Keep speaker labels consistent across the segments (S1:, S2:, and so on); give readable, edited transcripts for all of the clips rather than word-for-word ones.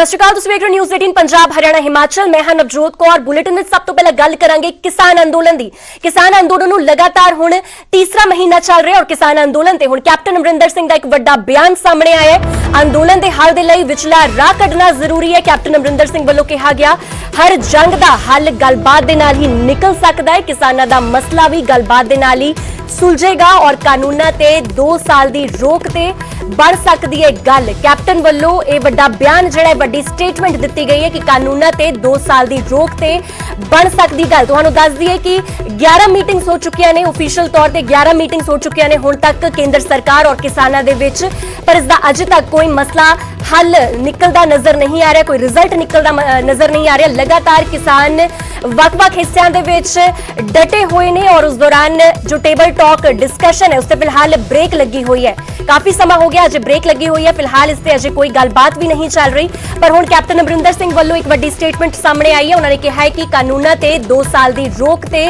S1: सत श्री अकाल, तुसीं वेख रहे हो न्यूज़ 18 पंजाब हरियाणा हिमाचल। मैं हां नवजोत कौर। बुलेटिन में सब तो पहले गल करांगे किसान अंदोलन दी। किसान अंदोलन नूं लगातार हुण तीसरा महीना चल रहा और किसान अंदोलन ते हुण कैप्टन अमरिंदर सिंह दा एक वड्डा बयान सामने आया है। अंदोलन दे हल दे लई विचला राह कढना जरूरी है। कैप्टन अमरिंदर सिंह वल्लों कहा गया हर जंग दा हल गलबात दे नाल ही निकल सकदा है। किसानां दा मसला भी गलबात दे नाल ही सुलझेगा और कानूनां ते 2 साल दी रोक ते बन सकदी है गल। कैप्टन वल्लों ये वड्डा बयान जिहड़ा वड्डी स्टेटमेंट दित्ती गई है कि कानूनां ते 2 साल दी रोक ते बन सकदी गल। तुहानूं दस दईए कि 11 मीटिंग्स हो चुकियां ने, ऑफिशियल तौर ते 11 मीटिंग्स हो चुकियां ने हुण तक केंद्र सरकार और किसानां दे विच, पर इसदा अजे तक कोई मसला हल निकलदा नजर नहीं आ रहा, कोई रिजल्ट निकलदा नजर नहीं आ रहा। लगातार किसान वक-वक हिस्सियां दे विच डटे हुए ने और उस दौरान जो टेबल टॉक डिस्कशन है उससे फिलहाल ब्रेक लगी हुई है। काफी समय हो गया अजे ब्रेक लगी हुई है, फिलहाल इससे अजे कोई गलबात भी नहीं चल रही। पर हुण कैप्टन अमरिंदर सिंह वालों एक वड्डी स्टेटमेंट सामने आई है। उन्होंने कहा है कि कानूनां ते 2 साल दी रोक ते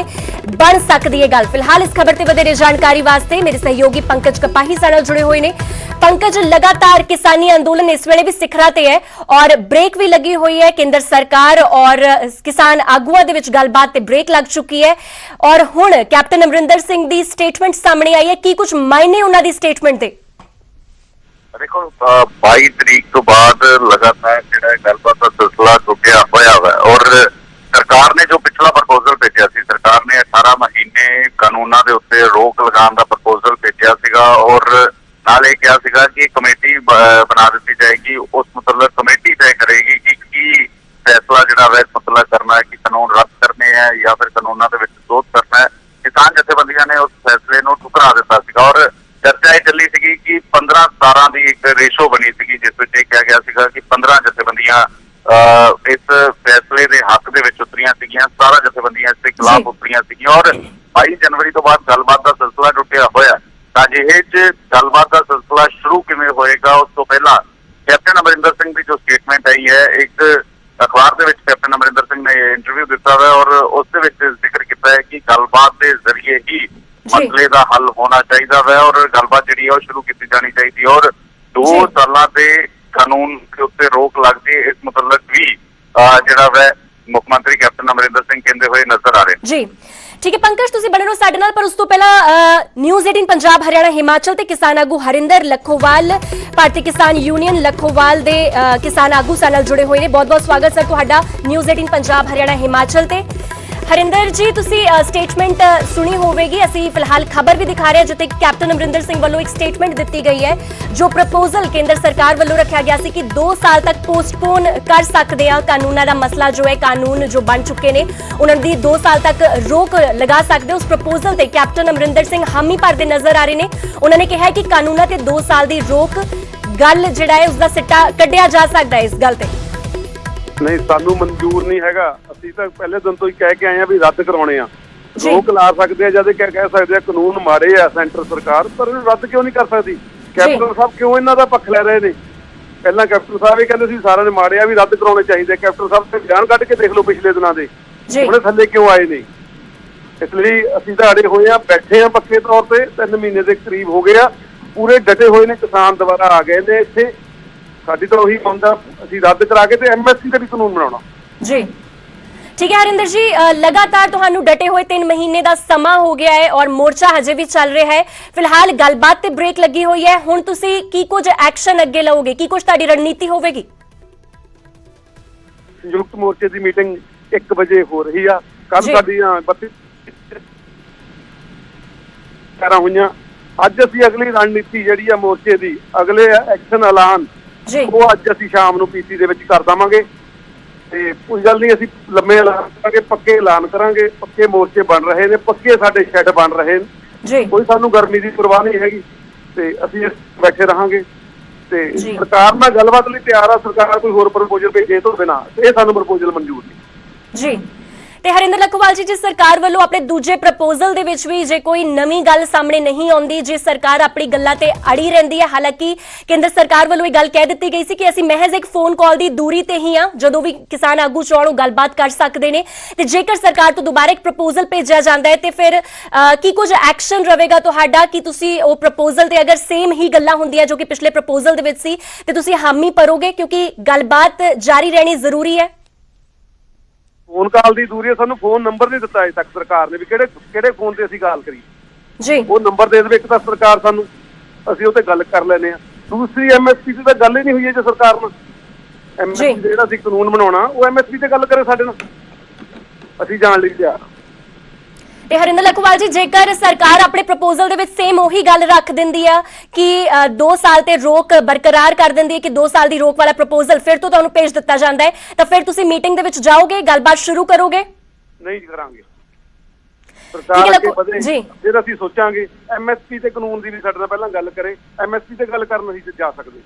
S1: बन सकदी है गल। फिलहाल इस खबर ते वधेरे जानकारी वास्ते मेरे सहयोगी पंकज कपाही साडे नाल जुड़े हुए ने। पंकज, लगातार किसानी अंदोलन इस वेले भी सिखरा ते है और ब्रेक भी लगी हुई है। केंद्र सरकार और किसान आगुआं दे विच गलबात ते ब्रेक लग चुकी है और हुण कैप्टन अमरिंदर सिंह दी स्टेटमेंट सामने आई है। की कुछ मायने उन्हां दी स्टेटमेंट दे?
S2: देखो 22 तरीक तो बाद लगातार जो गलबात का सिलसिला रुकिया होया है और सरकार ने जो पिछला प्रपोजल भेजा सी, सरकार ने 18 महीने कानूनों के उत्ते रोक लगाने का प्रपोजल भेजा सीगा और नाल ये कहा सीगा कि कमेटी बना दी जाएगी। उस मतलब कमेटी तय करेगी कि फैसला जो है इस मतलब करना है कि कानून रद्द करने हैं या फिर कानूनों के विरोध करना है। किसान जथेबंदियां ने उस फैसले को ठुकरा दिता सीगा और चर्चा चली सी कि 15-17 की एक रेशो बनी सी, जिस कहा गया सीगा कि 15 जथेबंदियां इस फैसले के हक दे विच उतरियां सीगियां, 17 जथेबंदियां इसके खिलाफ उतरियां सीगियां और 22 जनवरी तो बाद गलबात का सिलसिला टुटिया होया। अजिहे च गलबात का सिलसिला शुरू किवें होएगा उस तो पहला कैप्टन अमरिंदर सिंह की जो स्टेटमेंट आई है, एक अखबार के कैप्टन अमरिंदर सिंह ने इंटरव्यू दिता है और उस जिक्र किया है कि गलबात के जरिए ही मसले का हल होना चाहिए वै और गलबात जी शुरू की जानी चाहिए और 2 साल के कानून के उत्ते रोक लगती इस मतलब भी जिहड़ा वै मुख्यमंत्री कैप्टन अमरिंदर सिंह कहते हुए नजर आ रहे
S1: जी। ठीक है पंकज, तुसीं बने रहो साडे नाल, पर उस तो पहला न्यूज़ 18 पंजाब हरियाणा हिमाचल ते किसान आगू हरिंदर लखोवाल, भारतीय किसान यूनियन लखोवाल दे किसान आगू साडे नाल जुड़े हुए ने। बहुत बहुत स्वागत सर तुहाडा न्यूज़ 18 पंजाब हरियाणा हिमाचल ते। हरिंदर जी, तुसी स्टेटमेंट सुनी होवेगी, असी फिलहाल खबर भी दिखा रहे हैं जिते कैप्टन अमरिंदर सिंह वालों एक स्टेटमेंट दी गई है। जो प्रपोजल केंद्र सरकार वालों रखा गया सी कि 2 साल तक पोस्टपोन कर सकते हैं कानूनों का मसला जो है, कानून जो बन चुके हैं उन्होंने 2 साल तक रोक लगा सकते। उस प्रपोजल से कैप्टन अमरिंदर सिंह हामी भरते नजर आ रहे हैं। उन्होंने कहा है कि कानूनों ते 2 साल की रोक गल जिहड़ा है उसका सिट्टा कढ़िया जा सकता है। इस गल ते
S3: नहीं सानू मंजूर नहीं हैगा। ਅਸੀਂ ਤਾਂ ਪਹਿਲੇ ਦਿਨ ਤੋਂ ਹੀ ਕਹਿ ਕੇ ਆਏ ਆ ਵੀ ਰੱਦ ਕਰਾਉਣੇ ਆ। ਲੋਕ ਲਾ ਸਕਦੇ ਆ ਜਦ ਕਹਿ ਸਕਦੇ ਆ ਕਾਨੂੰਨ ਮਾੜੇ ਆ ਸੈਂਟਰ ਸਰਕਾਰ, ਪਰ ਇਹਨੂੰ ਰੱਦ ਕਿਉਂ ਨਹੀਂ ਕਰ ਸਕਦੀ? ਕੈਪਟਨ ਸਾਹਿਬ ਕਿਉਂ ਇਹਨਾਂ ਦਾ ਪੱਖ ਲੈ ਰਹੇ ਨੇ? ਪਹਿਲਾਂ ਕੈਪਟਨ ਸਾਹਿਬ ਇਹ ਕਹਿੰਦੇ ਸੀ ਸਾਰਿਆਂ ਨੇ ਮਾੜੇ ਆ ਵੀ ਰੱਦ ਕਰਾਉਣੇ ਚਾਹੀਦੇ। ਕੈਪਟਨ ਸਾਹਿਬ ਤੇ ਬਿਆਨ ਕੱਢ ਕੇ ਦੇਖ ਲਓ ਪਿਛਲੇ ਦਿਨਾਂ ਦੇ, ਉਹਨੇ ਥੱਲੇ ਕਿਉਂ ਆਏ ਨੇ। ਇਸ ਲਈ ਅਸੀਂ ਤਾਂ ਅੜੇ ਹੋਏ ਆ, ਬੈਠੇ ਆ ਪੱਕੇ ਤੌਰ ਤੇ 3 ਮਹੀਨੇ ਦੇ ਕਰੀਬ ਹੋ ਗਏ ਆ, ਪੂਰੇ ਡਟੇ ਹੋਏ ਨੇ। ਕਿਸਾਨ ਦੁਬਾਰਾ ਆ ਗਏ ਨੇ ਇੱਥੇ। ਸਾਡੀ ਤਾਂ ਉਹੀ ਮੰਗ ਆ, ਅਸੀਂ ਰੱਦ ਕਰਾ ਕੇ ਤੇ ਐਮਐਸਪੀ ਦਾ ਵੀ ਕਾਨੂੰਨ ਬਣਾਉਣਾ
S1: ਜੀ। ठीक है हरिंदर जी, लगातार तुहानू डटे हुए 3 महीने का समा हो गया है और मोर्चा हजे भी चल रहा है। फिलहाल गलबात ते ब्रेक लगी हुई है, हुण तुसी की कुछ एक्शन अगे लओगे, की कुछ तुहाडी रणनीति होवेगी?
S3: संयुक्त मोर्चे की मीटिंग 1 बजे हो रही है। कल साडियां 32 हुईयां। अज असीं अगली रणनीति जिहड़ी आ मोर्चे की, अगले एक्शन ऐलान वो अज असीं शाम नूं पीसी दे विच कर देवांगे। कोई गल नहीं, असीं लम्मे ऐलान करांगे, पक्के ऐलान करांगे। पक्के मोर्चे बन रहे हैं, पक्के साडे शैड बन रहे हैं। कोई सानू गर्मी की परवाह नहीं हैगी ते असीं बैठे रहांगे ते सरकार नाल गलबात लई तैयार आ। सरकार कोई होर प्रपोजल भेजे तो बिना ये सानू प्रपोजल मंजूर नहीं।
S1: जी ਤੇ ਹਰਿੰਦਰ ਲੱਖੋਵਾਲ ਜੀ, ਸਰਕਾਰ ਵੱਲੋਂ ਆਪਣੇ ਦੂਜੇ ਪ੍ਰਪੋਜ਼ਲ ਦੇ ਵਿੱਚ ਵੀ ਜੇ ਕੋਈ ਨਵੀਂ ਗੱਲ ਸਾਹਮਣੇ ਨਹੀਂ ਆਉਂਦੀ, ਜੇ ਸਰਕਾਰ ਆਪਣੀ ਗੱਲਾਂ ਤੇ ਅੜੀ ਰਹਿੰਦੀ ਹੈ, ਹਾਲਾਂਕਿ ਕੇਂਦਰ ਸਰਕਾਰ ਵੱਲੋਂ ਇਹ ਗੱਲ ਕਹਿ ਦਿੱਤੀ ਗਈ ਸੀ ਕਿ ਅਸੀਂ ਮਹਿਜ਼ ਇੱਕ ਫੋਨ ਕਾਲ ਦੀ ਦੂਰੀ ਤੇ ਹੀ ਹਾਂ, ਜਦੋਂ ਵੀ ਕਿਸਾਨ ਆਗੂ ਚਾਹਣ ਉਹ ਗੱਲਬਾਤ ਕਰ ਸਕਦੇ ਨੇ, ਤੇ ਜੇਕਰ ਸਰਕਾਰ ਤੋਂ ਦੁਬਾਰਾ ਇੱਕ ਪ੍ਰਪੋਜ਼ਲ ਭੇਜਿਆ ਜਾਂਦਾ ਹੈ ਤੇ ਫਿਰ ਕੀ ਕੁਝ ਐਕਸ਼ਨ ਰਹੇਗਾ ਤੁਹਾਡਾ ਕਿ ਤੁਸੀਂ ਉਹ ਪ੍ਰਪੋਜ਼ਲ ਤੇ ਅਗਰ ਸੇਮ ਹੀ ਗੱਲਾਂ ਹੁੰਦੀਆਂ ਜੋ ਕਿ ਪਿਛਲੇ ਪ੍ਰਪੋਜ਼ਲ ਦੇ ਵਿੱਚ ਸੀ ਤੇ ਤੁਸੀਂ ਹਾਮੀ ਭਰੋਗੇ, ਕਿਉਂਕਿ ਗੱਲਬਾਤ ਜਾਰੀ ਰਹਿਣੀ ਜ਼ਰੂਰੀ ਹੈ?
S3: ਫੋਨ ਕਾਲ ਦੀ ਦੂਰੀ, ਸਾਨੂੰ ਫੋਨ ਨੰਬਰ ਨਹੀਂ ਦਿੱਤਾ ਅਜੇ ਤੱਕ ਸਰਕਾਰ ਨੇ ਵੀ ਕਿਹੜੇ ਫੋਨ ਤੇ ਅਸੀਂ ਗੱਲ ਕਰੀਏ
S1: ਜੀ।
S3: ਉਹ ਨੰਬਰ ਦੇ ਦੇਵੇ ਇੱਕ ਤਾਂ ਸਰਕਾਰ ਸਾਨੂੰ, ਅਸੀਂ ਉਹ ਤੇ ਗੱਲ ਕਰ ਲੈਨੇ ਆ। ਦੂਸਰੀ ਐਮਐਸਪੀ ਤੇ ਤਾਂ ਗੱਲ ਹੀ ਨਹੀਂ ਹੋਈ ਹੈ ਜੇ ਸਰਕਾਰ ਨਾਲ। ਐਮਐਸਪੀ ਜਿਹੜਾ ਅਸੀਂ ਕਾਨੂੰਨ ਬਣਾਉਣਾ ਉਹ ਐਮਐਸਪੀ ਤੇ ਗੱਲ ਕਰੇ ਸਾਡੇ ਨਾਲ, ਅਸੀਂ ਜਾਣ ਲਈ ਤਿਆਰ।
S1: ਤੇ ਹਰਿੰਦਰ ਲੱਖੋਵਾਲ ਜੀ, ਜੇਕਰ ਸਰਕਾਰ ਆਪਣੇ ਪ੍ਰਪੋਜ਼ਲ ਦੇ ਵਿੱਚ ਸੇਮ ਉਹੀ ਗੱਲ ਰੱਖ ਦਿੰਦੀ ਆ ਕਿ 2 ਸਾਲ ਤੇ ਰੋਕ ਬਰਕਰਾਰ ਕਰ ਦਿੰਦੀ ਹੈ ਕਿ 2 ਸਾਲ ਦੀ ਰੋਕ ਵਾਲਾ ਪ੍ਰਪੋਜ਼ਲ ਫਿਰ ਤੋਂ ਤੁਹਾਨੂੰ ਭੇਜ ਦਿੱਤਾ ਜਾਂਦਾ ਹੈ, ਤਾਂ ਫਿਰ ਤੁਸੀਂ ਮੀਟਿੰਗ ਦੇ ਵਿੱਚ ਜਾਓਗੇ, ਗੱਲਬਾਤ ਸ਼ੁਰੂ ਕਰੋਗੇ?
S3: ਨਹੀਂ ਕਰਾਂਗੇ। ਸਰਕਾਰ ਅੱਗੇ ਵਧੇ ਫਿਰ ਅਸੀਂ ਸੋਚਾਂਗੇ। ਐਮਐਸਪੀ ਤੇ ਕਾਨੂੰਨ ਦੀ ਵੀ ਸਾਡੇ ਨਾਲ ਪਹਿਲਾਂ ਗੱਲ ਕਰੇ, ਐਮਐਸਪੀ ਤੇ ਗੱਲ ਕਰਨ ਅਸੀਂ ਜਾ ਸਕਦੇ।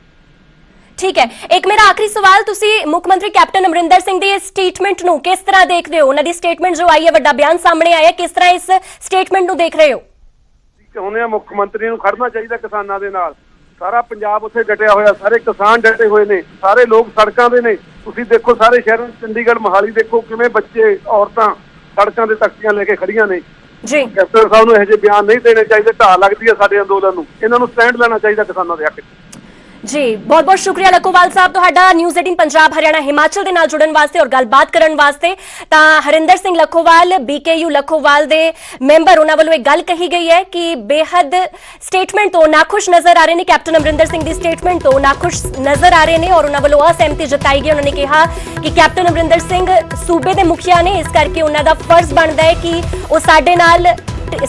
S1: ਠੀਕ ਹੈ, ਇੱਕ ਮੇਰਾ ਆਖਰੀ ਸਵਾਲ, ਤੁਸੀਂ ਮੁੱਖ ਮੰਤਰੀ ਕੈਪਟਨ ਅਮਰਿੰਦਰ ਸਿੰਘ ਦੀ ਇਸ ਸਟੇਟਮੈਂਟ ਨੂੰ ਕਿਸ ਤਰ੍ਹਾਂ ਦੇਖਦੇ ਹੋ? ਉਹਨਾਂ ਦੀ ਸਟੇਟਮੈਂਟ ਜੋ ਆਈ ਹੈ, ਵੱਡਾ ਬਿਆਨ ਸਾਹਮਣੇ ਆਇਆ, ਕਿਸ ਤਰ੍ਹਾਂ ਇਸ ਸਟੇਟਮੈਂਟ ਨੂੰ ਦੇਖ ਰਹੇ ਹੋ?
S3: ਚਾਹੁੰਦੇ ਆ ਮੁੱਖ ਮੰਤਰੀ ਨੂੰ ਖੜਨਾ ਚਾਹੀਦਾ ਕਿਸਾਨਾਂ ਦੇ ਨਾਲ। ਸਾਰਾ ਪੰਜਾਬ ਉੱਥੇ ਡਟਿਆ ਹੋਇਆ, ਸਾਰੇ ਕਿਸਾਨ ਡਟੇ ਹੋਏ ਨੇ, ਸਾਰੇ ਲੋਕ ਸੜਕਾਂ ਦੇ ਨੇ। ਤੁਸੀਂ ਦੇਖੋ ਸਾਰੇ ਸ਼ਹਿਰਾਂ, ਚੰਡੀਗੜ੍ਹ ਮੋਹਾਲੀ ਦੇਖੋ ਕਿਵੇਂ ਬੱਚੇ ਔਰਤਾਂ ਸੜਕਾਂ ਦੇ ਤਖਤੀਆਂ ਲੈ ਕੇ ਖੜੀਆਂ ਨੇ ਜੀ। ਕੈਪਟਨ ਸਾਹਿਬ ਨੂੰ ਇਹੋ ਜਿਹੇ ਬਿਆਨ ਨਹੀਂ ਦੇਣੇ ਚਾਹੀਦੇ, ਢਾਹ ਲੱਗਦੀ ਹੈ ਸਾਡੇ ਅੰਦੋਲਨ ਨੂੰ। ਇਹਨਾਂ ਨੂੰ ਸਟੈਂਡ ਲੈਣਾ ਚਾਹੀਦਾ ਕਿਸਾਨਾਂ ਦੇ ਹੱਕ 'ਚ।
S1: ਜੀ ਬਹੁਤ ਬਹੁਤ ਸ਼ੁਕਰੀਆ ਲੱਖੋਵਾਲ ਸਾਹਿਬ ਤੁਹਾਡਾ ਨਿਊਜ਼ 18 ਪੰਜਾਬ ਹਰਿਆਣਾ ਹਿਮਾਚਲ ਦੇ ਨਾਲ ਜੁੜਨ ਵਾਸਤੇ ਔਰ ਗੱਲਬਾਤ ਕਰਨ ਵਾਸਤੇ। ਤਾਂ ਹਰਿੰਦਰ ਸਿੰਘ ਲੱਖੋਵਾਲ, ਬੀਕੇਯੂ ਲੱਖੋਵਾਲ ਦੇ ਮੈਂਬਰ, ਉਹਨਾਂ ਵੱਲੋਂ ਇੱਕ ਗੱਲ ਕਹੀ ਗਈ ਹੈ ਕਿ ਬੇਹੱਦ ਸਟੇਟਮੈਂਟ ਤੋਂ ਨਾਖੁਸ਼ ਨਜ਼ਰ ਆ ਰਹੇ ਨੇ, ਕੈਪਟਨ ਅਮਰਿੰਦਰ ਸਿੰਘ ਦੀ ਸਟੇਟਮੈਂਟ ਤੋਂ ਨਾਖੁਸ਼ ਨਜ਼ਰ ਆ ਰਹੇ ਨੇ ਔਰ ਉਹਨਾਂ ਵੱਲੋਂ ਅਸਹਿਮਤੀ ਜਤਾਈ ਗਈ। ਉਹਨਾਂ ਨੇ ਕਿਹਾ ਕਿ ਕੈਪਟਨ ਅਮਰਿੰਦਰ ਸਿੰਘ ਸੂਬੇ ਦੇ ਮੁਖੀਆ ਨੇ, ਇਸ ਕਰਕੇ ਉਹਨਾਂ ਦਾ ਫਰਜ਼ ਬਣਦਾ ਹੈ ਕਿ ਉਹ ਸਾਡੇ ਨਾਲ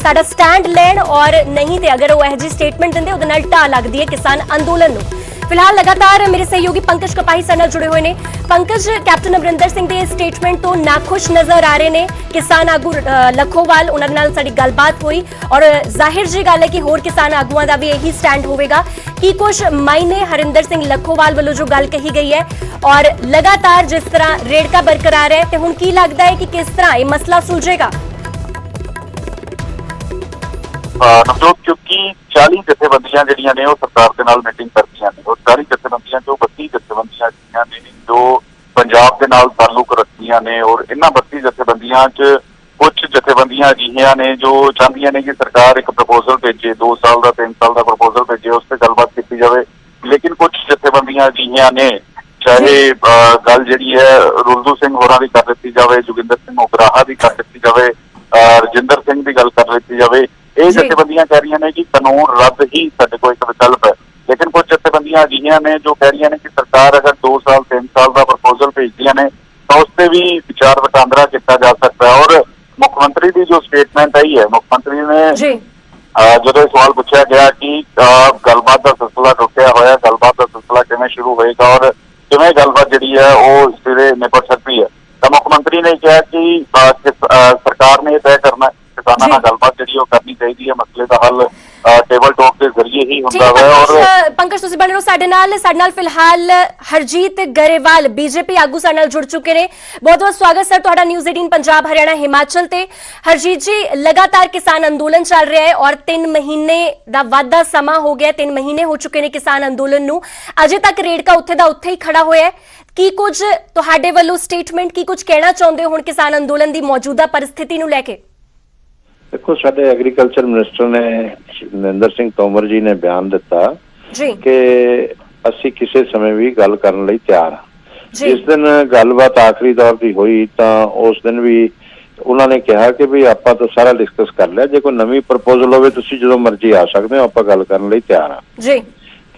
S1: ਸਾਡਾ ਸਟੈਂਡ ਲੈਣ ਔਰ ਨਹੀਂ ਤੇ ਅਗਰ ਉਹ ਇਹੋ ਜਿਹੀ ਸਟੇਟਮੈਂਟ ਦਿੰਦੇ ਉਹਦੇ ਨਾਲ ਢਾਹ ਲੱਗਦੀ ਹੈ ਕਿਸਾਨ ਅੰਦੋਲਨ ਨੂੰ। ਫਿਲਹਾਲ ਲਗਾਤਾਰ ਮੇਰੇ ਸਹਿਯੋਗੀ ਪੰਕਜ ਕਪਾਹੀ ਸਾਡੇ ਨਾਲ ਜੁੜੇ ਹੋਏ ਨੇ। ਪੰਕਜ, ਕੈਪਟਨ ਅਮਰਿੰਦਰ ਸਿੰਘ ਦੇ ਸਟੇਟਮੈਂਟ ਤੋਂ ਨਾਖੁਸ਼ ਨਜ਼ਰ ਆ ਰਹੇ ਨੇ ਕਿਸਾਨ ਆਗੂ ਲੱਖੋਵਾਲ, ਉਹਨਾਂ ਦੇ ਨਾਲ ਸਾਡੀ ਗੱਲਬਾਤ ਹੋਈ ਔਰ ਜ਼ਾਹਿਰ ਜੀ ਗੱਲ ਹੈ ਕਿ ਹੋਰ ਕਿਸਾਨ ਆਗੂਆਂ ਦਾ ਵੀ ਇਹੀ ਸਟੈਂਡ ਹੋਵੇਗਾ। ਕੀ ਕੁਝ ਮਾਇਨੇ ਹਰਿੰਦਰ ਸਿੰਘ ਲੱਖੋਵਾਲ ਵੱਲੋਂ ਜੋ ਗੱਲ ਕਹੀ ਗਈ ਹੈ ਔਰ ਲਗਾਤਾਰ ਜਿਸ ਤਰ੍ਹਾਂ ਰੇੜਕਾ ਬਰਕਰਾਰ ਹੈ, ਤੇ ਹੁਣ ਕੀ ਲੱਗਦਾ ਹੈ ਕਿ ਕਿਸ ਤਰ੍ਹਾਂ ਇਹ ਮਸਲਾ ਸੁਲਝੇਗਾ?
S2: ਨਵਜੋਤ, ਕਿਉਂਕਿ 40 ਜਥੇਬੰਦੀਆਂ ਜਿਹੜੀਆਂ ਨੇ ਉਹ ਸਰਕਾਰ ਦੇ ਨਾਲ ਮੀਟਿੰਗ ਕਰਦੀਆਂ ਨੇ, ਉਹ ਸਾਰੀ ਜਥੇਬੰਦੀਆਂ ਚੋਂ 32 ਜਥੇਬੰਦੀਆਂ ਜਿਹੜੀਆਂ ਨੇ ਜੋ ਪੰਜਾਬ ਦੇ ਨਾਲ ਤਾਲੁਕ ਰੱਖਦੀਆਂ ਨੇ ਔਰ ਇਹਨਾਂ 32 ਜਥੇਬੰਦੀਆਂ 'ਚ ਕੁਝ ਜਥੇਬੰਦੀਆਂ ਅਜਿਹੀਆਂ ਨੇ ਜੋ ਚਾਹੁੰਦੀਆਂ ਨੇ ਕਿ ਸਰਕਾਰ ਇੱਕ ਪ੍ਰਪੋਜ਼ਲ ਭੇਜੇ, 2 ਸਾਲ ਦਾ 3 ਸਾਲ ਦਾ ਪ੍ਰਪੋਜ਼ਲ ਭੇਜੇ, ਉਸ ਤੇ ਗੱਲਬਾਤ ਕੀਤੀ ਜਾਵੇ। ਲੇਕਿਨ ਕੁਝ ਜਥੇਬੰਦੀਆਂ ਅਜਿਹੀਆਂ ਨੇ, ਚਾਹੇ ਗੱਲ ਜਿਹੜੀ ਹੈ ਰੁਲਦੂ ਸਿੰਘ ਹੋਰਾਂ ਦੀ ਕਰ ਦਿੱਤੀ ਜਾਵੇ, ਜੋਗਿੰਦਰ ਸਿੰਘ ਉਗਰਾਹਾ ਦੀ ਕਰ ਦਿੱਤੀ ਜਾਵੇ, ਰਜਿੰਦਰ ਸਿੰਘ ਦੀ ਗੱਲ ਕਰ ਦਿੱਤੀ ਜਾਵੇ, ਇਹ ਜਥੇਬੰਦੀਆਂ ਕਹਿ ਰਹੀਆਂ ਨੇ ਕਿ ਕਾਨੂੰਨ ਰੱਦ ਹੀ ਸਾਡੇ ਕੋਲ ਇੱਕ ਵਿਕਲਪ ਹੈ। ਲੇਕਿਨ ਕੁਝ ਜਥੇਬੰਦੀਆਂ ਅਜਿਹੀਆਂ ਨੇ ਜੋ ਕਹਿ ਰਹੀਆਂ ਨੇ ਕਿ ਸਰਕਾਰ ਅਗਰ 2 ਸਾਲ 3 ਸਾਲ ਦਾ ਪ੍ਰਪੋਜ਼ਲ ਭੇਜਦੀਆਂ ਨੇ ਤਾਂ ਉਸ ਤੇ ਵੀ ਵਿਚਾਰ ਵਟਾਂਦਰਾ ਕੀਤਾ ਜਾ ਸਕਦਾ ਹੈ। ਔਰ ਮੁੱਖ ਮੰਤਰੀ ਦੀ ਜੋ ਸਟੇਟਮੈਂਟ ਆਈ ਹੈ, ਮੁੱਖ ਮੰਤਰੀ ਨੇ ਜਦੋਂ ਇਹ ਸਵਾਲ ਪੁੱਛਿਆ ਗਿਆ ਕਿ ਗੱਲਬਾਤ ਦਾ ਸਿਲਸਿਲਾ ਟੁੱਟਿਆ ਹੋਇਆ, ਗੱਲਬਾਤ ਦਾ ਸਿਲਸਿਲਾ ਕਿਵੇਂ ਸ਼ੁਰੂ ਹੋਏਗਾ ਔਰ ਕਿਵੇਂ ਗੱਲਬਾਤ ਜਿਹੜੀ ਹੈ ਉਹ ਸਿਰੇ ਨਿਪਟ ਸਕਦੀ ਹੈ, ਤਾਂ ਮੁੱਖ ਮੰਤਰੀ ਨੇ ਕਿਹਾ ਕਿ ਸਰਕਾਰ ਨੇ ਇਹ ਤੈਅ ਕਰਨਾ ਕਿਸਾਨਾਂ ਨਾਲ ਗੱਲਬਾਤ ਜਿਹੜੀ ਉਹ ਕਰਨੀ ਚਾਹੀਦੀ ਹੈ, ਮਸਲੇ ਦਾ ਹੱਲ ਟੇਬਲ ਟਾਕ ਦੇ ਜ਼ਰੀਏ ਹੀ ਹੁੰਦਾ ਹੈ। ਔਰ
S1: ਪੰਕਜ, ਤੁਸੀਂ ਬਣੇ ਰਹੋ ਸਾਡੇ ਨਾਲ ਫਿਲਹਾਲ ਹਰਜੀਤ ਗਰੇਵਾਲ ਬੀਜੇਪੀ ਆਗੂ ਸਾਡੇ ਨਾਲ ਜੁੜ ਚੁੱਕੇ ਨੇ। ਬਹੁਤ ਬਹੁਤ ਸਵਾਗਤ ਸਰ ਤੁਹਾਡਾ ਨਿਊਜ਼ 18 ਪੰਜਾਬ ਹਰਿਆਣਾ ਹਿਮਾਚਲ ਤੇ। ਹਰਜੀਤ ਜੀ, ਲਗਾਤਾਰ ਕਿਸਾਨ ਅੰਦੋਲਨ ਚੱਲ ਰਿਹਾ ਹੈ ਔਰ 3 ਮਹੀਨੇ ਦਾ ਵਾਧਾ ਸਮਾਂ ਹੋ ਗਿਆ, 3 ਮਹੀਨੇ ਹੋ ਚੁੱਕੇ ਨੇ ਕਿਸਾਨ ਅੰਦੋਲਨ ਨੂੰ, ਅਜੇ ਤੱਕ ਰੇੜਕਾ ਉੱਥੇ ਦਾ ਉੱਥੇ ਹੀ ਖੜਾ ਹੋਇਆ ਹੈ। ਕੀ ਕੁਝ ਤੁਹਾਡੇ ਵੱਲੋਂ ਸਟੇਟਮੈਂਟ, ਕੀ ਕੁਝ ਕਹਿਣਾ ਚਾਹੁੰਦੇ ਹੋ ਹੁਣ ਕਿਸਾਨ ਅੰਦੋਲਨ ਦੀ ਮੌਜੂਦਾ ਪਰਿਸਥਿਤੀ ਨੂੰ ਲੈ ਕੇ?
S4: ਦੇਖੋ, ਸਾਡੇ ਐਗਰੀਕਲਚਰ ਮਿਨਿਸਟਰ ਨੇ ਨਰਿੰਦਰ ਸਿੰਘ ਤੋਮਰ ਜੀ ਨੇ ਬਿਆਨ ਦਿੱਤਾ ਕਿ ਅਸੀਂ ਕਿਸੇ ਸਮੇਂ ਵੀ ਗੱਲ ਕਰਨ ਲਈ ਤਿਆਰ ਹਾਂ। ਜਿਸ ਦਿਨ ਗੱਲਬਾਤ ਆਖਰੀ ਦੌਰ ਦੀ ਹੋਈ ਤਾਂ ਉਸ ਦਿਨ ਵੀ ਉਹਨਾਂ ਨੇ ਕਿਹਾ ਕਿ ਵੀ ਆਪਾਂ ਤਾਂ ਸਾਰਾ ਡਿਸਕਸ ਕਰ ਲਿਆ, ਜੇ ਕੋਈ ਨਵੀਂ ਪ੍ਰਪੋਜ਼ਲ ਹੋਵੇ ਤੁਸੀਂ ਜਦੋਂ ਮਰਜ਼ੀ ਆ ਸਕਦੇ ਹੋ, ਆਪਾਂ ਗੱਲ ਕਰਨ ਲਈ ਤਿਆਰ ਹਾਂ।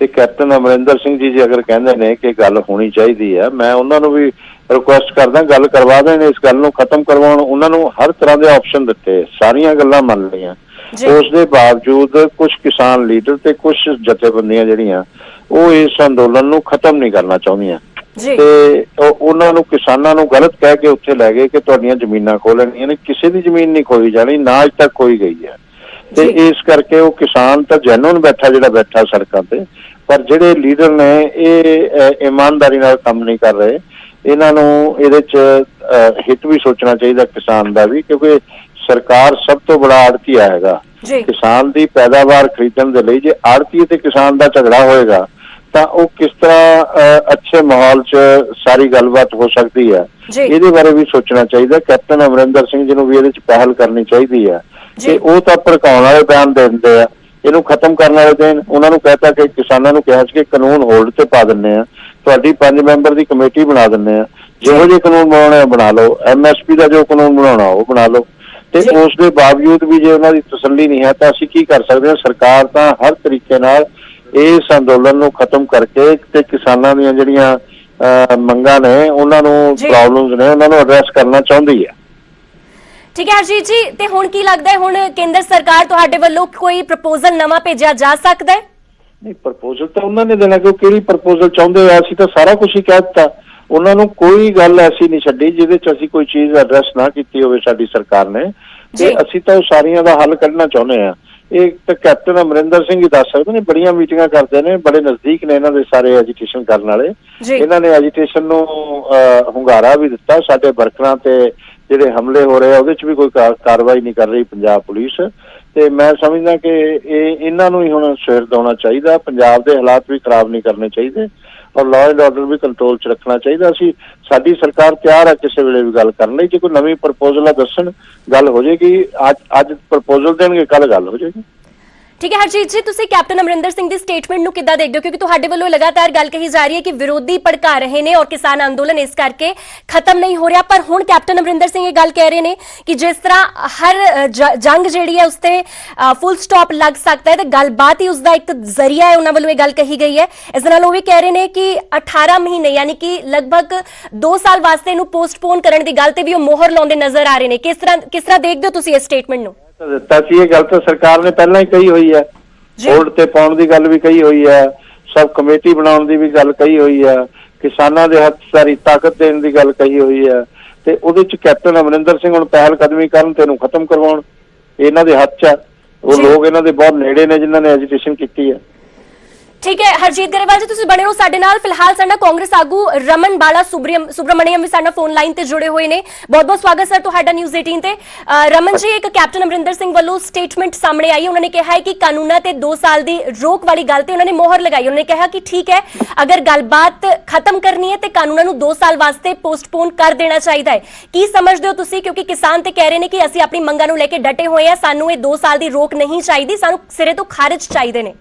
S4: ਤੇ ਕੈਪਟਨ ਅਮਰਿੰਦਰ ਸਿੰਘ ਜੀ ਅਗਰ ਕਹਿੰਦੇ ਨੇ ਕਿ ਗੱਲ ਹੋਣੀ ਚਾਹੀਦੀ ਹੈ, ਮੈਂ ਉਹਨਾਂ ਨੂੰ ਵੀ ਰਿਕੁਐਸਟ ਕਰਦਾ ਗੱਲ ਕਰਵਾ ਦੇਣ, ਇਸ ਗੱਲ ਨੂੰ ਖਤਮ ਕਰਵਾਉਣ। ਉਹਨਾਂ ਨੂੰ ਹਰ ਤਰ੍ਹਾਂ ਦੇ ਆਪਸ਼ਨ ਦਿੱਤੇ, ਸਾਰੀਆਂ ਗੱਲਾਂ ਮੰਨ ਲਈਆਂ। ਉਸ ਦੇ ਬਾਵਜੂਦ ਕੁਝ ਕਿਸਾਨ ਲੀਡਰ ਤੇ ਕੁਝ ਜਥੇਬੰਦੀਆਂ ਜਿਹੜੀਆਂ ਉਹ ਇਸ ਅੰਦੋਲਨ ਨੂੰ ਖਤਮ ਨਹੀਂ ਕਰਨਾ ਚਾਹੁੰਦੀਆਂ ਤੇ ਉਹਨਾਂ ਨੂੰ ਕਿਸਾਨਾਂ ਨੂੰ ਗਲਤ ਕਹਿ ਕੇ ਉੱਥੇ ਲੈ ਗਏ ਕਿ ਤੁਹਾਡੀਆਂ ਜ਼ਮੀਨਾਂ ਖੋਹ ਲੈਣੀਆਂ ਨੇ। ਕਿਸੇ ਦੀ ਜ਼ਮੀਨ ਨਹੀਂ ਖੋਈ ਜਾਣੀ, ਨਾ ਅੱਜ ਤੱਕ ਖੋਈ ਗਈ ਹੈ। ਤੇ ਇਸ ਕਰਕੇ ਉਹ ਕਿਸਾਨ ਤਾਂ ਜੈਨੂਨ ਬੈਠਾ, ਜਿਹੜਾ ਬੈਠਾ ਸੜਕਾਂ ਤੇ, ਪਰ ਜਿਹੜੇ ਲੀਡਰ ਨੇ ਇਹ ਇਮਾਨਦਾਰੀ ਨਾਲ ਕੰਮ ਨਹੀਂ ਕਰ ਰਹੇ। ਇਹਨਾਂ ਨੂੰ ਇਹਦੇ 'ਚ ਹਿੱਤ ਵੀ ਸੋਚਣਾ ਚਾਹੀਦਾ ਕਿਸਾਨ ਦਾ ਵੀ, ਕਿਉਂਕਿ ਸਰਕਾਰ ਸਭ ਤੋਂ ਬੜਾ ਆੜਤੀਆ ਹੈਗਾ। ਕਿਸਾਨ ਦੀ ਪੈਦਾਵਾਰ ਖਰੀਦਣ ਦੇ ਲਈ ਜੇ ਆੜਤੀਏ ਤੇ ਕਿਸਾਨ ਦਾ ਝਗੜਾ ਹੋਏਗਾ ਤਾਂ ਉਹ ਕਿਸ ਤਰ੍ਹਾਂ ਅੱਛੇ ਮਾਹੌਲ 'ਚ ਸਾਰੀ ਗੱਲਬਾਤ ਹੋ ਸਕਦੀ ਹੈ, ਇਹਦੇ ਬਾਰੇ ਵੀ ਸੋਚਣਾ ਚਾਹੀਦਾ। ਕੈਪਟਨ ਅਮਰਿੰਦਰ ਸਿੰਘ ਜੀ ਨੂੰ ਵੀ ਇਹਦੇ 'ਚ ਪਹਿਲ ਕਰਨੀ ਚਾਹੀਦੀ ਹੈ ਕਿ ਉਹ ਤਾਂ ਭੜਕਾਉਣ ਵਾਲੇ ਬਿਆਨ ਦੇ ਦਿੰਦੇ ਆ, ਇਹਨੂੰ ਖਤਮ ਕਰਨ ਵਾਲੇ ਦੇਣ। ਉਹਨਾਂ ਨੂੰ ਕਹਿਤਾ ਕਿ ਕਿਸਾਨਾਂ ਨੂੰ ਕਿਹਾ ਸੀ ਕਿ ਕਾਨੂੰਨ ਹੋਲਡ ਤੇ ਪਾ ਦਿੰਦੇ ਆ, ਤੁਹਾਡੀ 5 ਮੈਂਬਰ ਦੀ ਕਮੇਟੀ ਬਣਾ ਦਿੰਦੇ ਆ, ਜਿਹੋ ਜਿਹੇ ਕਾਨੂੰਨ ਬਣਾਉਣੇ ਬਣਾ ਲਓ, MSP ਦਾ ਜੋ ਕਾਨੂੰਨ ਬਣਾਉਣਾ ਉਹ ਬਣਾ ਲਓ। ਤੇ ਉਸ ਦੇ ਬਾਵਜੂਦ ਵੀ ਜੇ ਉਹਨਾਂ ਦੀ ਤਸੱਲੀ ਨਹੀਂ ਹੈ ਤਾਂ ਅਸੀਂ ਕੀ ਕਰ ਸਕਦੇ ਹਾਂ? ਸਰਕਾਰ ਤਾਂ ਹਰ ਤਰੀਕੇ ਨਾਲ ਇਸ ਅੰਦੋਲਨ ਨੂੰ ਖਤਮ ਕਰਕੇ ਤੇ ਕਿਸਾਨਾਂ ਦੀਆਂ ਜਿਹੜੀਆਂ ਮੰਗਾਂ ਨੇ, ਉਹਨਾਂ ਨੂੰ ਪ੍ਰੋਬਲਮਸ ਨੇ, ਉਹਨਾਂ ਨੂੰ ਐਡਰੈਸ ਕਰਨਾ ਚਾਹੁੰਦੀ ਹੈ।
S1: ਠੀਕ ਹੈ ਹਰਜੀਤ ਜੀ, ਤੇ ਹੁਣ ਕੀ ਲੱਗਦਾ ਹੈ ਹੁਣ ਕੇਂਦਰ ਸਰਕਾਰ ਤੁਹਾਡੇ ਵੱਲੋਂ ਕੋਈ ਪ੍ਰਪੋਜ਼ਲ ਨਵਾਂ ਭੇਜਿਆ ਜਾ ਸਕਦਾ ਹੈ?
S4: ਨਹੀਂ, ਪ੍ਰਪੋਜ਼ਲ ਤਾਂ ਉਹਨਾਂ ਨੇ ਦੇਣਾ ਕਿ ਕਿਹੜੀ ਪ੍ਰਪੋਜ਼ਲ ਚਾਹੁੰਦੇ ਹੋ। ਅਸੀਂ ਤਾਂ ਸਾਰਾ ਕੁਝ ਹੀ ਕਹਿ ਦਿੱਤਾ, ਉਹਨਾਂ ਨੂੰ ਕੋਈ ਗੱਲ ਐਸੀ ਨਹੀਂ ਛੱਡੀ ਜਿਹਦੇ 'ਚ ਅਸੀਂ ਕੋਈ ਚੀਜ਼ ਐਡਰੈਸ ਨਾ ਕੀਤੀ ਹੋਵੇ ਸਾਡੀ ਸਰਕਾਰ ਨੇ, ਤੇ ਅਸੀਂ ਤਾਂ ਉਹ ਸਾਰੀਆਂ ਦਾ ਹੱਲ ਕੱਢਣਾ ਚਾਹੁੰਦੇ ਹਾਂ। ਇਹ ਤਾਂ ਕੈਪਟਨ ਅਮਰਿੰਦਰ ਸਿੰਘ ਹੀ ਦੱਸ ਸਕਦੇ ਨੇ, ਬੜੀਆਂ ਮੀਟਿੰਗਾਂ ਕਰਦੇ ਨੇ, ਬੜੇ ਨਜ਼ਦੀਕ ਨੇ ਇਹਨਾਂ ਦੇ ਸਾਰੇ ਐਜੀਟੇਸ਼ਨ ਕਰਨ ਵਾਲੇ। ਇਹਨਾਂ ਨੇ ਐਜੀਟੇਸ਼ਨ ਨੂੰ ਹੁੰਗਾਰਾ ਵੀ ਦਿੱਤਾ। ਸਾਡੇ ਵਰਕਰਾਂ ਤੇ ਜਿਹੜੇ ਹਮਲੇ ਹੋ ਰਹੇ ਆ ਉਹਦੇ 'ਚ ਵੀ ਕੋਈ ਕਾਰਵਾਈ ਨਹੀਂ ਕਰ ਰਹੀ ਪੰਜਾਬ ਪੁਲਿਸ। ਤੇ ਮੈਂ ਸਮਝਦਾ ਕਿ ਇਹਨਾਂ ਨੂੰ ਹੀ ਹੁਣ ਸਿਰ ਦਾਉਣਾ ਚਾਹੀਦਾ। ਪੰਜਾਬ ਦੇ ਹਾਲਾਤ ਵੀ ਖਰਾਬ ਨਹੀਂ ਕਰਨੇ ਚਾਹੀਦੇ ਔਰ ਲਾਅ ਐਂਡ ਆਰਡਰ ਵੀ ਕੰਟਰੋਲ 'ਚ ਰੱਖਣਾ ਚਾਹੀਦਾ। ਸਾਡੀ ਸਰਕਾਰ ਤਿਆਰ ਹੈ ਕਿਸੇ ਵੇਲੇ ਵੀ ਗੱਲ ਕਰਨ ਲਈ। ਜੇ ਕੋਈ ਨਵੀਂ ਪ੍ਰਪੋਜ਼ਲ ਆ ਦੱਸਣ, ਗੱਲ ਹੋ ਜਾਏਗੀ। ਅੱਜ ਪ੍ਰਪੋਜ਼ਲ ਦੇਣਗੇ, ਕੱਲ ਗੱਲ ਹੋ ਜਾਏਗੀ।
S1: ਠੀਕ ਹੈ ਹਰਜੀਤ ਜੀ, ਤੁਸੀਂ ਕੈਪਟਨ ਅਮਰਿੰਦਰ ਸਿੰਘ ਦੀ ਸਟੇਟਮੈਂਟ ਨੂੰ ਕਿੱਦਾਂ ਦੇਖਦੇ ਹੋ? ਕਿਉਂਕਿ ਤੁਹਾਡੇ ਵੱਲੋਂ ਲਗਾਤਾਰ ਗੱਲ ਕਹੀ ਜਾ ਰਹੀ ਹੈ ਕਿ ਵਿਰੋਧੀ ਭੜਕਾ ਰਹੇ ਨੇ ਔਰ ਕਿਸਾਨ ਅੰਦੋਲਨ ਇਸ ਕਰਕੇ ਖਤਮ ਨਹੀਂ ਹੋ ਰਿਹਾ, ਪਰ ਹੁਣ ਕੈਪਟਨ ਅਮਰਿੰਦਰ ਸਿੰਘ ਇਹ ਗੱਲ ਕਹਿ ਰਹੇ ਨੇ ਕਿ ਜਿਸ ਤਰ੍ਹਾਂ ਹਰ ਜੰਗ ਜਿਹੜੀ ਹੈ ਉਸ ਤੇ ਫੁੱਲ ਸਟਾਪ ਲੱਗ ਸਕਦਾ ਹੈ ਤੇ ਗੱਲਬਾਤ ਹੀ ਉਸ ਦਾ ਇੱਕ ਜ਼ਰੀਆ ਹੈ, ਉਹਨਾਂ ਵੱਲੋਂ ਇਹ ਗੱਲ ਕਹੀ ਗਈ ਹੈ। ਇਸ ਦੇ ਨਾਲ ਉਹ ਵੀ ਕਹਿ ਰਹੇ ਨੇ ਕਿ 18 ਮਹੀਨੇ ਯਾਨੀ ਕਿ ਲਗਭਗ 2 ਸਾਲ ਵਾਸਤੇ ਇਹਨੂੰ ਪੋਸਟਪੋਨ ਕਰਨ ਦੀ ਗੱਲ ਤੇ ਵੀ ਉਹ ਮੋਹਰ ਲਾਉਂਦੇ ਨਜ਼ਰ ਆ ਰਹੇ ਨੇ। ਕਿਸ ਤਰ੍ਹਾਂ ਦੇਖਦੇ ਹੋ ਤੁਸੀਂ ਇਸ ਸਟੇਟਮੈਂਟ ਨੂੰ?
S4: ਦਿੱਤਾ ਸੀ, ਇਹ ਗੱਲ ਤਾਂ ਸਰਕਾਰ ਨੇ ਪਹਿਲਾਂ ਹੀ ਕਹੀ ਹੋਈ ਹੈ। ਹੋਲਡ ਤੇ ਪਾਉਣ ਦੀ ਗੱਲ ਵੀ ਕਹੀ ਹੋਈ ਹੈ, ਸਬ ਕਮੇਟੀ ਬਣਾਉਣ ਦੀ ਵੀ ਗੱਲ ਕਹੀ ਹੋਈ ਹੈ, ਕਿਸਾਨਾਂ ਦੇ ਹੱਥ ਸਾਰੀ ਤਾਕਤ ਦੇਣ ਦੀ ਗੱਲ ਕਹੀ ਹੋਈ ਹੈ। ਤੇ ਉਹਦੇ 'ਚ ਕੈਪਟਨ ਅਮਰਿੰਦਰ ਸਿੰਘ ਹੁਣ ਪਹਿਲ ਕਦਮੀ ਕਰਨ ਤੇ ਇਹਨੂੰ ਖਤਮ ਕਰਵਾਉਣ, ਇਹਨਾਂ ਦੇ ਹੱਥ 'ਚ ਹੈ। ਉਹ ਲੋਕ ਇਹਨਾਂ ਦੇ ਬਹੁਤ ਨੇੜੇ ਨੇ ਜਿਨ੍ਹਾਂ ਨੇ ਐਜੀਟੇਸ਼ਨ ਕੀਤੀ ਹੈ।
S1: ਠੀਕ ਹੈ ਹਰਜੀਤ ਗਰੇਵਾਲ ਜੀ, ਤੁਸੀਂ ਬਣੇ ਰਹੋ ਸਾਡੇ ਨਾਲ। ਫਿਲਹਾਲ ਸਾਡਾ ਕਾਂਗਰਸ ਆਗੂ ਰਮਨ ਬਾਲਾ ਸੁਬਰਮਣੀਅਮ ਵੀ ਸਾਡਾ ਫੋਨ ਲਾਈਨ ਤੇ ਜੁੜੇ ਹੋਏ ਨੇ। ਬਹੁਤ ਬਹੁਤ ਸਵਾਗਤ ਸਰ ਤੁਹਾਡਾ ਨਿਊਜ਼ 18 ਤੇ। ਰਮਨ ਜੀ, ਇੱਕ ਕੈਪਟਨ ਅਮਰਿੰਦਰ ਸਿੰਘ ਵੱਲੋਂ ਸਟੇਟਮੈਂਟ ਸਾਹਮਣੇ ਆਈ, ਉਹਨਾਂ ਨੇ ਕਿਹਾ ਹੈ ਕਿ ਕਾਨੂੰਨਾਂ ਤੇ 2 ਸਾਲ ਦੀ ਰੋਕ ਵਾਲੀ ਗੱਲ ਤੇ ਉਹਨਾਂ ਨੇ ਮੋਹਰ ਲਗਾਈ। ਉਹਨਾਂ ਨੇ ਕਿਹਾ ਕਿ ਠੀਕ ਹੈ, ਅਗਰ ਗੱਲਬਾਤ ਖਤਮ ਕਰਨੀ ਹੈ ਤੇ ਕਾਨੂੰਨਾਂ ਨੂੰ 2 ਸਾਲ ਵਾਸਤੇ ਪੋਸਟਪੋਨ ਕਰ ਦੇਣਾ ਚਾਹੀਦਾ ਹੈ। ਕੀ ਸਮਝਦੇ ਹੋ ਤੁਸੀਂ? ਕਿਉਂਕਿ ਕਿਸਾਨ ਤੇ ਕਹਿ ਰਹੇ ਨੇ ਕਿ ਅਸੀਂ ਆਪਣੀ ਮੰਗਾਂ ਨੂੰ ਲੈ ਕੇ ਡਟੇ ਹੋਏ ਹਾਂ, ਸਾਨੂੰ ਇਹ 2 ਸਾਲ ਦੀ ਰੋਕ ਨਹੀਂ ਚਾਹੀਦੀ, ਸਾਨੂੰ ਸਿਰੇ ਤੋਂ ਖਾਰਿਜ ਚਾਹੀਦੇ ਨੇ।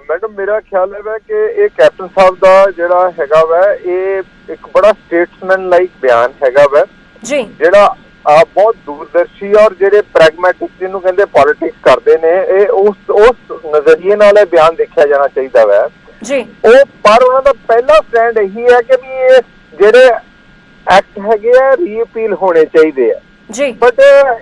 S5: मैडम मेरा ख्याल है कि ये कैप्टन साहब का जिहड़ा हैगा वै ये एक बड़ा स्टेट्समैन लाइक बयान हैगा वै जी, जिहड़ा बहुत दूरदर्शी और जिहड़े प्रैगमैटिक जिन्हों कहंदे पॉलिटिक्स करते ने, उस नजरिए नाल बयान देखा जाना चाहिए वै जी। पर उन्हां दा पहला स्टैंड यही है कि भी ये जिहड़े एक्ट हैगे आ रीअपील होने चाहिए जी। बट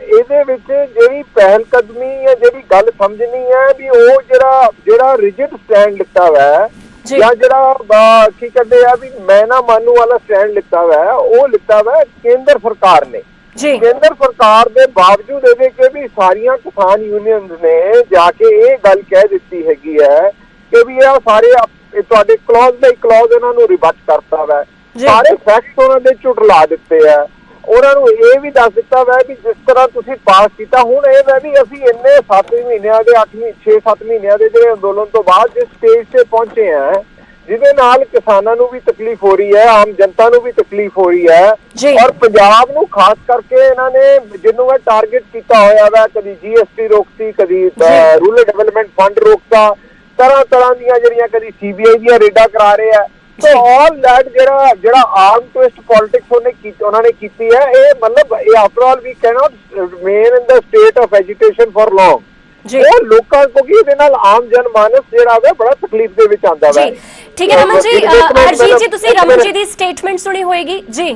S5: ਇਹਦੇ ਵਿੱਚ ਜਿਹੜੀ ਪਹਿਲ ਕਦਮੀ ਜਾਂ ਜਿਹੜੀ ਗੱਲ ਸਮਝਣੀ ਹੈ ਵੀ ਉਹ ਜਿਹੜਾ ਰਿਜਿਡ ਸਟੈਂਡ ਲਿੱਤਾ ਹੋਇਆ ਜਾਂ ਜਿਹੜਾ ਕੀ ਕਹਿੰਦੇ ਆ ਵੀ ਮੈਂ ਨਾ ਮਾਨੂ ਵਾਲਾ ਸਟੈਂਡ ਲਿੱਤਾ ਹੋਇਆ, ਉਹ ਲਿੱਤਾ ਹੋਇਆ ਕੇਂਦਰ ਸਰਕਾਰ ਨੇ। ਕੇਂਦਰ ਸਰਕਾਰ ਦੇ ਬਾਵਜੂਦ ਇਹਦੇ ਕਿ ਵੀ ਸਾਰੀਆਂ ਕਿਸਾਨ ਯੂਨੀਅਨਸ ਨੇ ਜਾ ਕੇ ਇਹ ਗੱਲ ਕਹਿ ਦਿੱਤੀ ਹੈਗੀ ਹੈ ਕਿ ਵੀ ਇਹ ਸਾਰੇ ਤੁਹਾਡੇ ਕਲੌਜ਼ ਬਾਈ ਕਲੌਜ਼ ਇਹਨਾਂ ਨੂੰ ਰਿਬਟ ਕਰਤਾ ਵਾ, ਸਾਰੇ ਫੈਕਟਸ ਉਹਨਾਂ ਦੇ ਝੁਟਲਾ ਦਿੱਤੇ ਆ। ਉਹਨਾਂ ਨੂੰ ਇਹ ਵੀ ਦੱਸ ਦਿੱਤਾ ਵੈ ਵੀ ਜਿਸ ਤਰ੍ਹਾਂ ਤੁਸੀਂ ਪਾਸ ਕੀਤਾ, ਹੁਣ ਇਹ ਵੈ ਵੀ ਅਸੀਂ ਇੰਨੇ 7 ਮਹੀਨਿਆਂ ਦੇ 6-7 ਮਹੀਨਿਆਂ ਦੇ ਜਿਹੜੇ ਅੰਦੋਲਨ ਤੋਂ ਬਾਅਦ ਜਿਸ ਸਟੇਜ ਤੇ ਪਹੁੰਚੇ ਆ, ਜਿਹਦੇ ਨਾਲ ਕਿਸਾਨਾਂ ਨੂੰ ਵੀ ਤਕਲੀਫ ਹੋ ਰਹੀ ਹੈ, ਆਮ ਜਨਤਾ ਨੂੰ ਵੀ ਤਕਲੀਫ ਹੋ ਰਹੀ ਹੈ ਔਰ ਪੰਜਾਬ ਨੂੰ ਖਾਸ ਕਰਕੇ ਇਹਨਾਂ ਨੇ ਜਿਹਨੂੰ ਇਹ ਟਾਰਗੇਟ ਕੀਤਾ ਹੋਇਆ ਵਾ, ਕਦੀ GST ਰੋਕਤੀ, ਕਦੀ ਰੂਰਲ ਡਿਵੈਲਪਮੈਂਟ ਫੰਡ ਰੋਕਤਾ, ਤਰ੍ਹਾਂ ਦੀਆਂ ਜਿਹੜੀਆਂ ਕਦੀ CBI ਦੀਆਂ ਰੇਡਾਂ ਕਰਾ ਰਹੇ ਆ। So all that ਜਿਹੜਾ arm twist politics ਉਹਨਾਂ ਨੇ ਕੀਤੀ ਹੈ, ਇਹ ਮਤਲਬ ਇਹ after all we cannot remain in the state of agitation for long। ਉਹ ਲੋਕਾਂ ਕਿਉਂਕਿ ਇਹਦੇ ਨਾਲ ਆਮ ਜਨਮਾਨਸ ਜਿਹੜਾ ਵਾ ਬੜਾ ਤਕਲੀਫ ਦੇ ਵਿੱਚ ਆਉਂਦਾ ਵਾ।
S1: ਠੀਕ ਹੈ ਰਮਨ ਜੀ, ਹਰਜੀਤ ਜੀ ਤੁਸੀਂ ਰਮਨ ਜੀ ਦੀ ਸਟੇਟਮੈਂਟ ਸੁਣੀ ਹੋਏਗੀ ਜੀ।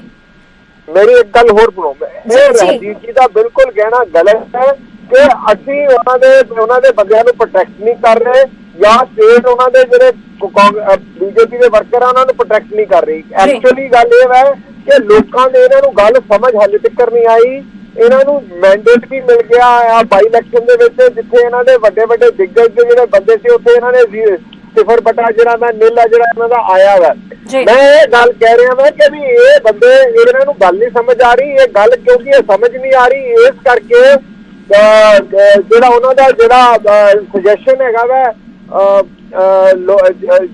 S5: ਮੇਰੀ ਇੱਕ ਗੱਲ ਹੋਰ ਸੁਣੋ, ਹਰਜੀਤ ਜੀ ਦਾ ਬਿਲਕੁਲ ਕਹਿਣਾ ਗਲਤ ਹੈ ਕਿ ਅਸੀਂ ਉਹਨਾਂ ਦੇ ਬੰਦਿਆਂ ਨੂੰ ਪ੍ਰੋਟੈਕਟ ਨਹੀਂ ਕਰ ਰਹੇ ਜਾਂ ਸਟੇਟ ਉਹਨਾਂ ਦੇ ਜਿਹੜੇ BJP ਦੇ ਵਰਕਰ ਆ ਉਹਨਾਂ ਨੂੰ ਪ੍ਰੋਟੈਕਟ ਨਹੀਂ ਕਰ ਰਹੀ। ਐਕਚੁਅਲੀ ਗੱਲ ਇਹ ਹੈ ਕਿ ਲੋਕਾਂ ਦੇ ਇਹਨਾਂ ਨੂੰ ਗੱਲ ਸਮਝ ਹਾਲੇ ਤੱਕ ਨਹੀਂ ਆਈ। ਇਹਨਾਂ ਨੂੰ ਮੈਂਡੇਟ ਵੀ ਮਿਲ ਗਿਆ ਆ ਬਾਈ ਇਲੈਕਸ਼ਨ ਦੇ ਵਿੱਚ, ਜਿੱਥੇ ਇਹਨਾਂ ਦੇ ਵੱਡੇ ਦਿੱਗਜ ਜਿਹੜੇ ਬੰਦੇ ਸੀ ਉੱਥੇ ਇਹਨਾਂ ਨੇ ਸਿਫਰ ਬਟਾ ਜਿਹੜਾ ਮੈਂ ਨਿਲ ਆ ਜਿਹੜਾ ਇਹਨਾਂ ਦਾ ਆਇਆ ਵਾ। ਮੈਂ ਇਹ ਗੱਲ ਕਹਿ ਰਿਹਾ ਵਾ ਕਿ ਵੀ ਇਹ ਬੰਦੇ ਇਹਨਾਂ ਨੂੰ ਗੱਲ ਨਹੀਂ ਸਮਝ ਆ ਰਹੀ, ਇਹ ਗੱਲ ਕਿਉਂਕਿ ਇਹ ਸਮਝ ਨਹੀਂ ਆ ਰਹੀ, ਇਸ ਕਰਕੇ ਜਿਹੜਾ ਉਹਨਾਂ ਦਾ ਜਿਹੜਾ ਸੁਜੈਸ਼ਨ ਹੈਗਾ ਵਾ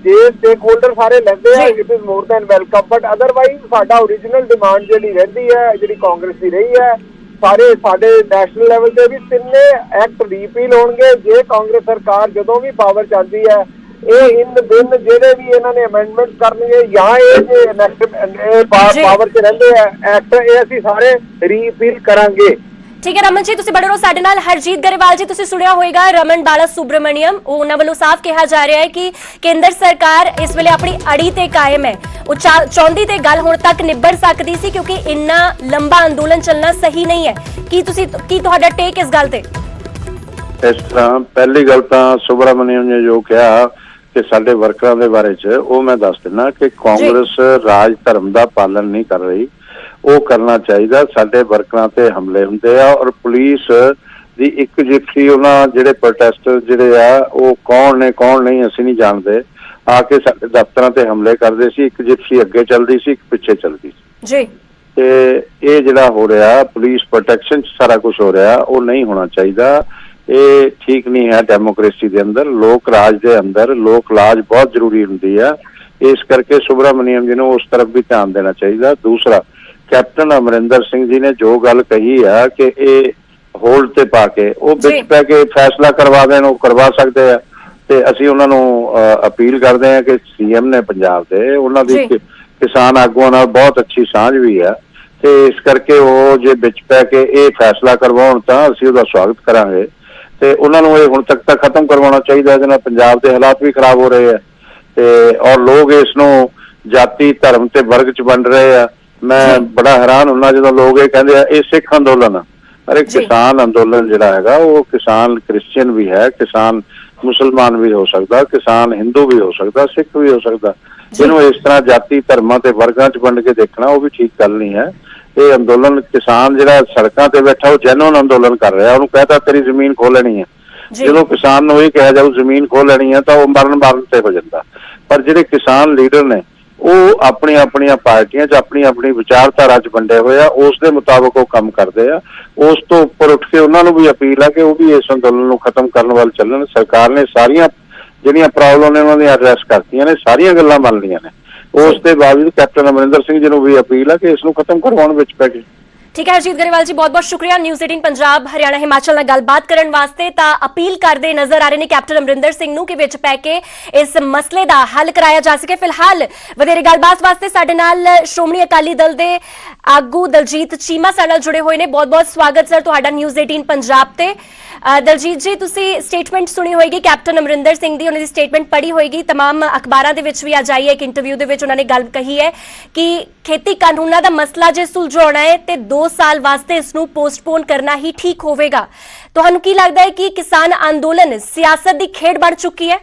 S5: ਜੇ ਸਟੇਕ ਹੋਲਡਰ ਸਾਰੇ ਲੈਂਦੇ ਆ it is more than welcome, but otherwise ਸਾਡਾ ਓਰੀਜਨਲ ਡਿਮਾਂਡ ਜਿਹੜੀ ਰਹਿੰਦੀ ਹੈ ਜਿਹੜੀ ਕਾਂਗਰਸ ਦੀ ਰਹੀ ਹੈ, ਸਾਰੇ ਸਾਡੇ ਨੈਸ਼ਨਲ ਲੈਵਲ ਤੇ ਵੀ ਤਿੰਨੇ ਐਕਟ ਰੀਪੀਲ ਹੋਣਗੇ ਜੇ ਕਾਂਗਰਸ ਸਰਕਾਰ ਜਦੋਂ ਵੀ ਪਾਵਰ ਚ ਆਉਂਦੀ ਹੈ। ਇਹ ਇਨ ਦਿਨ ਜਿਹੜੇ ਵੀ ਇਹਨਾਂ ਨੇ ਅਮੈਂਡਮੈਂਟ ਕਰਨਗੇ ਜਾਂ ਇਹ ਜੇ ਪਾਵਰ ਚ ਰਹਿੰਦੇ ਆ ਐਕਟ, ਇਹ ਅਸੀਂ ਸਾਰੇ ਰੀਪੀਲ ਕਰਾਂਗੇ।
S1: ਠੀਕ ਹੈ ਰਮਨ ਜੀ, ਤੁਸੀਂ ਬੜੇ ਰਹੋ ਸਾਡੇ ਨਾਲ। ਹਰਜੀਤ ਗਰੇਵਾਲ ਜੀ, ਤੁਸੀਂ ਸੁਣਿਆ ਹੋਵੇਗਾ ਰਮਨ ਬਾਲਾ ਸੁਬਰਾਮਣੀਅਮ, ਉਹਨਾਂ ਵੱਲੋਂ ਸਾਫ਼ ਕਿਹਾ ਜਾ ਰਿਹਾ ਹੈ ਕਿ ਕੇਂਦਰ ਸਰਕਾਰ ਇਸ ਵੇਲੇ ਆਪਣੀ ਅੜੀ ਤੇ ਕਾਇਮ ਹੈ। ਉਹ ਚਾਹੁੰਦੀ ਤੇ ਗੱਲ ਹੁਣ ਤੱਕ ਨਿਬੜ ਸਕਦੀ ਸੀ ਕਿਉਂਕਿ ਇੰਨਾ ਲੰਬਾ ਅੰਦੋਲਨ ਚੱਲਣਾ ਸਹੀ ਨਹੀਂ ਹੈ। ਕੀ ਤੁਹਾਡਾ ਟੇਕ ਇਸ ਗੱਲ ਤੇ?
S4: ਇਸ ਤਰ੍ਹਾਂ ਪਹਿਲੀ ਗੱਲ ਤਾਂ ਸੁਬਰਾਮਣੀਅਮ ਨੇ ਜੋ ਕਿਹਾ ਕਿ ਸਾਡੇ ਵਰਕਰਾਂ ਦੇ ਬਾਰੇ ਚ, ਉਹ ਮੈਂ ਦੱਸ ਦਿੰਦਾ ਕਿ ਕਾਂਗਰਸ ਰਾਜ ਧਰਮ ਦਾ ਪਾਲਣ ਨਹੀਂ ਕਰ ਰਹੀ, ਉਹ ਕਰਨਾ ਚਾਹੀਦਾ। ਸਾਡੇ ਵਰਕਰਾਂ ਤੇ ਹਮਲੇ ਹੁੰਦੇ ਆ ਔਰ ਪੁਲਿਸ ਦੀ ਇੱਕ ਜਿੱਥੀ ਉਹਨਾਂ ਜਿਹੜੇ ਪ੍ਰੋਟੈਸਟਰ ਜਿਹੜੇ ਆ ਉਹ ਕੌਣ ਨੇ ਕੌਣ ਨਹੀਂ ਅਸੀਂ ਨਹੀਂ ਜਾਣਦੇ, ਆ ਕੇ ਸਾਡੇ ਦਫ਼ਤਰਾਂ ਤੇ ਹਮਲੇ ਕਰਦੇ ਸੀ। ਇੱਕ ਜਿੱਥੀ ਅੱਗੇ ਚੱਲਦੀ ਸੀ, ਇੱਕ ਪਿੱਛੇ ਚੱਲਦੀ ਸੀ ਜੀ। ਤੇ ਇਹ ਜਿਹੜਾ ਹੋ ਰਿਹਾ ਪੁਲਿਸ ਪ੍ਰੋਟੈਕਸ਼ਨ ਚ ਸਾਰਾ ਕੁਝ ਹੋ ਰਿਹਾ, ਉਹ ਨਹੀਂ ਹੋਣਾ ਚਾਹੀਦਾ। ਇਹ ਠੀਕ ਨਹੀਂ ਹੈ ਡੈਮੋਕ੍ਰੇਸੀ ਦੇ ਅੰਦਰ, ਲੋਕ ਰਾਜ ਦੇ ਅੰਦਰ ਲੋਕ ਲਾਜ ਬਹੁਤ ਜ਼ਰੂਰੀ ਹੁੰਦੀ ਆ। ਇਸ ਕਰਕੇ ਸੁਬਰਾਮਣੀਅਮ ਜੀ ਨੂੰ ਉਸ ਤਰਫ ਵੀ ਧਿਆਨ ਦੇਣਾ ਚਾਹੀਦਾ। ਦੂਸਰਾ, ਕੈਪਟਨ ਅਮਰਿੰਦਰ ਸਿੰਘ ਜੀ ਨੇ ਜੋ ਗੱਲ ਕਹੀ ਆ ਕਿ ਇਹ ਹੋਲਡ ਤੇ ਪਾ ਕੇ ਉਹ ਵਿੱਚ ਪੈ ਕੇ ਫੈਸਲਾ ਕਰਵਾ ਦੇਣ, ਉਹ ਕਰਵਾ ਸਕਦੇ ਆ। ਤੇ ਅਸੀਂ ਉਹਨਾਂ ਨੂੰ ਅਪੀਲ ਕਰਦੇ ਆ ਕਿ ਸੀਐਮ ਨੇ ਪੰਜਾਬ ਦੇ, ਉਹਨਾਂ ਦੀ ਕਿਸਾਨ ਆਗੂਆਂ ਨਾਲ ਬਹੁਤ ਅੱਛੀ ਸਾਂਝ ਵੀ ਆ ਤੇ ਇਸ ਕਰਕੇ ਉਹ ਜੇ ਵਿੱਚ ਪੈ ਕੇ ਇਹ ਫੈਸਲਾ ਕਰਵਾਉਣ ਤਾਂ ਅਸੀਂ ਉਹਦਾ ਸਵਾਗਤ ਕਰਾਂਗੇ। ਤੇ ਉਹਨਾਂ ਨੂੰ ਇਹ ਹੁਣ ਤੱਕ ਤਾਂ ਖਤਮ ਕਰਵਾਉਣਾ ਚਾਹੀਦਾ, ਇਹਦੇ ਨਾਲ ਪੰਜਾਬ ਦੇ ਹਾਲਾਤ ਵੀ ਖਰਾਬ ਹੋ ਰਹੇ ਆ ਤੇ ਔਰ ਲੋਕ ਇਸ ਨੂੰ ਜਾਤੀ ਧਰਮ ਤੇ ਵਰਗ ਚ ਵੰਡ ਰਹੇ ਆ। ਮੈਂ ਬੜਾ ਹੈਰਾਨ ਹੁੰਦਾ ਜਦੋਂ ਲੋਕ ਇਹ ਕਹਿੰਦੇ ਆ ਇਹ ਸਿੱਖ ਅੰਦੋਲਨ ਆ। ਅਰੇ ਕਿਸਾਨ ਅੰਦੋਲਨ ਜਿਹੜਾ ਹੈਗਾ ਉਹ ਕਿਸਾਨ ਕ੍ਰਿਸਚੀਅਨ ਵੀ ਹੈ, ਕਿਸਾਨ ਮੁਸਲਮਾਨ ਵੀ ਹੋ ਸਕਦਾ, ਕਿਸਾਨ ਹਿੰਦੂ ਵੀ ਹੋ ਸਕਦਾ, ਸਿੱਖ ਵੀ ਹੋ ਸਕਦਾ। ਜਿਹਨੂੰ ਇਸ ਤਰ੍ਹਾਂ ਜਾਤੀ ਧਰਮਾਂ ਤੇ ਵਰਗਾਂ ਚ ਵੰਡ ਕੇ ਦੇਖਣਾ ਉਹ ਵੀ ਠੀਕ ਗੱਲ ਨਹੀਂ ਹੈ। ਇਹ ਅੰਦੋਲਨ ਕਿਸਾਨ ਜਿਹੜਾ ਸੜਕਾਂ ਤੇ ਬੈਠਾ ਉਹ ਜੈਨੂਅਨ ਅੰਦੋਲਨ ਕਰ ਰਿਹਾ, ਉਹਨੂੰ ਕਹਿਤਾ ਤੇਰੀ ਜ਼ਮੀਨ ਖੋਹ ਲੈਣੀ ਹੈ। ਜਦੋਂ ਕਿਸਾਨ ਨੂੰ ਇਹ ਕਿਹਾ ਜਾਊ ਜ਼ਮੀਨ ਖੋਹ ਲੈਣੀ ਹੈ ਤਾਂ ਉਹ ਮਰਨ ਤੇ ਹੋ ਜਾਂਦਾ। ਪਰ ਜਿਹੜੇ ਕਿਸਾਨ ਲੀਡਰ ਨੇ ਉਹ ਆਪਣੀਆਂ ਪਾਰਟੀਆਂ 'ਚ ਆਪਣੀ ਵਿਚਾਰਧਾਰਾ 'ਚ ਵੰਡੇ ਹੋਏ ਆ, ਉਸ ਦੇ ਮੁਤਾਬਕ ਉਹ ਕੰਮ ਕਰਦੇ ਆ। ਉਸ ਤੋਂ ਉੱਪਰ ਉੱਠ ਕੇ ਉਹਨਾਂ ਨੂੰ ਵੀ ਅਪੀਲ ਆ ਕਿ ਉਹ ਵੀ ਇਸ ਅੰਦੋਲਨ ਨੂੰ ਖਤਮ ਕਰਨ ਵੱਲ ਚੱਲਣ। ਸਰਕਾਰ ਨੇ ਸਾਰੀਆਂ ਜਿਹੜੀਆਂ ਪ੍ਰੋਬਲਮ ਨੇ ਉਹਨਾਂ ਦੀਆਂ ਐਡਰੈਸ ਕਰਤੀਆਂ ਨੇ, ਸਾਰੀਆਂ ਗੱਲਾਂ ਮੰਨ ਲਈਆਂ ਨੇ। ਉਸ ਦੇ ਬਾਵਜੂਦ ਕੈਪਟਨ ਅਮਰਿੰਦਰ ਸਿੰਘ ਜੀ ਨੂੰ ਵੀ ਅਪੀਲ ਆ ਕਿ ਇਸ ਨੂੰ ਖਤਮ ਕਰਵਾਉਣ ਵਿੱਚ ਪੈ ਗਏ।
S1: ਠੀਕ ਹੈ ਹਰਜੀਤ ਗਰੇਵਾਲ ਜੀ, ਬਹੁਤ ਬਹੁਤ ਸ਼ੁਕਰੀਆ ਨਿਊਜ਼ 18 ਪੰਜਾਬ ਹਰਿਆਣਾ ਹਿਮਾਚਲ ਨਾਲ ਗੱਲਬਾਤ ਕਰਨ ਵਾਸਤੇ। ਤਾਂ ਅਪੀਲ ਕਰਦੇ ਨਜ਼ਰ ਆ ਰਹੇ ਨੇ ਕੈਪਟਨ ਅਮਰਿੰਦਰ ਸਿੰਘ ਨੂੰ ਕਿ ਵਿੱਚ ਪੈ ਕੇ ਇਸ ਮਸਲੇ ਦਾ ਹੱਲ ਕਰਾਇਆ ਜਾ ਸਕੇ। ਫਿਲਹਾਲ ਵਧੇਰੇ ਗੱਲਬਾਤ ਵਾਸਤੇ ਸਾਡੇ ਨਾਲ ਸ਼੍ਰੋਮਣੀ ਅਕਾਲੀ ਦਲ ਦੇ ਆਗੂ ਦਲਜੀਤ ਚੀਮਾ ਸਾਡੇ ਨਾਲ ਜੁੜੇ ਹੋਏ ਨੇ। ਬਹੁਤ ਬਹੁਤ ਸਵਾਗਤ ਸਰ ਤੁਹਾਡਾ ਨਿਊਜ਼ 18 ਪੰਜਾਬ ਤੇ। ਦਲਜੀਤ ਜੀ, ਤੁਸੀਂ ਸਟੇਟਮੈਂਟ ਸੁਣੀ ਹੋਏਗੀ ਕੈਪਟਨ ਅਮਰਿੰਦਰ ਸਿੰਘ ਦੀ, ਉਹਨਾਂ ਦੀ ਸਟੇਟਮੈਂਟ ਪੜ੍ਹੀ ਹੋਏਗੀ, ਤਮਾਮ ਅਖਬਾਰਾਂ ਦੇ ਵਿੱਚ ਵੀ ਅੱਜ ਆਈ ਹੈ। ਇੱਕ ਇੰਟਰਵਿਊ ਦੇ ਵਿੱਚ ਉਹਨਾਂ ਨੇ ਗੱਲ ਕਹੀ ਹੈ ਕਿ ਖੇਤੀ ਕਾਨੂੰਨਾਂ ਦਾ ਮਸਲਾ ਜੇ ਸੁਲਝਾਉਣਾ ਹੈ ਤੇ 2 ਸਾਲ ਵਾਸਤੇ ਇਸ ਨੂੰ ਪੋਸਟਪੋਨ ਕਰਨਾ ਹੀ ਠੀਕ ਹੋਵੇਗਾ। ਤੁਹਾਨੂੰ ਕੀ ਲੱਗਦਾ ਹੈ ਕਿ ਕਿਸਾਨ ਅੰਦੋਲਨ ਸਿਆਸਤ ਦੀ ਖੇਡ ਬਣ ਚੁੱਕੀ ਹੈ?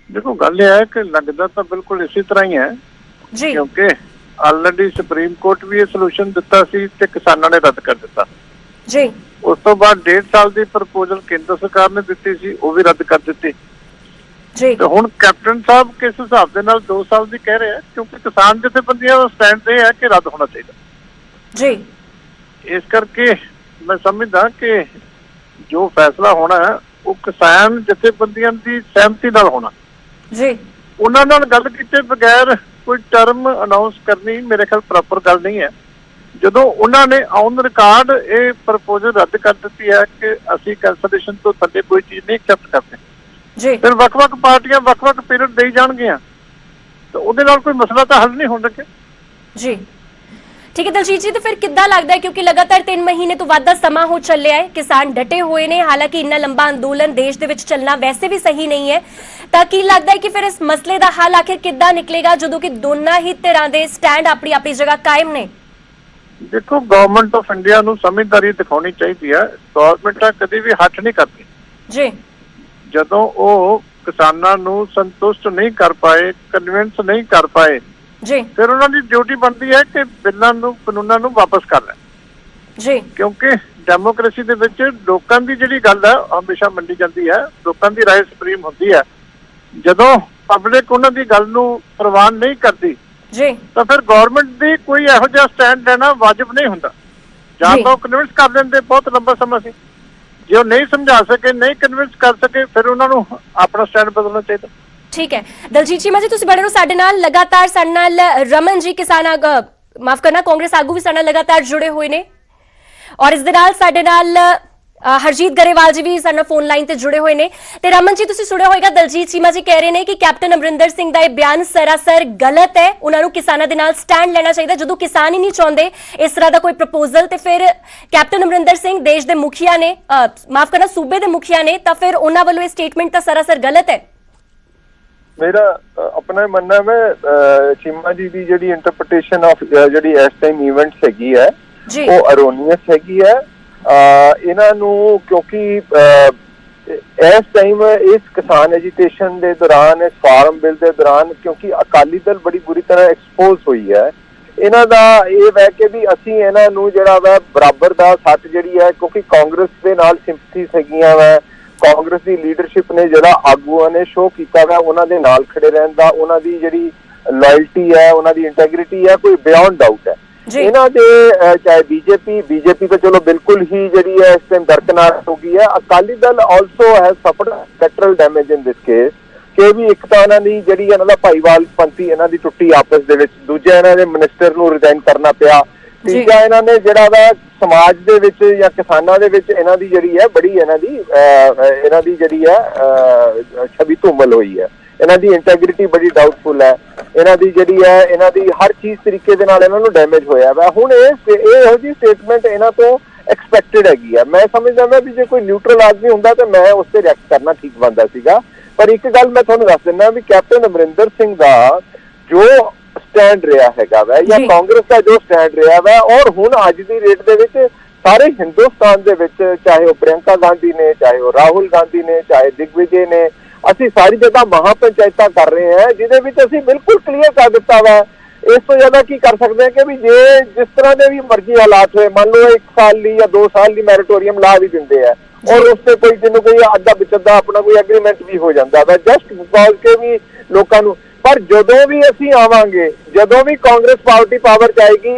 S6: ਦੇਖੋ ਗੱਲ ਇਹ ਹੈ ਕਿ ਲੱਗਦਾ ਤਾਂ ਬਿਲਕੁਲ ਇਸੇ ਤਰ੍ਹਾਂ ਹੀ ਹੈ ਜੀ, ਕਿਉਂਕਿ ਆਲਰੇਡੀ ਸੁਪਰੀਮ ਕੋਰਟ ਵੀ ਇਹ ਸੋਲੂਸ਼ਨ ਦਿੱਤਾ ਸੀ ਤੇ ਕਿਸਾਨਾਂ ਨੇ ਰੱਦ ਕਰ ਦਿੱਤਾ
S1: ਜੀ।
S6: ਉਸ ਤੋਂ ਬਾਅਦ 1.5 ਸਾਲ ਦੀ ਪ੍ਰਪੋਜ਼ਲ ਕੇਂਦਰ ਸਰਕਾਰ ਨੇ ਦਿੱਤੀ ਸੀ, ਉਹ ਵੀ ਰੱਦ ਕਰ ਦਿੱਤੀ ਜੀ। ਤੇ ਹੁਣ ਕੈਪਟਨ ਸਾਹਿਬ ਕਿਸ ਹਿਸਾਬ ਦੇ ਨਾਲ 2 ਸਾਲ ਦੀ ਕਹਿ ਰਹੇ ਆ, ਕਿਉਂਕਿ ਕਿਸਾਨ ਜਥੇਬੰਦੀਆਂ ਦਾ ਸਟੈਂਡ ਇਹ ਹੈ ਕਿ ਰੱਦ ਹੋਣਾ ਚਾਹੀਦਾ ਜੀ। ਇਸ ਕਰਕੇ ਮੈਂ ਸਮਝਦਾ ਕਿ ਜੋ ਫੈਸਲਾ ਹੋਣਾ ਹੈ ਉਹ ਕਿਸਾਨ ਜਥੇਬੰਦੀਆਂ ਦੀ ਸਹਿਮਤੀ ਨਾਲ ਹੋਣਾ ਜੀ। ਉਹਨਾਂ ਨਾਲ ਗੱਲ ਕੀਤੇ ਬਗੈਰ ਕੋਈ ਟਰਮ ਅਨਾਉਂਸ ਕਰਨੀ ਮੇਰੇ ਖਿਆਲ ਪ੍ਰੋਪਰ ਗੱਲ ਨਹੀਂ ਹੈ। ਜਦੋਂ ਉਹਨਾਂ ਨੇ ਔਨ ਰਿਕਾਰਡ ਇਹ ਪ੍ਰਪੋਜ਼ਲ ਰੱਦ ਕਰ ਦਿੱਤੀ ਹੈ ਕਿ ਅਸੀਂ ਕੈਂਸਲੇਸ਼ਨ ਤੋਂ ਥੱਲੇ ਕੋਈ ਚੀਜ਼ ਨਹੀਂ ਐਕਸੈਪਟ ਕਰਦੇ ਜੀ, ਫਿਰ ਵੱਖ-ਵੱਖ ਪਾਰਟੀਆਂ ਵੱਖ-ਵੱਖ ਪੀਰੀਅਡ ਦੇਈ ਜਾਣਗੀਆਂ ਤਾਂ ਉਹਦੇ ਨਾਲ ਕੋਈ ਮਸਲਾ ਤਾਂ ਹੱਲ ਨਹੀਂ ਹੋਣ ਲੱਗੇ ਜੀ। ਠੀਕ ਹੈ ਦਲਜੀਤ ਜੀ, ਤੇ ਫਿਰ ਕਿੱਦਾਂ ਲੱਗਦਾ ਹੈ, ਕਿਉਂਕਿ ਲਗਾਤਾਰ 3 ਮਹੀਨੇ ਤੋਂ ਵੱਧ ਦਾ ਸਮਾਂ ਹੋ ਚੱਲਿਆ ਹੈ, ਕਿਸਾਨ ਡਟੇ ਹੋਏ ਨੇ, ਹਾਲਾਂਕਿ ਇੰਨਾ ਲੰਬਾ ਅੰਦੋਲਨ ਦੇਸ਼ ਦੇ ਵਿੱਚ ਚੱਲਣਾ ਵੈਸੇ ਵੀ ਸਹੀ ਨਹੀਂ ਹੈ, ਤਾਂ ਕੀ ਲੱਗਦਾ ਹੈ ਕਿ ਫਿਰ ਇਸ ਮਸਲੇ ਦਾ ਹੱਲ ਆਖਿਰ ਕਿੱਦਾਂ ਨਿਕਲੇਗਾ ਜਦੋਂ ਕਿ ਦੋਨਾਂ ਹੀ ਧਿਰਾਂ ਦੇ ਸਟੈਂਡ ਆਪਣੀ ਜਗ੍ਹਾ ਕਾਇਮ ਨੇ? ਦੇਖੋ, ਗਵਰਨਮੈਂਟ ਆਫ ਇੰਡੀਆ ਨੂੰ ਸਮਝਦਾਰੀ ਦਿਖਾਉਣੀ ਚਾਹੀਦੀ ਹੈ। ਗਵਰਨਮੈਂਟਾਂ ਕਦੇ ਵੀ ਹੱਥ ਨਹੀਂ ਕਰਦੀ ਜੀ। ਜਦੋਂ ਉਹ ਕਿਸਾਨਾਂ ਨੂੰ ਸੰਤੁਸ਼ਟ ਨਹੀਂ ਕਰ ਪਾਏ, ਕਨਵਿੰਸ ਨਹੀਂ ਕਰ ਪਾਏ ਜੀ, ਫਿਰ ਉਹਨਾਂ ਦੀ ਡਿਊਟੀ ਬਣਦੀ ਹੈ ਕਿ ਬਿੱਲਾਂ ਨੂੰ, ਕਾਨੂੰਨਾਂ ਨੂੰ ਵਾਪਸ ਕਰ ਲੈਣ ਜੀ। ਕਿਉਂਕਿ ਡੈਮੋਕ੍ਰੇਸੀ ਦੇ ਵਿੱਚ ਲੋਕਾਂ ਦੀ ਜਿਹੜੀ ਗੱਲ ਹੈ ਹਮੇਸ਼ਾ ਮੰਨੀ ਜਾਂਦੀ ਹੈ, ਲੋਕਾਂ ਦੀ ਰਾਏ ਸੁਪਰੀਮ ਹੁੰਦੀ ਹੈ। ਜਦੋਂ ਪਬਲਿਕ ਉਹਨਾਂ ਦੀ ਗੱਲ ਨੂੰ ਪ੍ਰਵਾਨ ਨਹੀਂ ਕਰਦੀ
S1: ਜੀ
S6: ਤਾਂ ਫਿਰ ਗਵਰਨਮੈਂਟ ਦੀ ਕੋਈ ਇਹੋ ਜਿਹਾ ਸਟੈਂਡ ਲੈਣਾ ਵਾਜਬ ਨਹੀਂ ਹੁੰਦਾ। ਜਾਂ ਤਾਂ ਉਹ ਕਨਵਿੰਸ ਕਰ ਲੈਂਦੇ, ਬਹੁਤ ਲੰਬਾ ਸਮਾਂ ਸੀ। ਜੇ ਉਹ ਨਹੀਂ ਸਮਝਾ ਸਕੇ, ਨਹੀਂ ਕਨਵਿੰਸ ਕਰ ਸਕੇ, ਫਿਰ ਉਹਨਾਂ ਨੂੰ ਆਪਣਾ ਸਟੈਂਡ ਬਦਲਣਾ ਚਾਹੀਦਾ।
S1: ਠੀਕ ਹੈ ਦਲਜੀਤ ਚੀਮਾ ਜੀ, ਤੁਸੀਂ ਬਣੇ ਰਹੋ ਸਾਡੇ ਨਾਲ। ਲਗਾਤਾਰ ਸਾਡੇ ਨਾਲ ਰਮਨ ਜੀ ਮਾਫ ਕਰਨਾ ਕਾਂਗਰਸ ਆਗੂ ਵੀ ਸਾਡੇ ਨਾਲ ਲਗਾਤਾਰ ਜੁੜੇ ਹੋਏ ਨੇ, ਔਰ ਇਸ ਦੇ ਨਾਲ ਸਾਡੇ ਨਾਲ ਹਰਜੀਤ ਗਰੇਵਾਲ ਜੀ ਵੀ ਸਾਡੇ ਨਾਲ ਫੋਨ ਲਾਈਨ ਤੇ ਜੁੜੇ ਹੋਏ ਨੇ। ਤੇ ਰਮਨ ਜੀ, ਤੁਸੀਂ ਸੁਣਿਆ ਹੋਏਗਾ ਦਲਜੀਤ ਚੀਮਾ ਜੀ ਕਹਿ ਰਹੇ ਨੇ ਕਿ ਕੈਪਟਨ ਅਮਰਿੰਦਰ ਸਿੰਘ ਦਾ ਇਹ ਬਿਆਨ ਸਰਾਸਰ ਗਲਤ ਹੈ। ਉਹਨਾਂ ਨੂੰ ਕਿਸਾਨਾਂ ਦੇ ਨਾਲ ਸਟੈਂਡ ਲੈਣਾ ਚਾਹੀਦਾ। ਜਦੋਂ ਕਿਸਾਨ ਹੀ ਨਹੀਂ ਚਾਹੁੰਦੇ ਇਸ ਤਰ੍ਹਾਂ ਦਾ ਕੋਈ ਪ੍ਰਪੋਜ਼ਲ, ਤੇ ਫਿਰ ਕੈਪਟਨ ਅਮਰਿੰਦਰ ਸਿੰਘ ਦੇਸ਼ ਦੇ ਮੁਖੀਆ ਨੇ, ਮਾਫ ਕਰਨਾ ਸੂਬੇ ਦੇ ਮੁਖੀਆ ਨੇ, ਤਾਂ ਫਿਰ ਉਹਨਾਂ ਵੱਲੋਂ ਇਹ ਸਟੇਟਮੈਂਟ ਤਾਂ ਸਰਾਸਰ ਗਲਤ ਹੈ।
S5: ਮੇਰਾ ਆਪਣਾ ਮੰਨਣਾ ਹੈ ਚੀਮਾ ਜੀ ਦੀ ਜਿਹੜੀ ਇੰਟਰਪ੍ਰੀਟੇਸ਼ਨ ਆਫ ਜਿਹੜੀ ਇਸ ਟਾਈਮ ਇਵੈਂਟਸ ਹੈਗੀ ਹੈ ਉਹ ਅਰੋਨੀਅਸ ਹੈਗੀ ਹੈ। ਇਹਨਾਂ ਨੂੰ ਕਿਉਂਕਿ ਇਸ ਟਾਈਮ ਇਸ ਕਿਸਾਨ ਐਜੀਟੇਸ਼ਨ ਦੇ ਦੌਰਾਨ, ਇਸ ਫਾਰਮ ਬਿੱਲ ਦੇ ਦੌਰਾਨ, ਕਿਉਂਕਿ ਅਕਾਲੀ ਦਲ ਬੜੀ ਬੁਰੀ ਤਰ੍ਹਾਂ ਐਕਸਪੋਜ਼ ਹੋਈ ਹੈ, ਇਹਨਾਂ ਦਾ ਇਹ ਵੈ ਕਿ ਵੀ ਅਸੀਂ ਇਹਨਾਂ ਨੂੰ ਜਿਹੜਾ ਵਾ ਬਰਾਬਰ ਦਾ ਸੱਟ ਜਿਹੜੀ ਹੈ, ਕਿਉਂਕਿ ਕਾਂਗਰਸ ਦੇ ਨਾਲ ਸਿੰਪਥੀਜ਼ ਹੈਗੀਆਂ ਵਾ, ਕਾਂਗਰਸ ਦੀ ਲੀਡਰਸ਼ਿਪ ਨੇ ਜਿਹੜਾ ਆਗੂਆਂ ਨੇ ਸ਼ੋਅ ਕੀਤਾ ਵਾ ਉਹਨਾਂ ਦੇ ਨਾਲ ਖੜੇ ਰਹਿਣ ਦਾ, ਉਹਨਾਂ ਦੀ ਜਿਹੜੀ ਲਾਇਲਟੀ ਹੈ, ਉਹਨਾਂ ਦੀ ਇੰਟੈਗ੍ਰਿਟੀ ਹੈ, ਕੋਈ ਬਿਯੋਂਡ ਡਾਊਟ ਹੈ। ਇਹਨਾਂ ਦੇ ਚਾਹੇ ਬੀਜੇਪੀ ਤਾਂ ਚਲੋ ਬਿਲਕੁਲ ਹੀ ਜਿਹੜੀ ਹੈ ਇਸ ਟਾਈਮ ਦਰਕਨਾਰ ਹੋ ਗਈ ਹੈ। Akali Dal also has suffered collateral damage in this case, ਕਿ ਵੀ ਇੱਕ ਤਾਂ ਇਹਨਾਂ ਦੀ ਜਿਹੜੀ ਇਹਨਾਂ ਦਾ ਭਾਈਵਾਲ ਪੰਥੀ ਇਹਨਾਂ ਦੀ ਟੁੱਟੀ ਆਪਸ ਦੇ ਵਿੱਚ, ਦੂਜਾ ਇਹਨਾਂ ਦੇ ਮਿਨਿਸਟਰ ਨੂੰ ਰਿਜ਼ਾਈਨ ਕਰਨਾ ਪਿਆ, ਤੀਜਾ ਇਹਨਾਂ ਨੇ ਜਿਹੜਾ ਵਾ ਸਮਾਜ ਦੇ ਵਿੱਚ ਜਾਂ ਕਿਸਾਨਾਂ ਦੇ ਵਿੱਚ ਇਹਨਾਂ ਦੀ ਜਿਹੜੀ ਹੈ ਬੜੀ ਇਹਨਾਂ ਦੀ ਜਿਹੜੀ ਹੈ ਛਵੀ ਧੂਮਲ ਹੋਈ ਹੈ। ਇਹਨਾਂ ਦੀ ਇੰਟੈਗ੍ਰਿਟੀ ਬੜੀ ਡਾਊਟਫੁਲ ਹੈ। ਇਹਨਾਂ ਦੀ ਜਿਹੜੀ ਹੈ ਇਹਨਾਂ ਦੀ ਹਰ ਚੀਜ਼ ਤਰੀਕੇ ਦੇ ਨਾਲ ਇਹਨਾਂ ਨੂੰ ਡੈਮੇਜ ਹੋਇਆ ਵਾ। ਹੁਣ ਇਹ ਇਹੋ ਜਿਹੀ ਸਟੇਟਮੈਂਟ ਇਹਨਾਂ ਤੋਂ ਐਕਸਪੈਕਟਡ ਹੈਗੀ ਆ। ਮੈਂ ਸਮਝਦਾ ਮੈਂ ਵੀ ਜੇ ਕੋਈ ਨਿਊਟਰਲ ਆਦਮੀ ਹੁੰਦਾ ਤਾਂ ਮੈਂ ਉਸ ਤੇ ਰਿਐਕਟ ਕਰਨਾ ਠੀਕ ਬਣਦਾ ਸੀਗਾ। ਪਰ ਇੱਕ ਗੱਲ ਮੈਂ ਤੁਹਾਨੂੰ ਦੱਸ ਦਿੰਦਾ ਵੀ ਕੈਪਟਨ ਅਮਰਿੰਦਰ ਸਿੰਘ ਦਾ ਜੋ ਸਟੈਂਡ ਰਿਹਾ ਹੈਗਾ ਵਾ ਜਾਂ ਕਾਂਗਰਸ ਦਾ ਜੋ ਸਟੈਂਡ ਰਿਹਾ ਵਾ, ਔਰ ਹੁਣ ਅੱਜ ਦੀ ਡੇਟ ਦੇ ਵਿੱਚ ਸਾਰੇ ਹਿੰਦੁਸਤਾਨ ਦੇ ਵਿੱਚ, ਚਾਹੇ ਉਹ ਪ੍ਰਿਯੰਕਾ ਗਾਂਧੀ ਨੇ, ਚਾਹੇ ਉਹ ਰਾਹੁਲ ਗਾਂਧੀ ਨੇ, ਚਾਹੇ ਦਿਗਵਿਜੇ ਨੇ, ਅਸੀਂ ਸਾਰੀ ਜਗ੍ਹਾ ਮਹਾਪੰਚਾਇਤਾਂ ਕਰ ਰਹੇ ਹਾਂ ਜਿਹਦੇ ਵਿੱਚ ਅਸੀਂ ਬਿਲਕੁਲ ਕਲੀਅਰ ਕਰ ਦਿੱਤਾ ਵਾ। ਇਸ ਤੋਂ ਜ਼ਿਆਦਾ ਕੀ ਕਰ ਸਕਦੇ ਹਾਂ ਕਿ ਵੀ ਜੇ ਜਿਸ ਤਰ੍ਹਾਂ ਦੇ ਵੀ ਮਰਜ਼ੀ ਹਾਲਾਤ ਹੋਏ, ਮੰਨ ਲਓ 1 ਸਾਲ ਲਈ ਜਾਂ 2 ਸਾਲ ਲਈ ਮੈਰੀਟੋਰੀਅਮ ਲਾ ਵੀ ਦਿੰਦੇ ਆ, ਔਰ ਉਸ ਤੇ ਕੋਈ ਜਿਹਨੂੰ ਕੋਈ ਅੱਧਾ ਵਿਚਦਾ ਆਪਣਾ ਕੋਈ ਐਗਰੀਮੈਂਟ ਵੀ ਹੋ ਜਾਂਦਾ ਵਾ ਜਸਟ ਬਿਕੋਜ਼ ਕੇ ਵੀ ਲੋਕਾਂ ਨੂੰ। ਪਰ ਜਦੋਂ ਵੀ ਅਸੀਂ ਆਵਾਂਗੇ, ਜਦੋਂ ਵੀ ਕਾਂਗਰਸ ਪਾਰਟੀ ਪਾਵਰ ਚ ਆਏਗੀ,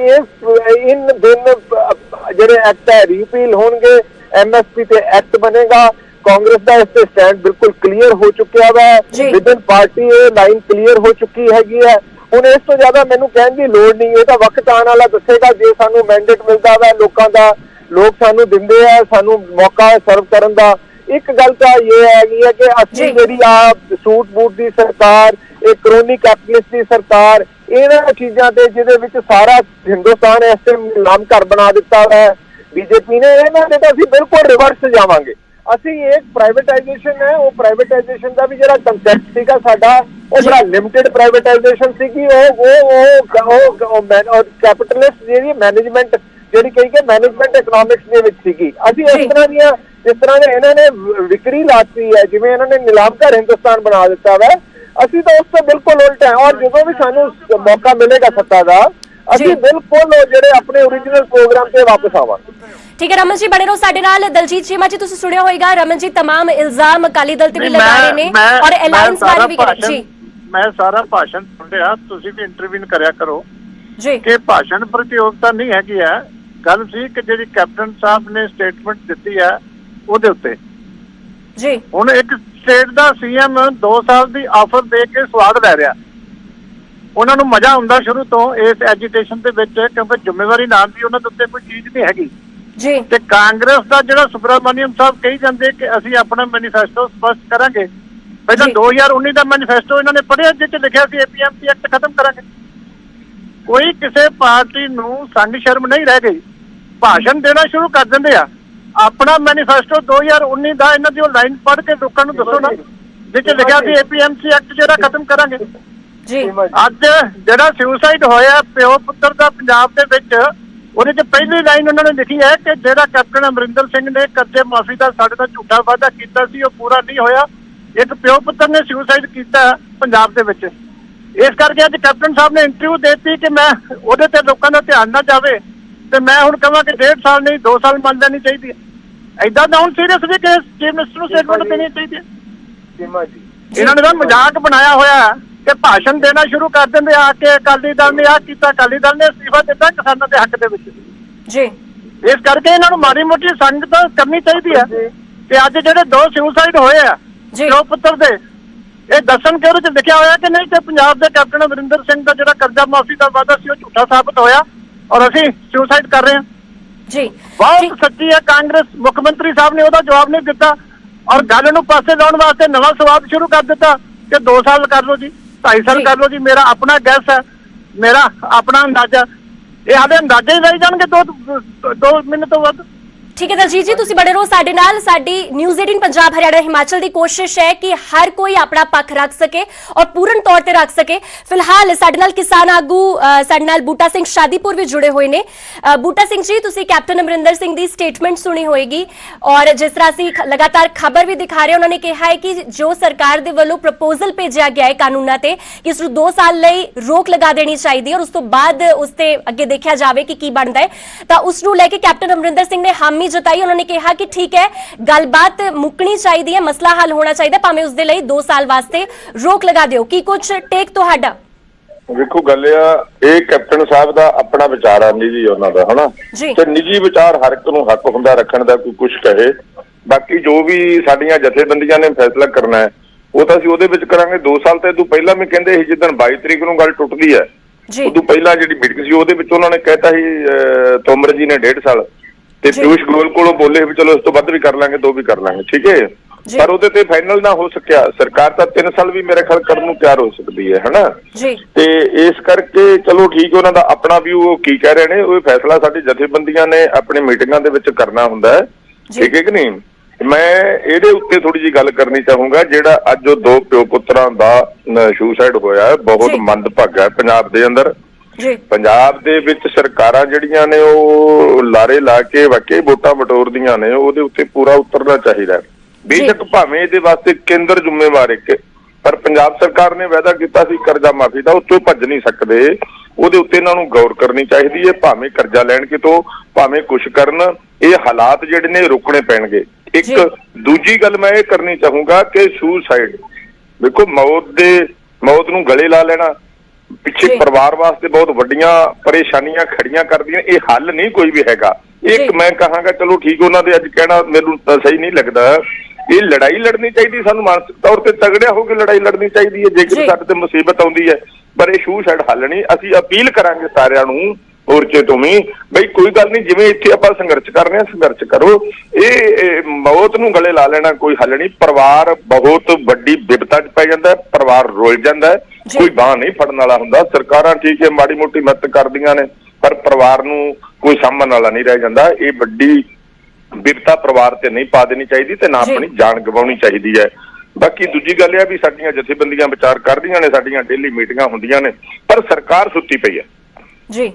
S5: ਇਨ ਦਿਨ ਜਿਹੜੇ ਐਕਟ ਹੈ ਰਿਪੀਲ ਹੋਣਗੇ, MSP ਤੇ ਐਕਟ ਬਣੇਗਾ। ਕਾਂਗਰਸ ਦਾ ਇਸ ਤੇ ਸਟੈਂਡ ਬਿਲਕੁਲ ਕਲੀਅਰ ਹੋ ਚੁੱਕਿਆ ਵਾ, ਵਿਦਨ ਪਾਰਟੀ ਇਹ ਲਾਈਨ ਕਲੀਅਰ ਹੋ ਚੁੱਕੀ ਹੈਗੀ ਹੈ। ਹੁਣ ਇਸ ਤੋਂ ਜ਼ਿਆਦਾ ਮੈਨੂੰ ਕਹਿਣ ਦੀ ਲੋੜ ਨਹੀਂ, ਇਹ ਤਾਂ ਵਕਤ ਆਉਣ ਵਾਲਾ ਦੱਸੇਗਾ। ਜੇ ਸਾਨੂੰ ਮੈਂਡੇਟ ਮਿਲਦਾ ਵਾ ਲੋਕਾਂ ਦਾ, ਲੋਕ ਸਾਨੂੰ ਦਿੰਦੇ ਆ ਸਾਨੂੰ ਮੌਕਾ ਸਰਵ ਕਰਨ ਦਾ। ਇੱਕ ਗੱਲ ਤਾਂ ਇਹ ਹੈਗੀ ਹੈ ਕਿ ਅਸੀਂ ਜਿਹੜੀ ਆ ਸੂਟ ਬੂਟ ਦੀ ਸਰਕਾਰ, ਇਹ ਕਰੋਨੀ ਕੈਪੀਟਲਿਸਟ ਦੀ ਸਰਕਾਰ, ਇਹਨਾਂ ਚੀਜ਼ਾਂ ਤੇ ਜਿਹਦੇ ਵਿੱਚ ਸਾਰਾ ਹਿੰਦੁਸਤਾਨ ਇਸ ਤੇ ਨਾਮ ਘਰ ਬਣਾ ਦਿੱਤਾ ਹੈ ਬੀਜੇਪੀ ਨੇ, ਇਹਨਾਂ ਦੇ ਤਾਂ ਅਸੀਂ ਬਿਲਕੁਲ ਰਿਵਰਸ ਜਾਵਾਂਗੇ। ਅਸੀਂ ਇੱਕ ਪ੍ਰਾਈਵੇਟਾਈਜੇਸ਼ਨ ਹੈ, ਉਹ ਪ੍ਰਾਈਵੇਟਾਈਜੇਸ਼ਨ ਦਾ ਵੀ ਜਿਹੜਾ ਕੰਸੈਪਟ ਸੀਗਾ ਸਾਡਾ, ਉਹ ਬੜਾ ਲਿਮਿਟਿਡ ਪ੍ਰਾਈਵੇਟਾਈਜੇਸ਼ਨ ਸੀਗੀ। ਉਹ ਕੈਪੀਟਲਿਸਟ ਜਿਹੜੀ ਮੈਨੇਜਮੈਂਟ ਜਿਹੜੀ ਕਹੀ ਕਿ ਮੈਨੇਜਮੈਂਟ ਇਕਨੋਮਿਕਸ ਦੇ ਵਿੱਚ ਸੀਗੀ। ਅਸੀਂ ਇਸ ਤਰ੍ਹਾਂ ਦੀਆਂ ਜਿਸ ਤਰ੍ਹਾਂ ਦੇ ਇਹਨਾਂ ਨੇ ਵਿਕਰੀ ਲਾਤੀ ਹੈ, ਜਿਵੇਂ ਇਹਨਾਂ ਨੇ ਨਿਲਾਮ ਘਰ ਹਿੰਦੁਸਤਾਨ ਬਣਾ ਦਿੱਤਾ ਵਾ, ਅਸੀਂ ਤਾਂ ਉਸ ਤੋਂ ਬਿਲਕੁਲ ਉਲਟ ਹੈ। ਔਰ ਜਦੋਂ ਵੀ ਸਾਨੂੰ ਮੌਕਾ ਮਿਲੇਗਾ ਸੱਤਾ ਦਾ, ਅਸੀਂ ਬਿਲਕੁਲ ਜਿਹੜੇ ਆਪਣੇ ਓਰੀਜਨਲ ਪ੍ਰੋਗਰਾਮ ਤੇ ਵਾਪਸ ਆਵਾਂਗੇ।
S1: ਠੀਕ ਹੈ ਰਮਨ ਜੀ, ਬਣੇ ਰਹੋ ਸਾਡੇ ਨਾਲ। ਦਲਜੀਤ ਚੀਮਾ ਜੀ, ਤੁਸੀਂ ਸੁਣਿਆ ਹੋਏਗਾ ਰਮਨ ਜੀ ਤਮਾਮ ਇਲਜ਼ਾਮ ਅਕਾਲੀ ਦਲ ਤੇ ਵੀ ਲਗਾ ਰਹੇ ਨੇ ਔਰ ਅਲਾਈਅੰਸ ਬਾਰੇ ਵੀ ਕਰ ਰਹੇ।
S6: ਮੈਂ ਸਾਰਾ ਭਾਸ਼ਣ ਸੁਣਿਆ, ਤੁਸੀਂ ਵੀ ਇੰਟਰਵਿਊ ਕਰਿਆ ਕਰੋ
S1: ਜੀ
S6: ਕਿ ਭਾਸ਼ਣ ਪ੍ਰਤੀਯੋਗਤਾ ਨਹੀਂ ਹੈਗੀ ਹੈ। ਗੱਲ ਸੀ ਕਿ ਜਿਹੜੀ ਕੈਪਟਨ ਸਾਹਿਬ ਨੇ ਸਟੇਟਮੈਂਟ ਦਿੱਤੀ ਹੈ ਉਹਦੇ ਉੱਤੇ
S1: ਜੀ।
S6: ਹੁਣ ਇੱਕ ਸਟੇਟ ਦਾ CM 2 ਸਾਲ ਦੀ ਆਫਰ ਦੇ ਕੇ ਸਵਾਦ ਲੈ ਰਿਹਾ, ਉਹਨਾਂ ਨੂੰ ਮਜ਼ਾ ਹੁੰਦਾ ਸ਼ੁਰੂ ਤੋਂ ਇਸ ਐਜੀਟੇਸ਼ਨ ਦੇ ਵਿੱਚ, ਕਿਉਂਕਿ ਜ਼ਿੰਮੇਵਾਰੀ ਨਾਮ ਦੀ ਉਹਨਾਂ ਦੇ ਉੱਤੇ ਕੋਈ ਚੀਜ਼ ਨਹੀਂ ਹੈਗੀ
S1: ਜੀ।
S6: ਤੇ ਕਾਂਗਰਸ ਦਾ ਜਿਹੜਾ ਸੁਬਰਾਮਨੀਅਮ ਸਾਹਿਬ ਕਹੀ ਜਾਂਦੇ ਕਿ ਅਸੀਂ ਆਪਣਾ ਮੈਨੀਫੈਸਟੋ ਸਪਸ਼ਟ ਕਰਾਂਗੇ। ਪਹਿਲਾਂ 2019 ਦਾ ਮੈਨੀਫੈਸਟੋ ਇਹਨਾਂ ਨੇ ਪੜ੍ਹਿਆ, ਜਿਸ 'ਚ ਲਿਖਿਆ ਸੀ APMC ਐਕਟ ਖਤਮ ਕਰਾਂਗੇ। ਕੋਈ ਕਿਸੇ ਪਾਰਟੀ ਨੂੰ ਸੰਗ ਸ਼ਰਮ ਨਹੀਂ ਰਹਿ ਗਈ, ਭਾਸ਼ਣ ਦੇਣਾ ਸ਼ੁਰੂ ਕਰ ਦਿੰਦੇ ਆ। ਆਪਣਾ ਮੈਨੀਫੈਸਟੋ 2019 ਦਾ ਇਹਨਾਂ ਦੀ ਉਹ ਲਾਈਨ ਪੜ੍ਹ ਕੇ ਲੋਕਾਂ ਨੂੰ ਦੱਸੋ ਨਾ, ਜਿਸ 'ਚ ਲਿਖਿਆ ਸੀ APMC ਐਕਟ ਜਿਹੜਾ ਖਤਮ ਕਰਾਂਗੇ
S1: ਜੀ।
S6: ਅੱਜ ਜਿਹੜਾ ਸੁਸਾਈਡ ਹੋਇਆ ਪਿਓ ਪੁੱਤਰ ਦਾ ਪੰਜਾਬ ਦੇ ਵਿੱਚ, ਉਹਦੇ 'ਚ ਪਹਿਲੀ ਲਾਈਨ ਉਹਨਾਂ ਨੇ ਲਿਖੀ ਹੈ ਕਿ ਜਿਹੜਾ ਕੈਪਟਨ ਅਮਰਿੰਦਰ ਸਿੰਘ ਨੇ ਕਰਜ਼ੇ ਮਾਫੀ ਦਾ ਸਾਡੇ ਨਾਲ ਝੂਠਾ ਵਾਅਦਾ ਕੀਤਾ ਸੀ ਉਹ ਪੂਰਾ ਨਹੀਂ ਹੋਇਆ। ਇੱਕ ਪਿਓ ਪੁੱਤਰ ਨੇ ਸੁਸਾਈਡ ਕੀਤਾ ਪੰਜਾਬ ਦੇ ਵਿੱਚ। ਇਸ ਕਰਕੇ ਅੱਜ ਕੈਪਟਨ ਸਾਹਿਬ ਨੇ ਇੰਟਰਵਿਊ ਦਿੱਤੀ ਕਿ ਮੈਂ ਉਹਦੇ ਤੇ ਲੋਕਾਂ ਦਾ ਧਿਆਨ ਨਾ ਜਾਵੇ, ਤੇ ਮੈਂ ਹੁਣ ਕਹਾਂ ਕਿ 1.5 ਸਾਲ ਨਹੀਂ 2 ਸਾਲ ਮੰਨ ਲੈਣੀ ਚਾਹੀਦੀ ਹੈ। ਏਦਾਂ ਦਾ ਹੁਣ ਸੀਰੀਅਸਲੀ ਕਿ ਚੀਫ ਮਿਨਿਸਟਰ ਨੂੰ ਸਟੇਟਮੈਂਟ ਦੇਣੀ ਚਾਹੀਦੀ ਹੈ।
S5: ਚੀਮਾ ਜੀ,
S6: ਇਹਨਾਂ ਨੇ ਤਾਂ ਮਜ਼ਾਕ ਬਣਾਇਆ ਹੋਇਆ ਕਿ ਭਾਸ਼ਣ ਦੇਣਾ ਸ਼ੁਰੂ ਕਰ ਦਿੰਦੇ ਆ ਕਿ ਅਕਾਲੀ ਦਲ ਨੇ ਆਹ ਕੀਤਾ, ਅਕਾਲੀ ਦਲ ਨੇ ਅਸਤੀਫਾ ਦਿੱਤਾ ਕਿਸਾਨਾਂ ਦੇ ਹੱਕ ਦੇ ਵਿੱਚ ਜੀ। ਇਸ ਕਰਕੇ ਇਹਨਾਂ ਨੂੰ ਮਾੜੀ ਮੋਟੀ ਸੰਗਤ ਕਰਨੀ ਚਾਹੀਦੀ ਹੈ। ਤੇ ਅੱਜ ਜਿਹੜੇ 2 ਸੁਸਾਈਡ ਹੋਏ ਆ ਪਿਓ ਪੁੱਤਰ ਦੇ, ਇਹ ਦੱਸਣ ਕਿ ਉਹਦੇ ਚ ਲਿਖਿਆ ਹੋਇਆ ਕਿ ਨਹੀਂ ਤੇ ਪੰਜਾਬ ਦੇ ਕੈਪਟਨ ਅਮਰਿੰਦਰ ਸਿੰਘ ਦਾ ਜਿਹੜਾ ਕਰਜ਼ਾ ਮਾਫੀ ਦਾ ਵਾਅਦਾ ਸੀ ਉਹ ਝੂਠਾ ਸਾਬਤ ਹੋਇਆ ਔਰ ਅਸੀਂ ਸੁਸਾਈਡ ਕਰ ਰਹੇ ਹਾਂ ਜੀ। ਬਹੁਤ ਸੱਚੀ ਹੈ ਕਾਂਗਰਸ। ਮੁੱਖ ਮੰਤਰੀ ਸਾਹਿਬ ਨੇ ਉਹਦਾ ਜਵਾਬ ਨਹੀਂ ਦਿੱਤਾ ਔਰ ਗੱਲ ਨੂੰ ਪਾਸੇ ਲਾਉਣ ਵਾਸਤੇ ਨਵਾਂ ਸਵਾਦ ਸ਼ੁਰੂ ਕਰ ਦਿੱਤਾ ਕਿ 2 ਸਾਲ ਕਰ ਲਓ ਜੀ, 2.5 ਸਾਲ ਕਰ ਲਓ ਜੀ। ਮੇਰਾ ਆਪਣਾ ਗੈਸ ਹੈ, ਮੇਰਾ ਆਪਣਾ ਅੰਦਾਜ਼ਾ। ਇਹ ਹਾਲੇ ਅੰਦਾਜ਼ੇ ਹੀ ਲਈ ਜਾਣਗੇ 2 ਮਹੀਨੇ ਤੋਂ ਵੱਧ।
S1: ठीक है दलजीत जी, तुसी बड़े रहो साडे नाल। साडी न्यूज़ 18 पंजाब हरियाणा हिमाचल दी कोशिश है कि हर कोई अपना पक्ष रख सके और पूर्ण तौर ते रख सके। फिलहाल साडे नाल किसान आगू साडे नाल बूटा सिंह शादीपुर भी जुड़े हुए ने। बूटा सिंह जी, तुसी कैप्टन अमरिंदर सिंह दी स्टेटमेंट सुनी होएगी और जिस तरह असीं लगातार खबर भी दिखा रहे, उन्होंने कहा है कि जो सरकार दे वल्लों प्रपोजल भेजिया गया है कानूनां ते कि इस नूं 2 साल लई रोक लगा देनी चाहिए और उस तो बाद उस ते अगे देखा जावे कि की बनदा है, तां उस नूं लैके कैप्टन अमरिंदर सिंह ने हामी जताई। उन्होंने कहा कि ठीक है, गलबात मुकनी चाहिए, मसला हल होना चाहिए, भावें उस दे लई 2 साल वास्ते रोक लगा दिओ। की कुछ टेक तुहाडा?
S7: ਵੇਖੋ ਗੱਲ ਆ, ਇਹ ਕੈਪਟਨ ਸਾਹਿਬ ਦਾ ਆਪਣਾ ਵਿਚਾਰ ਆ, ਨਿੱਜੀ ਉਹਨਾਂ ਦਾ ਹਨਾ, ਤੇ ਨਿੱਜੀ ਵਿਚਾਰ ਹਰ ਇੱਕ ਨੂੰ ਹੱਕ ਹੁੰਦਾ ਰੱਖਣ ਦਾ, ਕੋਈ ਕੁਝ ਕਹੇ। ਬਾਕੀ ਜੋ ਵੀ ਸਾਡੀਆਂ ਜਥੇਬੰਦੀਆਂ ਨੇ ਫੈਸਲਾ ਕਰਨਾ ਹੈ ਉਹ ਤਾਂ ਅਸੀਂ ਉਹਦੇ ਵਿੱਚ ਕਰਾਂਗੇ। 2 ਸਾਲ ਤੇ ਤੋਂ ਪਹਿਲਾਂ ਵੀ ਕਹਿੰਦੇ ਸੀ, ਜਿੱਦਣ 22 ਤਰੀਕ ਨੂੰ ਗੱਲ ਟੁੱਟਦੀ ਹੈ ਉਦੋਂ ਪਹਿਲਾਂ ਜਿਹੜੀ ਮੀਟਿੰਗ ਸੀ ਉਹਦੇ ਵਿੱਚ ਉਹਨਾਂ ਨੇ ਕਹਿਤਾ ਸੀ ਤੋਮਰ ਜੀ ਨੇ 1.5 ਸਾਲ ਤੇ ਪਿਊਸ਼ ਗੋਇਲ ਕੋਲੋਂ ਬੋਲੇ ਵੀ ਚਲੋ ਇਸ ਤੋਂ ਵੱਧ ਵੀ ਕਰ ਲਾਂਗੇ, 2 ਵੀ ਕਰ ਲਾਂਗੇ, ਠੀਕ ਹੈ। ਪਰ ਉਹਦੇ ਤੇ ਫਾਈਨਲ ਨਾ ਹੋ ਸਕਿਆ। ਸਰਕਾਰ ਤਾਂ 3 ਸਾਲ ਵੀ ਮੇਰੇ ਖਿਆਲ ਕਰਨ ਨੂੰ ਤਿਆਰ ਹੋ ਸਕਦੀ ਹੈ ਹਨਾ। ਤੇ ਇਸ ਕਰਕੇ ਚਲੋ ਠੀਕ, ਉਹਨਾਂ ਦਾ ਆਪਣਾ ਵੀ ਉਹ ਕੀ ਕਹਿ ਰਹੇ ਨੇ, ਉਹ ਫੈਸਲਾ ਸਾਡੀ ਜਥੇਬੰਦੀਆਂ ਨੇ ਆਪਣੀ ਮੀਟਿੰਗਾਂ ਦੇ ਵਿੱਚ ਕਰਨਾ ਹੁੰਦਾ ਹੈ, ਠੀਕ ਹੈ ਕਿ ਨਹੀਂ। ਮੈਂ ਇਹਦੇ ਉੱਤੇ ਥੋੜੀ ਜਿਹੀ ਗੱਲ ਕਰਨੀ ਚਾਹੂੰਗਾ। ਜਿਹੜਾ ਅੱਜ ਉਹ 2 ਪਿਓ ਪੁੱਤਰਾਂ ਦਾ ਸੁਸਾਈਡ ਹੋਇਆ, ਬਹੁਤ ਮੰਦਭਾਗਾ ਹੈ ਪੰਜਾਬ ਦੇ ਅੰਦਰ। ਪੰਜਾਬ ਦੇ ਵਿੱਚ ਸਰਕਾਰਾਂ ਜਿਹੜੀਆਂ ਨੇ ਉਹ ਲਾਰੇ ਲਾ ਕੇ ਵਾਕਈ ਵੋਟਾਂ ਬਟੋਰਦੀਆਂ ਨੇ, ਉਹਦੇ ਉੱਤੇ ਪੂਰਾ ਉਤਰਨਾ ਚਾਹੀਦਾ। ਬੇਸ਼ੱਕ ਭਾਵੇਂ ਇਹਦੇ ਵਾਸਤੇ ਕੇਂਦਰ ਜ਼ਿੰਮੇਵਾਰ ਹੈ, ਪਰ ਪੰਜਾਬ ਸਰਕਾਰ ਨੇ ਵਾਅਦਾ ਕੀਤਾ ਸੀ ਕਰਜ਼ਾ ਮਾਫੀ ਦਾ, ਉੱਤੋਂ ਭੱਜ ਨਹੀਂ ਸਕਦੇ। ਉਹਦੇ ਉੱਤੇ ਇਹਨਾਂ ਨੂੰ ਗੌਰ ਕਰਨੀ ਚਾਹੀਦੀ ਹੈ। ਭਾਵੇਂ ਕਰਜ਼ਾ ਲੈਣ ਕਿਤੋਂ, ਭਾਵੇਂ ਕੁਛ ਕਰਨ, ਇਹ ਹਾਲਾਤ ਜਿਹੜੇ ਨੇ ਰੁਕਣੇ ਪੈਣਗੇ। ਇੱਕ ਦੂਜੀ ਗੱਲ ਮੈਂ ਇਹ ਕਰਨੀ ਚਾਹੂੰਗਾ ਕਿ ਸੁਸਾਈਡ, ਦੇਖੋ ਮੌਤ ਨੂੰ ਗਲੇ ਲਾ ਲੈਣਾ ਪਿੱਛੇ ਪਰਿਵਾਰ ਵਾਸਤੇ ਬਹੁਤ ਵੱਡੀਆਂ ਪਰੇਸ਼ਾਨੀਆਂ ਖੜੀਆਂ ਕਰਦੀਆਂ। ਇਹ ਹੱਲ ਨਹੀਂ ਕੋਈ ਵੀ ਹੈਗਾ। ਇੱਕ ਮੈਂ ਕਹਾਂਗਾ ਚਲੋ ਠੀਕ, ਉਹਨਾਂ ਦੇ ਅੱਜ ਕਹਿਣਾ ਮੈਨੂੰ ਤਾਂ ਸਹੀ ਨਹੀਂ ਲੱਗਦਾ। ਇਹ ਲੜਾਈ ਲੜਨੀ ਚਾਹੀਦੀ, ਸਾਨੂੰ ਮਾਨਸਿਕ ਤੌਰ ਤੇ ਤਗੜਿਆ ਹੋ ਕੇ ਲੜਾਈ ਲੜਨੀ ਚਾਹੀਦੀ ਹੈ ਜੇਕਰ ਸਾਡੇ ਤੇ ਮੁਸੀਬਤ ਆਉਂਦੀ ਹੈ। ਪਰ ਇਹ ਸੁਸਾਈਡ ਹੱਲ ਨਹੀਂ। ਅਸੀਂ ਅਪੀਲ ਕਰਾਂਗੇ ਸਾਰਿਆਂ ਨੂੰ ਮੋਰਚੇ ਤੋਂ ਵੀ, ਬਈ ਕੋਈ ਗੱਲ ਨਹੀਂ, ਜਿਵੇਂ ਇੱਥੇ ਆਪਾਂ ਸੰਘਰਸ਼ ਕਰ ਰਹੇ ਹਾਂ ਸੰਘਰਸ਼ ਕਰੋ। ਇਹ ਮੌਤ ਨੂੰ ਗਲੇ ਲਾ ਲੈਣਾ ਕੋਈ ਹੱਲ ਨਹੀਂ। ਪਰਿਵਾਰ ਬਹੁਤ ਵੱਡੀ ਵਿਪਤਾ 'ਚ ਪੈ ਜਾਂਦਾ, ਪਰਿਵਾਰ ਰੁਲ ਜਾਂਦਾ, ਕੋਈ ਬਾਂਹ ਨਹੀਂ ਫੜਨ ਵਾਲਾ ਹੁੰਦਾ। ਸਰਕਾਰਾਂ ਠੀਕ ਹੈ ਮਾੜੀ ਮੋਟੀ ਮਦਦ ਕਰਦੀਆਂ ਨੇ, ਪਰ ਪਰਿਵਾਰ ਨੂੰ ਕੋਈ ਸਾਂਭਣ ਵਾਲਾ ਨਹੀਂ ਰਹਿ ਜਾਂਦਾ। ਇਹ ਵੱਡੀ ਵਿਪਤਾ ਪਰਿਵਾਰ ਤੇ ਨਹੀਂ ਪਾ ਦੇਣੀ ਚਾਹੀਦੀ ਤੇ ਨਾ ਆਪਣੀ ਜਾਨ ਗਵਾਉਣੀ ਚਾਹੀਦੀ ਹੈ। ਬਾਕੀ ਦੂਜੀ ਗੱਲ ਇਹ ਆ ਵੀ ਸਾਡੀਆਂ ਜਥੇਬੰਦੀਆਂ ਵਿਚਾਰ ਕਰਦੀਆਂ ਨੇ, ਸਾਡੀਆਂ ਡੇਲੀ ਮੀਟਿੰਗਾਂ ਹੁੰਦੀਆਂ ਨੇ, ਪਰ ਸਰਕਾਰ ਸੁੱਤੀ ਪਈ ਹੈ ਜੀ।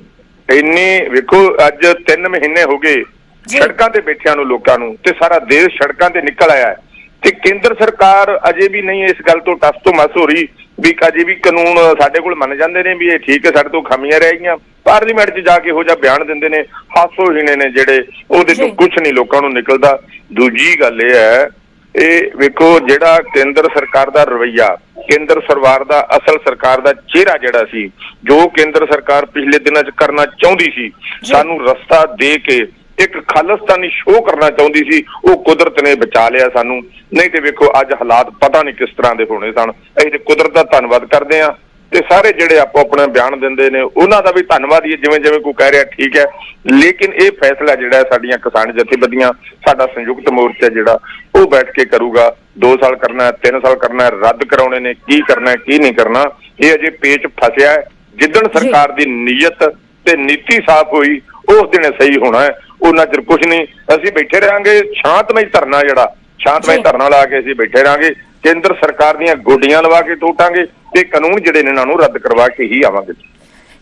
S7: ਇੰਨੀ ਵੇਖੋ, ਅੱਜ 3 ਮਹੀਨੇ ਹੋ ਗਏ ਸੜਕਾਂ ਤੇ ਬੈਠਿਆਂ ਨੂੰ, ਲੋਕਾਂ ਨੂੰ, ਤੇ ਸਾਰਾ ਦੇਸ਼ ਸੜਕਾਂ ਤੇ ਨਿਕਲ ਆਇਆ ਹੈ। ਤੇ ਕੇਂਦਰ ਸਰਕਾਰ ਅਜੇ ਵੀ ਨਹੀਂ ਇਸ ਗੱਲ ਤੋਂ ਟਸ ਤੋਂ ਮਸ ਹੋ ਰਹੀ ਵੀ ਅਜੇ ਵੀ ਕਾਨੂੰਨ ਸਾਡੇ ਕੋਲ ਮੰਨ ਜਾਂਦੇ ਨੇ ਵੀ ਇਹ ਠੀਕ ਹੈ, ਸਾਡੇ ਤੋਂ ਖਾਮੀਆਂ ਰਹਿ ਗਈਆਂ। ਪਾਰਲੀਮੈਂਟ 'ਚ ਜਾ ਕੇ ਇਹੋ ਜਿਹਾ ਬਿਆਨ ਦਿੰਦੇ ਨੇ, ਹਾਸੋਹੀਣੇ ਨੇ ਜਿਹੜੇ, ਉਹਦੇ ਤੋਂ ਕੁਛ ਨਹੀਂ ਲੋਕਾਂ ਨੂੰ ਨਿਕਲਦਾ। ਦੂਜੀ ਗੱਲ ਇਹ ਹੈ, ਇਹ ਵੇਖੋ ਜਿਹੜਾ ਕੇਂਦਰ ਸਰਕਾਰ ਦਾ ਰਵੱਈਆ, ਕੇਂਦਰ ਸਰਕਾਰ ਦਾ ਅਸਲ ਸਰਕਾਰ ਦਾ ਚਿਹਰਾ ਜਿਹੜਾ ਸੀ, ਜੋ ਕੇਂਦਰ ਸਰਕਾਰ ਪਿਛਲੇ ਦਿਨਾਂ 'ਚ ਕਰਨਾ ਚਾਹੁੰਦੀ ਸੀ, ਸਾਨੂੰ ਰਸਤਾ ਦੇ ਕੇ ਇੱਕ ਖਾਲਿਸਤਾਨੀ ਸ਼ੋਅ ਕਰਨਾ ਚਾਹੁੰਦੀ ਸੀ, ਉਹ ਕੁਦਰਤ ਨੇ ਬਚਾ ਲਿਆ ਸਾਨੂੰ। ਨਹੀਂ ਤੇ ਵੇਖੋ ਅੱਜ ਹਾਲਾਤ ਪਤਾ ਨਹੀਂ ਕਿਸ ਤਰ੍ਹਾਂ ਦੇ ਹੋਣੇ ਸਨ। ਅਸੀਂ ਤੇ ਕੁਦਰਤ ਦਾ ਧੰਨਵਾਦ ਕਰਦੇ ਹਾਂ ਤੇ ਸਾਰੇ ਜਿਹੜੇ ਆਪੋ ਆਪਣਾ ਬਿਆਨ ਦਿੰਦੇ ਨੇ ਉਹਨਾਂ ਦਾ ਵੀ ਧੰਨਵਾਦ ਹੀ, ਜਿਵੇਂ ਜਿਵੇਂ ਕੋਈ ਕਹਿ ਰਿਹਾ ਠੀਕ ਹੈ। ਲੇਕਿਨ ਇਹ ਫੈਸਲਾ ਜਿਹੜਾ ਸਾਡੀਆਂ ਕਿਸਾਨ ਜਥੇਬੰਦੀਆਂ, ਸਾਡਾ ਸੰਯੁਕਤ ਮੋਰਚਾ ਜਿਹੜਾ ਉਹ ਬੈਠ ਕੇ ਕਰੂਗਾ। 2 ਸਾਲ ਕਰਨਾ, 3 ਸਾਲ ਕਰਨਾ, ਰੱਦ ਕਰਾਉਣੇ ਨੇ, ਕੀ ਕਰਨਾ ਕੀ ਨਹੀਂ ਕਰਨਾ, ਇਹ ਅਜੇ ਪੇਚ ਫਸਿਆ ਹੈ। ਜਿੱਦਣ ਸਰਕਾਰ ਦੀ ਨੀਅਤ ਤੇ ਨੀਤੀ ਸਾਫ਼ ਹੋਈ ਉਸ ਦਿਨ ਸਹੀ ਹੋਣਾ ਹੈ। ਉਹਨਾਂ ਚਿਰ ਕੁਛ ਨਹੀਂ, ਅਸੀਂ ਬੈਠੇ ਰਹਾਂਗੇ ਸ਼ਾਂਤਮਈ ਧਰਨਾ, ਜਿਹੜਾ ਸ਼ਾਂਤਮਈ ਧਰਨਾ ਲਾ ਕੇ ਅਸੀਂ ਬੈਠੇ ਰਹਾਂਗੇ। ਕੇਂਦਰ ਸਰਕਾਰ ਦੀਆਂ ਗੋਡੀਆਂ ਲਵਾ ਕੇ ਟੋਟਾਂਗੇ ਤੇ ਕਾਨੂੰਨ ਜਿਹੜੇ ਨੇ ਇਹਨਾਂ ਨੂੰ ਰੱਦ ਕਰਵਾ ਕੇ ਹੀ ਆਵਾਂਗੇ।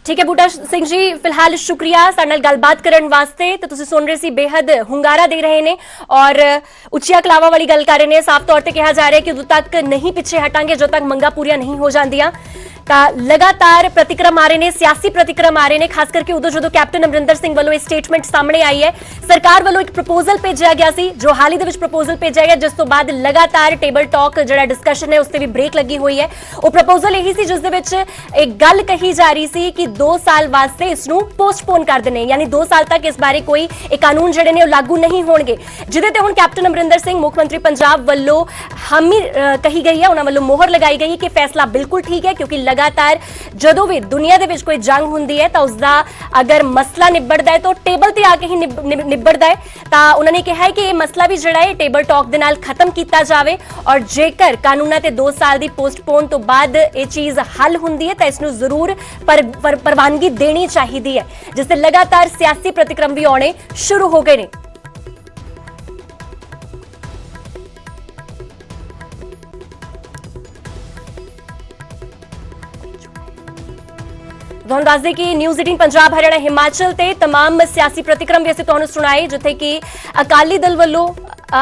S1: ठीक है बूटा सिंह जी, फिलहाल शुक्रिया साडे नाल गलबात करन वास्ते। तो तुसीं सुन रहे सी, बेहद हुंगारा दे रहे ने और उच्चिया कलावा वाली गल कर रहे ने। साफ तौर ते कहा जा रहा है कि उदों तक नहीं पिछे हटांगे जो तक मंगां पूरीआं नहीं हो जांदियां। ਤਾਂ ਲਗਾਤਾਰ ਪ੍ਰਤੀਕਰਮ ਆ ਰਹੇ ਨੇ, ਸਿਆਸੀ ਪ੍ਰਤੀਕਰਮ ਆ ਰਹੇ ਨੇ, ਖਾਸ ਕਰਕੇ ਉਦੋਂ ਜਦੋਂ ਕੈਪਟਨ ਅਮਰਿੰਦਰ ਸਿੰਘ ਵੱਲੋਂ ਇਹ ਸਟੇਟਮੈਂਟ ਸਾਹਮਣੇ ਆਈ ਹੈ। ਸਰਕਾਰ ਵੱਲੋਂ ਇੱਕ ਪ੍ਰਪੋਜ਼ਲ ਭੇਜਿਆ ਗਿਆ ਸੀ, ਜੋ ਹਾਲ ਹੀ ਦੇ ਵਿੱਚ ਪ੍ਰਪੋਜ਼ਲ ਭੇਜਿਆ ਗਿਆ, ਜਿਸ ਤੋਂ ਬਾਅਦ ਲਗਾਤਾਰ ਟੇਬਲ ਟਾਕ ਜਿਹੜਾ ਡਿਸਕਸ਼ਨ ਹੈ ਉਸ ਤੇ ਵੀ ਬ੍ਰੇਕ ਲੱਗੀ ਹੋਈ ਹੈ। ਉਹ ਪ੍ਰਪੋਜ਼ਲ ਇਹੀ ਸੀ ਜਿਸ ਦੇ ਵਿੱਚ ਇੱਕ ਗੱਲ ਕਹੀ ਜਾ ਰਹੀ ਸੀ ਕਿ 2 ਸਾਲ ਵਾਸਤੇ ਇਸ ਨੂੰ ਪੋਸਟਪੋਨ ਕਰ ਦੇਣੇ, ਯਾਨੀ 2 ਸਾਲ ਤੱਕ ਇਸ ਬਾਰੇ ਕੋਈ ਇਹ ਕਾਨੂੰਨ ਜਿਹੜੇ ਨੇ ਉਹ ਲਾਗੂ ਨਹੀਂ ਹੋਣਗੇ, ਜਿਹਦੇ ਤੇ ਹੁਣ ਕੈਪਟਨ ਅਮਰਿੰਦਰ ਸਿੰਘ ਮੁੱਖ ਮੰਤਰੀ ਪੰਜਾਬ ਵੱਲੋਂ ਹਾਮੀ ਕਹੀ ਗਈ ਹੈ, ਉਹਨਾਂ ਵੱਲੋਂ ਮੋਹਰ ਲਗਾਈ ਗਈ ਕਿ ਫੈਸਲਾ ਬਿਲਕੁਲ ਠੀਕ ਹੈ, ਕਿਉਂਕਿ ਲਗਾਤਾਰ ਜਦੋਂ ਵੀ ਦੁਨੀਆ ਦੇ ਵਿੱਚ ਕੋਈ ਜੰਗ ਹੁੰਦੀ ਹੈ ਤਾਂ ਉਸਦਾ ਅਗਰ ਮਸਲਾ ਨਿਬੜਦਾ ਹੈ ਤਾਂ ਟੇਬਲ ਤੇ ਆ ਕੇ ਹੀ ਨਿਬੜਦਾ ਹੈ। ਤਾਂ ਉਹਨਾਂ ਨੇ ਕਿਹਾ ਹੈ ਕਿ ਇਹ ਮਸਲਾ ਵੀ ਜਿਹੜਾ ਹੈ ਟੇਬਲ ਟਾਕ ਦੇ ਨਾਲ ਖਤਮ ਕੀਤਾ ਜਾਵੇ, ਔਰ ਜੇਕਰ ਕਾਨੂੰਨਾਂ ਤੇ 2 ਸਾਲ ਦੀ ਪੋਸਟਪੋਨ ਤੋਂ ਬਾਅਦ ਇਹ ਚੀਜ਼ ਹੱਲ ਹੁੰਦੀ ਹੈ ਤਾਂ ਇਸ ਨੂੰ ਜ਼ਰੂਰ ਪ੍ਰਵਾਨਗੀ ਦੇਣੀ ਚਾਹੀਦੀ ਹੈ, ਜਿਸ ਤੇ ਲਗਾਤਾਰ ਸਿਆਸੀ ਪ੍ਰਤੀਕਰਮ ਵੀ ਆਉਣੇ ਸ਼ੁਰੂ ਹੋ ਗਏ ਨੇ। ਤੁਹਾਨੂੰ ਦੱਸ ਦੇ ਕਿ ਨਿਊਜ਼ 18 ਪੰਜਾਬ ਹਰਿਆਣਾ ਹਿਮਾਚਲ ਤੇ तमाम ਸਿਆਸੀ ਪ੍ਰਤੀਕਰਮ ਵੀ ਅਸੀਂ ਤੁਹਾਨੂੰ ਸੁਣਾਏ, ਜਿੱਥੇ ਕਿ ਅਕਾਲੀ ਦਲ ਵੱਲੋਂ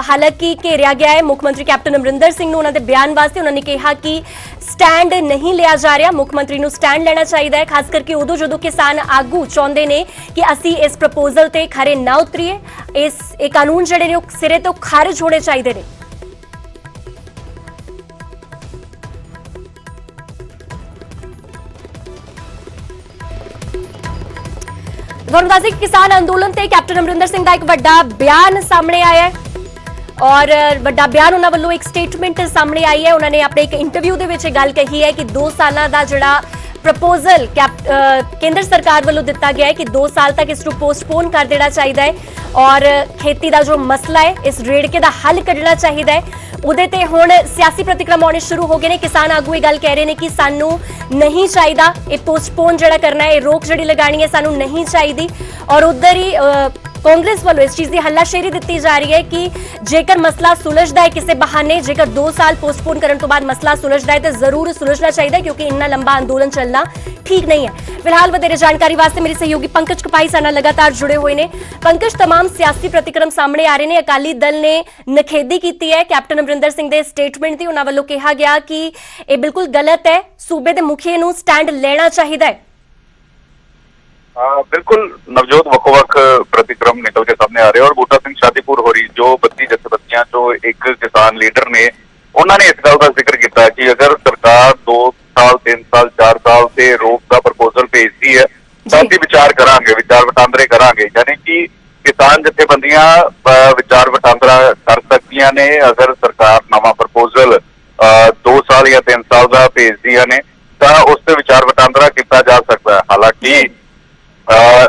S1: ਹਾਲਾਂਕਿ ਘੇਰਿਆ ਗਿਆ ਹੈ ਮੁੱਖ ਮੰਤਰੀ ਕੈਪਟਨ ਅਮਰਿੰਦਰ ਸਿੰਘ ਨੂੰ ਉਹਨਾਂ ਦੇ ਬਿਆਨ ਵਾਸਤੇ। ਉਹਨਾਂ ਨੇ ਕਿਹਾ ਕਿ ਸਟੈਂਡ ਨਹੀਂ ਲਿਆ ਜਾ ਰਿਹਾ, ਮੁੱਖ ਮੰਤਰੀ ਨੂੰ ਸਟੈਂਡ ਲੈਣਾ ਚਾਹੀਦਾ ਹੈ, ਖਾਸ ਕਰਕੇ ਉਦੋਂ ਜਦੋਂ ਕਿਸਾਨ ਆਗੂ ਚਾਹੁੰਦੇ ਨੇ ਕਿ ਅਸੀਂ ਇਸ ਪ੍ਰਪੋਜ਼ਲ ਤੇ ਖਰੇ ਨਾ ਉਤਰੀਏ, ਇਹ ਕਾਨੂੰਨ ਜਿਹੜੇ ਨੇ ਉਹ ਸਿਰੇ ਤੋਂ ਖਾਰਜ ਹੋਣੇ ਚਾਹੀਦੇ ਨੇ। ਤੁਹਾਨੂੰ ਦੱਸ ਦੇं कि किसान अंदोलन ਤੇ ਕੈਪਟਨ ਅਮਰਿੰਦਰ ਸਿੰਘ ਦਾ ਇੱਕ ਵੱਡਾ ਬਿਆਨ ਸਾਹਮਣੇ ਆਇਆ ਹੈ, ਔਰ ਵੱਡਾ ਬਿਆਨ ਉਹਨਾਂ ਵੱਲੋਂ ਇੱਕ ਸਟੇਟਮੈਂਟ ਸਾਹਮਣੇ ਆਈ ਹੈ। ਉਹਨਾਂ ਨੇ ਆਪਣੇ ਇੱਕ ਇੰਟਰਵਿਊ ਦੇ ਵਿੱਚ ਇਹ ਗੱਲ ਕਹੀ ਹੈ ਕਿ 2 ਸਾਲਾਂ ਦਾ ਜਿਹੜਾ ਪ੍ਰਪੋਜ਼ਲ ਕੇਂਦਰ ਸਰਕਾਰ ਵੱਲੋਂ ਦਿੱਤਾ ਗਿਆ ਹੈ ਕਿ 2 ਸਾਲ ਤੱਕ ਇਸ ਨੂੰ ਪੋਸਟਪੋਨ ਕਰ ਦੇਣਾ ਚਾਹੀਦਾ ਹੈ, ਔਰ ਖੇਤੀ ਦਾ ਜੋ ਮਸਲਾ ਹੈ ਇਸ ਰੇੜਕੇ ਦਾ ਹੱਲ ਕੱਢਣਾ ਚਾਹੀਦਾ ਹੈ। ਉਹਦੇ ਤੇ ਹੁਣ ਸਿਆਸੀ ਪ੍ਰਤੀਕਰਮ ਆਉਣੇ ਸ਼ੁਰੂ ਹੋ ਗਏ ਨੇ। ਕਿਸਾਨ ਆਗੂ ਇਹ ਗੱਲ ਕਹਿ ਰਹੇ ਨੇ ਕਿ ਸਾਨੂੰ ਨਹੀਂ ਚਾਹੀਦਾ ਇਹ ਪੋਸਟਪੋਨ ਜਿਹੜਾ ਕਰਨਾ ਹੈ, ਇਹ ਰੋਕ ਜਿਹੜੀ ਲਗਾਣੀ ਹੈ ਸਾਨੂੰ ਨਹੀਂ ਚਾਹੀਦੀ। ਔਰ ਉਧਰ ਹੀ ਕਾਂਗਰਸ ਵੱਲੋਂ ਇਸ ਚੀਜ਼ ਦੀ ਹੱਲਾਸ਼ੇਰੀ ਦਿੱਤੀ ਜਾ ਰਹੀ ਹੈ ਕਿ ਜੇਕਰ ਮਸਲਾ ਸੁਲਝਦਾ ਹੈ ਕਿਸੇ ਬਹਾਨੇ, ਜੇਕਰ 2 ਸਾਲ ਪੋਸਟਪੋਨ ਕਰਨ ਤੋਂ ਬਾਅਦ ਮਸਲਾ ਸੁਲਝਦਾ ਹੈ ਤਾਂ ਜ਼ਰੂਰ ਸੁਲਝਣਾ ਚਾਹੀਦਾ, ਕਿਉਂਕਿ ਇੰਨਾ ਲੰਬਾ ਅੰਦੋਲਨ ਚੱਲਣਾ ਠੀਕ ਨਹੀਂ ਹੈ। ਫਿਲਹਾਲ ਵਧੇਰੇ ਜਾਣਕਾਰੀ ਵਾਸਤੇ ਮੇਰੇ ਸਹਿਯੋਗੀ ਪੰਕਜ ਕਪਾਈ ਸਾਡੇ ਨਾਲ ਲਗਾਤਾਰ ਜੁੜੇ ਹੋਏ ਨੇ। ਪੰਕਜ, तमाम ਸਿਆਸੀ ਪ੍ਰਤੀਕਰਮ ਸਾਹਮਣੇ ਆ ਰਹੇ ਨੇ। ਅਕਾਲੀ ਦਲ ਨੇ ਨਖੇਦੀ ਕੀਤੀ ਹੈ ਕੈਪਟਨ ਅਮਰਿੰਦਰ ਸਿੰਘ ਦੇ ਸਟੇਟਮੈਂਟ ਦੀ। ਉਹਨਾਂ ਵੱਲੋਂ ਕਿਹਾ ਗਿਆ ਕਿ ਇਹ ਬਿਲਕੁਲ ਗਲਤ ਹੈ, ਸੂਬੇ ਦੇ ਮੁਖੀ ਨੂੰ ਸਟੈਂਡ ਲੈਣਾ ਚਾਹੀਦਾ ਹੈ।
S2: बिल्कुल नवजोत ਵੱਖ-ਵੱਖ प्रतिक्रम निकल के सामने आ रहे हैं और बूटा सिंह शादीपुर होरी जो 32 जथेबंदियां जो एक किसान लीडर ने उन्होंने इस गल का जिक्र किया कि अगर सरकार 2 साल 3 साल 4 साल से रोक का प्रपोजल भेजती है तो ਅਸੀਂ विचार करांगे, विचार वटांदरे करांगे। यानी कि किसान जथेबंदियां विचार वटांदरा कर सकदियां ने अगर सरकार नवा प्रपोजल 2 साल या 3 साल का भेजदियां ने तो उस ते विचार वटांदरा किया जा सकता है। हालांकि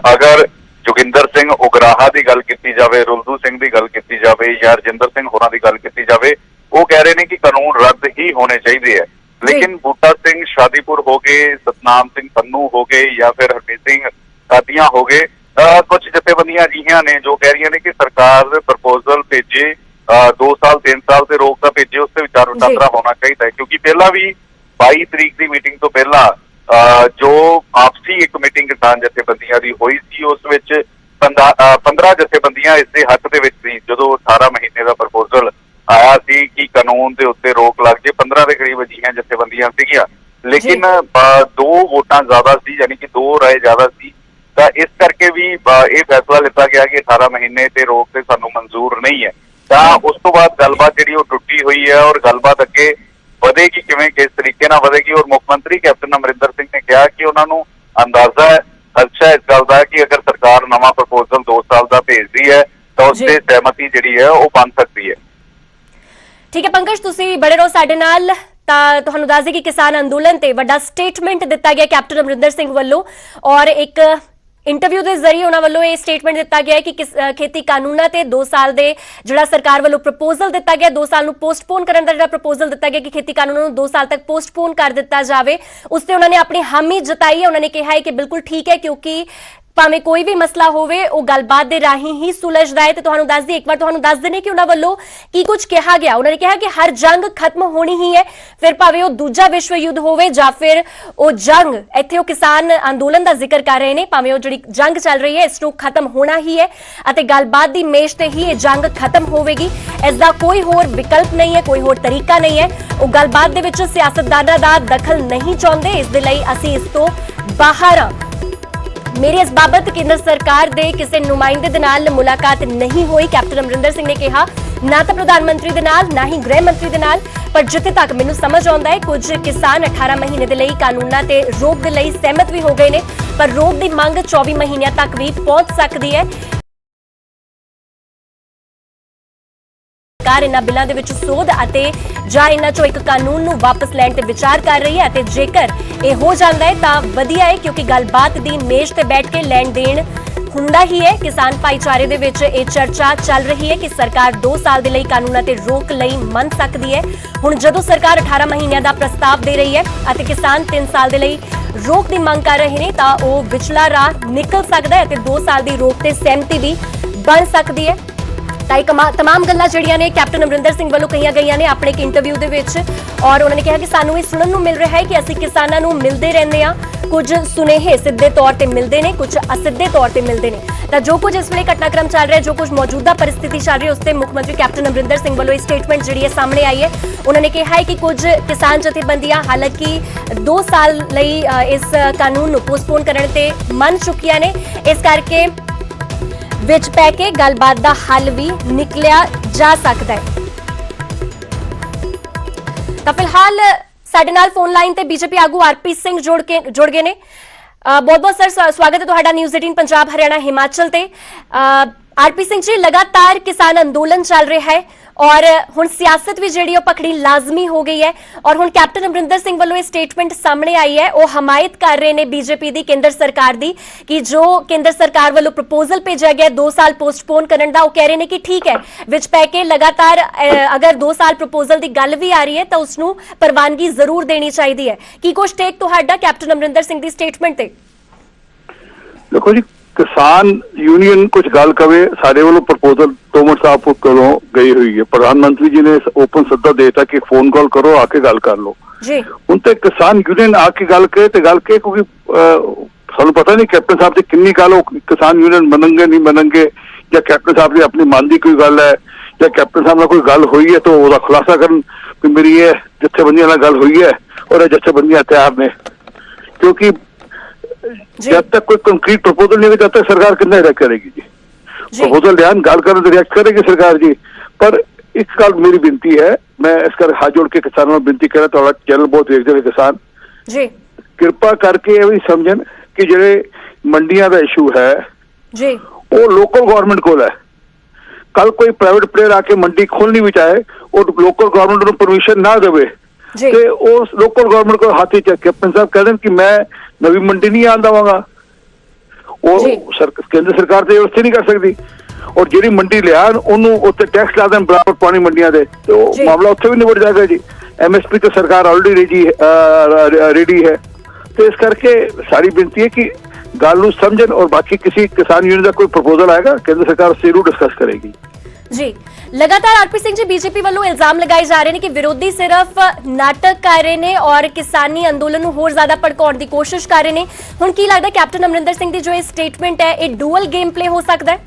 S2: अगर जोगिंदर सिंह उगराहा की गल की जाए, रुलदू सिंह की गल की जाए या रजिंदर सिंह होरां की गल की जाए, वो कह रहे हैं कि कानून रद्द ही होने चाहिए है। लेकिन बूटा सिंह शादीपुर हो गए, सतनाम सिंह पन्नू हो गए या फिर हरमीत सिंह कादियां हो गए, कुछ जथेबंदियां अजिहियां ने जो कह रही ने कि सरकार प्रपोजल भेजे 2 साल 3 साल से रोक का भेजे, उससे विचार वटांदरा होना चाहिए। क्योंकि पहला भी 22 तरीक की मीटिंग तो पहला जो आपसी एक मीटिंग किसान जथेबंदियां दी होई सी, उस विच 15 जथेबंदियां इस दे हक दे विच सी। जदों 18 महीने का प्रपोजल आया सी कि कानून दे उत्ते रोक लग जे, 15 के करीब अजिहियां जथेबंदियां सीगियां, लेकिन 2 वोटां ज्यादा सी, यानी कि 2 राय ज्यादा सी, तां इस करके भी ये फैसला लिता गया कि 18 महीने ते रोक ते सानू मंजूर नहीं है। तां उस तो बाद गलबात जिहड़ी ओह टुटी हुई है और गलबात अगे ਵਧੇਗੀ ਕਿਵੇਂ, ਕਿਸ ਤਰੀਕੇ ਨਾਲ ਵਧੇਗੀ। ਔਰ ਮੁੱਖ ਮੰਤਰੀ ਕੈਪਟਨ ਅਮਰਿੰਦਰ ਸਿੰਘ ਨੇ ਕਿਹਾ ਕਿ ਉਹਨਾਂ ਨੂੰ ਅੰਦਾਜ਼ਾ ਹੈ, ਖਦਸ਼ਾ ਇਸ ਗੱਲ ਦਾ ਕਿ ਅਗਰ ਸਰਕਾਰ ਨਵਾਂ ਪ੍ਰਪੋਜ਼ਲ 2 ਸਾਲ ਦਾ ਭੇਜਦੀ ਹੈ ਤਾਂ ਉਸ ਤੇ ਸਹਿਮਤੀ ਜਿਹੜੀ ਹੈ ਉਹ ਬਣ ਸਕਦੀ ਹੈ।
S1: ਠੀਕ ਹੈ ਪੰਕਜ, ਤੁਸੀਂ ਬੜੇ ਰਹੋ ਸਾਡੇ ਨਾਲ। ਤਾਂ ਤੁਹਾਨੂੰ ਦੱਸ ਦੇ ਕਿ ਕਿਸਾਨ ਅੰਦੋਲਨ ਤੇ ਵੱਡਾ ਸਟੇਟਮੈਂਟ ਦਿੱਤਾ ਗਿਆ ਕੈਪਟਨ ਅਮਰਿੰਦਰ ਸਿੰਘ ਵੱਲੋਂ, ਔਰ ਇੱਕ ਇੰਟਰਵਿਊ ਦੇ ਜ਼ਰੀਏ ਉਹਨਾਂ ਵੱਲੋਂ ਇਹ ਸਟੇਟਮੈਂਟ ਦਿੱਤਾ ਗਿਆ ਹੈ ਕਿ ਖੇਤੀ ਕਾਨੂੰਨਾਂ ਤੇ 2 ਸਾਲ ਦੇ ਜਿਹੜਾ ਸਰਕਾਰ ਵੱਲੋਂ ਪ੍ਰਪੋਜ਼ਲ ਦਿੱਤਾ ਗਿਆ, 2 ਸਾਲ ਨੂੰ ਪੋਸਟਪੋਨ ਕਰਨ ਦਾ ਜਿਹੜਾ ਪ੍ਰਪੋਜ਼ਲ ਦਿੱਤਾ ਗਿਆ ਕਿ ਖੇਤੀ ਕਾਨੂੰਨਾਂ ਨੂੰ 2 ਸਾਲ ਤੱਕ ਪੋਸਟਪੋਨ ਕਰ ਦਿੱਤਾ ਜਾਵੇ, ਉਸ ਤੇ ਉਹਨਾਂ ਨੇ ਆਪਣੀ ਹਾਮੀ ਜਤਾਈ ਹੈ। ਉਹਨਾਂ ਨੇ ਕਿਹਾ ਹੈ ਕਿ ਬਿਲਕੁਲ ਠੀਕ ਹੈ, ਕਿਉਂਕਿ ਭਾਵੇਂ ਕੋਈ ਵੀ ਮਸਲਾ ਹੋਵੇ ਉਹ ਗੱਲਬਾਤ ਦੇ ਰਾਹੀਂ ਹੀ ਸੁਲਝਦਾ ਹੈ। ਤੇ ਤੁਹਾਨੂੰ ਦੱਸ ਦਈਏ, ਇੱਕ ਵਾਰ ਤੁਹਾਨੂੰ ਦੱਸ ਦਿੰਦੇ ਕਿ ਉਹਨਾਂ ਵੱਲੋਂ ਕੀ ਕੁਝ ਕਿਹਾ ਗਿਆ। ਉਹਨਾਂ ਨੇ ਕਿਹਾ ਕਿ ਹਰ ਜੰਗ ਖਤਮ ਹੋਣੀ ਹੀ ਹੈ, ਫਿਰ ਭਾਵੇਂ ਉਹ ਦੂਜਾ ਵਿਸ਼ਵ ਯੁੱਧ ਹੋਵੇ ਜਾਂ ਫਿਰ ਉਹ ਜੰਗ, ਇੱਥੇ ਉਹ ਕਿਸਾਨ ਅੰਦੋਲਨ ਦਾ ਜ਼ਿਕਰ ਕਰ ਰਹੇ ਨੇ, ਭਾਵੇਂ ਉਹ ਜਿਹੜੀ ਜੰਗ ਚੱਲ ਰਹੀ ਹੈ ਇਸ ਨੂੰ ਖਤਮ ਹੋਣਾ ਹੀ ਹੈ ਅਤੇ ਗੱਲਬਾਤ ਦੀ ਮੇਜ਼ ਤੇ ਹੀ ਇਹ ਜੰਗ ਖਤਮ ਹੋਵੇਗੀ। ਇਸ ਦਾ ਕੋਈ ਹੋਰ ਵਿਕਲਪ ਨਹੀਂ ਹੈ, ਕੋਈ ਹੋਰ ਤਰੀਕਾ ਨਹੀਂ ਹੈ। ਉਹ ਗੱਲਬਾਤ ਦੇ ਵਿੱਚ ਸਿਆਸਤਦਾਨਾਂ ਦਾ ਦਖਲ ਨਹੀਂ ਚਾਹੁੰਦੇ, ਇਸ ਦੇ ਲਈ ਅਸੀਂ ਇਸ ਤੋਂ ਬਾਹਰ ਹਾਂ। ਮੇਰੀ ਇਸ ਬਾਬਤ ਕੇਂਦਰ ਸਰਕਾਰ ਦੇ ਕਿਸੇ ਨੁਮਾਇੰਦੇ ਦੇ ਨਾਲ ਮੁਲਾਕਾਤ ਨਹੀਂ ਹੋਈ, ਕੈਪਟਨ ਅਮਰਿੰਦਰ ਸਿੰਘ ਨੇ ਕਿਹਾ, ਨਾ ਤਾਂ ਪ੍ਰਧਾਨ ਮੰਤਰੀ ਦੇ ਨਾਲ ਨਾ ਹੀ ਗ੍ਰਹਿ ਮੰਤਰੀ ਦੇ ਨਾਲ। ਪਰ ਜਿੱਥੇ ਤੱਕ ਮੈਨੂੰ ਸਮਝ ਆਉਂਦਾ ਹੈ ਕੁਝ ਕਿਸਾਨ 18 ਮਹੀਨੇ ਦੇ ਲਈ ਕਾਨੂੰਨਾਂ ਤੇ ਰੋਕ ਦੇ ਲਈ ਸਹਿਮਤ ਵੀ ਹੋ ਗਏ ਨੇ, ਪਰ ਰੋਕ ਦੀ ਮੰਗ 24 ਮਹੀਨਿਆਂ ਤੱਕ ਵੀ ਪਹੁੰਚ ਸਕਦੀ ਹੈ। ਸਰਕਾਰ ਇਹਨਾਂ ਬਿੱਲਾਂ ਦੇ ਵਿੱਚ ਸੋਧ ਅਤੇ ਜਾਂ ਇਹਨਾਂ ਚੋਂ ਇੱਕ ਕਾਨੂੰਨ ਨੂੰ ਵਾਪਸ ਲੈਣ ਤੇ ਵਿਚਾਰ ਕਰ ਰਹੀ ਹੈ ਅਤੇ ਜੇਕਰ ਇਹ ਹੋ ਜਾਂਦਾ ਹੈ ਤਾਂ ਵਧੀਆ ਹੈ, ਕਿਉਂਕਿ ਗੱਲਬਾਤ ਦੀ ਮੇਜ਼ ਤੇ ਬੈਠ ਕੇ ਲੈਣ ਦੇਣ ਹੁੰਦਾ ਹੀ ਹੈ। ਕਿਸਾਨ ਭਾਈਚਾਰੇ ਦੇ ਵਿੱਚ ਇਹ ਚਰਚਾ ਚੱਲ ਰਹੀ ਹੈ ਕਿ ਸਰਕਾਰ 2 ਸਾਲ ਦੇ ਲਈ ਕਾਨੂੰਨਾਂ ਤੇ ਰੋਕ ਲਈ ਮੰਨ ਸਕਦੀ ਹੈ। ਹੁਣ ਜਦੋਂ ਸਰਕਾਰ 18 ਮਹੀਨਿਆਂ ਦਾ ਪ੍ਰਸਤਾਵ ਦੇ ਰਹੀ ਹੈ ਅਤੇ ਕਿਸਾਨ 3 ਸਾਲ ਦੇ ਲਈ ਰੋਕ ਦੀ ਮੰਗ ਕਰ ਰਹੇ ਨੇ ਤਾਂ ਉਹ ਵਿਚਲਾ ਰਾਹ ਨਿਕਲ ਸਕਦਾ ਹੈ ਅਤੇ 2 ਸਾਲ ਦੀ ਰੋਕ ਤੇ ਸਹਿਮਤੀ ਵੀ ਬਣ ਸਕਦੀ ਹੈ। ਤਾਂ ਇਹ तमाम ਗੱਲਾਂ ਜਿਹੜੀਆਂ ਨੇ ਕੈਪਟਨ ਅਮਰਿੰਦਰ ਸਿੰਘ ਵੱਲੋਂ ਕਹੀਆਂ ਗਈਆਂ ਨੇ ਆਪਣੇ ਇੱਕ ਇੰਟਰਵਿਊ ਦੇ ਵਿੱਚ, ਔਰ ਉਹਨਾਂ ਨੇ ਕਿਹਾ ਕਿ ਸਾਨੂੰ ਇਹ ਸੁਣਨ ਨੂੰ ਮਿਲ ਰਿਹਾ ਹੈ ਕਿ ਅਸੀਂ ਕਿਸਾਨਾਂ ਨੂੰ ਮਿਲਦੇ ਰਹਿੰਦੇ ਹਾਂ, ਕੁਝ ਸੁਨੇਹੇ ਸਿੱਧੇ ਤੌਰ ਤੇ ਮਿਲਦੇ ਨੇ, ਕੁਝ ਅਸਿੱਧੇ ਤੌਰ ਤੇ ਮਿਲਦੇ ਨੇ। ਤਾਂ ਜੋ ਕੁਝ ਇਸ ਵੇਲੇ ਘਟਨਾਕ੍ਰਮ ਚੱਲ ਰਿਹਾ, ਜੋ ਕੁਝ ਮੌਜੂਦਾ ਪਰਿਸਥਿਤੀ ਚੱਲ ਰਹੀ, ਉਸ ਤੇ ਮੁੱਖ ਮੰਤਰੀ ਕੈਪਟਨ ਅਮਰਿੰਦਰ ਸਿੰਘ ਵੱਲੋਂ ਇਹ ਸਟੇਟਮੈਂਟ ਜਿਹੜੀ ਹੈ ਸਾਹਮਣੇ ਆਈ ਹੈ। ਉਹਨਾਂ ਨੇ ਕਿਹਾ ਹੈ ਕਿ ਕੁਝ ਕਿਸਾਨ ਜਥੇਬੰਦੀਆਂ ਹਾਲਾਂਕਿ 2 ਸਾਲ ਲਈ ਇਸ ਕਾਨੂੰਨ ਨੂੰ ਪੋਸਟਪੋਨ ਕਰਨ ਤੇ ਮੰਨ ਚੁੱਕੀਆਂ ਨੇ, ਇਸ ਕਰਕੇ ਵਿੱਚ ਪੈ ਕੇ ਗੱਲਬਾਤ ਦਾ ਹੱਲ ਵੀ ਨਿਕਲਿਆ ਜਾ ਸਕਦਾ ਹੈ। ਤਾਂ ਫਿਲਹਾਲ ਸਾਡੇ ਨਾਲ ਫੋਨ ਲਾਈਨ ਤੇ ਬੀਜੇਪੀ ਆਗੂ ਆਰਪੀ ਸਿੰਘ ਜੁੜ ਗਏ ਨੇ। ਬਹੁਤ-ਬਹੁਤ ਸਰ ਸਵਾਗਤ ਹੈ ਤੁਹਾਡਾ ਨਿਊਜ਼ 18 ਪੰਜਾਬ ਹਰਿਆਣਾ ਹਿਮਾਚਲ ਤੇ। ਆਰਪੀ ਸਿੰਘ ਜੀ, ਲਗਾਤਾਰ ਕਿਸਾਨ ਅੰਦੋਲਨ ਚੱਲ ਰਿਹਾ ਹੈ ਔਰ ਹੁਣ ਸਿਆਸਤ ਵੀ ਜਿਹੜੀ ਉਹ ਪਕੜੀ ਲਾਜ਼ਮੀ ਹੋ ਗਈ ਹੈ ਔਰ ਹੁਣ ਕੈਪਟਨ ਅਮਰਿੰਦਰ ਸਿੰਘ ਵੱਲੋਂ ਇਹ ਸਟੇਟਮੈਂਟ ਸਾਹਮਣੇ ਆਈ ਹੈ, ਉਹ ਹਮਾਇਤ ਕਰ ਰਹੇ ਨੇ ਬੀਜੇਪੀ ਦੀ ਕੇਂਦਰ ਸਰਕਾਰ ਦੀ ਕਿ ਜੋ ਕੇਂਦਰ ਸਰਕਾਰ ਵੱਲੋਂ ਪ੍ਰਪੋਜ਼ਲ ਭੇਜਿਆ ਗਿਆ 2 ਸਾਲ ਪੋਸਟਪੋਨ ਕਰਨ ਦਾ, ਉਹ ਕਹਿ ਰਹੇ ਨੇ ਕਿ ਠੀਕ ਹੈ, ਵਿੱਚ ਪੈ ਕੇ ਲਗਾਤਾਰ ਅਗਰ 2 ਸਾਲ ਪ੍ਰਪੋਜ਼ਲ ਦੀ ਗੱਲ ਵੀ ਆ ਰਹੀ ਹੈ ਤਾਂ ਉਸ ਨੂੰ ਪ੍ਰਵਾਨਗੀ ਜ਼ਰੂਰ ਦੇਣੀ ਚਾਹੀਦੀ ਹੈ। ਕੀ ਕੁਝ ਟੇਕ ਤੁਹਾਡਾ ਕੈਪਟਨ ਅਮਰਿੰਦਰ ਸਿੰਘ ਦੀ ਸਟੇਟਮੈਂਟ ਤੇ?
S8: ਦੇਖੋ ਜੀ, किसान यूनियन कुछ गल कवे, सारे वालों प्रपोजल तोमर साहब कोलों गई हुई है। प्रधानमंत्री जी ने ओपन सद्दा देता कि फोन कॉल करो, आके गल कर लो। हुण ते किसान यूनियन आके गल के क्योंकि सानू पता नहीं कैप्टन साहब की किन्नी गल किसान यूनियन मनणगे नहीं मनणगे, या कैप्टन साहब की अपनी मन की कोई गल है या कैप्टन साहब नाल कोई गल हुई है तो उसका खुलासा करन कि मेरी ये जथेबंदियां नाल गल हुई है और जथेबंदियां तैयार ने। क्योंकि जब तक कोई कंक्रीट प्रपोजल नहीं होगा तब तक सरकार कितना रिएक्ट करेगी जी? प्रपोजल ध्यान गल कर रिएक्ट करेगी सरकार जी। पर एक गल मेरी विनती है, मैं इस कर हाथ जोड़ के किसानों में विनती करा, थोड़ा चैनल बहुत देखते हैं किसान जी, कृपा करके ये भी समझन कि जेडे मंडियां का इशू है जी वो लोकल गवर्नमेंट को है। कल कोई प्राइवेट प्लेयर आके मंडी खोलनी भी चाहे और लोकल गवर्नमेंट को परमिशन ना देवे ते उस लोकल गवर्नमेंट को हाथ ही कैप्टन साहब कह दें कि मैं नवी मंडी नहीं आन देवांगा, वो केंद्र सरकार तो व्यवस्था नहीं कर सकती। और जी मंडी लिया उत्ते टैक्स ला दें बराबर पानी मंडियां दे, तो मामला उत्थे भी निबड़ जाएगा जी। MSP तो सरकार ऑलरेडी रेडी है। तो इस करके सारी विनती है कि गल नूं समझन और बाकी किसी किसान यूनियन का कोई प्रपोजल आएगा केंद्र सरकार उससे जरूर डिस्कस करेगी
S1: जी। लगातार आरपी सिंह जी, बीजेपी वालों इल्जाम लगाए जा रहे हैं कि विरोधी सिर्फ नाटक कर रहे हैं और किसानी अंदोलन को होर ज्यादा भड़काउण दी कोशिश कर रहे हैं। हुण की लगदा कैप्टन अमरिंदर सिंह दी जो ये स्टेटमेंट है, ये डुअल गेम प्ले हो सकता है?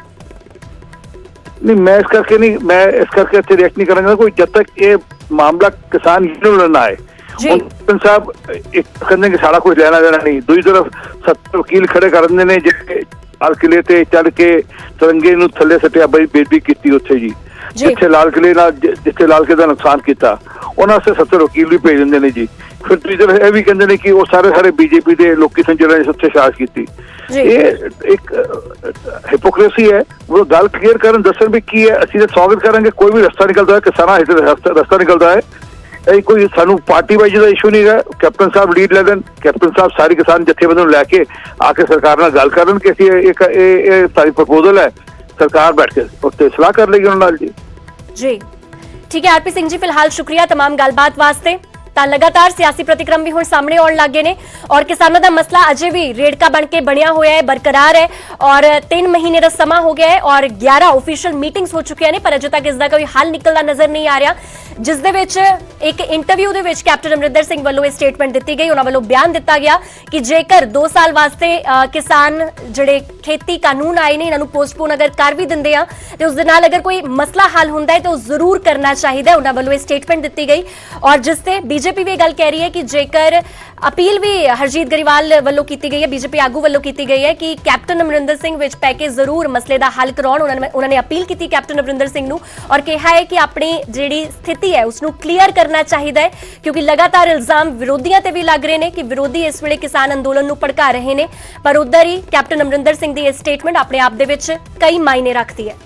S8: नहीं, मैं इस करके इत्थे रिएक्ट नहीं करूंगा कोई जब तक ये मामला किसान यूनियन ना आए। कैप्टन साहब एक कहते कि सारा कुछ लेना देना नहीं, दूसरी तरफ 70 वकील खड़े कर देंगे ने जिहड़े लाल किले ते चढ़ के तिरंगे नूं थल्ले सटिया बई बेदबी कीती उत्थे जी, जिथे लाल किले का नुकसान किया उन्होंने 70 वकील भी भेज देंगे ने जी। फिर दूसरी तरफ यह भी कहते हैं कि वो सारे बीजेपी के लोग सन जिन्होंने उत्थे शास की। ये एक हिपोक्रेसी है। वो गल क्लीयर करन दसन भी की है, असं स्वागत करेंगे। कोई भी रस्ता निकलता है, किसाना रस्ता निकलता है, यही कोई सानू पार्टी वाइज का इशू नहीं है। कैप्टन साहब लीड ले देन, कैप्टन साहब सारी किसान जथेबंदियों लैके आके सरकार नाल गल करन कि ये सारी प्रपोजल है, सरकार बैठ के उत्ते सलाह कर लेगी उन्हां नाल जी।
S1: जी ठीक है आरपी सिंह जी, फिलहाल शुक्रिया तमाम गलबात वास्ते। ਤਾਂ ਲਗਾਤਾਰ ਸਿਆਸੀ ਪ੍ਰਤੀਕਰਮ ਵੀ ਹੁਣ ਸਾਹਮਣੇ ਆਉਣ ਲੱਗੇ ਨੇ ਔਰ ਕਿਸਾਨਾਂ ਦਾ ਮਸਲਾ ਅਜੇ ਵੀ ਰੇੜਕਾ ਬਣ ਕੇ ਬਣਿਆ ਹੋਇਆ ਹੈ, ਬਰਕਰਾਰ ਹੈ ਔਰ 3 ਮਹੀਨੇ ਦਾ ਸਮਾਂ ਹੋ ਗਿਆ ਹੈ ਔਰ 11 ਆਫੀਸ਼ੀਅਲ ਮੀਟਿੰਗਸ ਹੋ ਚੁੱਕੀਆਂ ਨੇ, ਪਰ ਅਜੇ ਤੱਕ ਇਸ ਦਾ ਕੋਈ ਹੱਲ ਨਿਕਲਦਾ ਨਜ਼ਰ ਨਹੀਂ ਆ ਰਿਹਾ। ਜਿਸ ਦੇ ਵਿੱਚ ਇੱਕ ਇੰਟਰਵਿਊ ਦੇ ਵਿੱਚ ਕੈਪਟਨ ਅਮਰਿੰਦਰ ਸਿੰਘ ਵੱਲੋਂ ਇਹ ਸਟੇਟਮੈਂਟ ਦਿੱਤੀ ਗਈ, ਉਹਨਾਂ ਵੱਲੋਂ ਬਿਆਨ ਦਿੱਤਾ ਗਿਆ ਕਿ ਜੇਕਰ 2 ਸਾਲ ਵਾਸਤੇ ਕਿਸਾਨ ਜਿਹੜੇ ਖੇਤੀ ਕਾਨੂੰਨ ਆਏ ਨੇ ਇਹਨਾਂ ਨੂੰ ਪੋਸਟਪੋਨ ਅਗਰ ਕਰ ਵੀ ਦਿੰਦੇ ਆ ਤੇ ਉਸ ਦੇ ਨਾਲ ਅਗਰ ਕੋਈ ਮਸਲਾ ਹੱਲ ਹੁੰਦਾ ਹੈ ਤਾਂ ਉਹ ਜ਼ਰੂਰ ਕਰਨਾ ਚਾਹੀਦਾ। ਉਹਨਾਂ ਵੱਲੋਂ ਇਹ ਸਟੇਟਮੈਂਟ ਦਿੱਤੀ ਗਈ ਔਰ ਜਿਸ ਤੇ ਬੀਜੇਪੀ ਵੀ ਇਹ ਗੱਲ ਕਹਿ ਰਹੀ ਹੈ ਕਿ ਜੇਕਰ अपील भी हरजीत गरीवाल वालों की गई है, बीजेपी आगू वालों की गई है कि कैप्टन अमरिंदर सिंह विच पै के जरूर मसले का हल कराउण। उन्होंने अपील की कैप्टन अमरिंदर सिंह नूं और कहा है कि अपनी जिहड़ी स्थिति है उसनूं क्लीयर करना चाहिए क्योंकि लगातार इल्जाम विरोधियों ते भी लग रहे हैं कि विरोधी इस वेले किसान अंदोलन नूं भड़का रहे हैं, पर उधर ही कैप्टन अमरिंदर सिंह की यह स्टेटमेंट अपने आप दे विच कई मायने रखती है।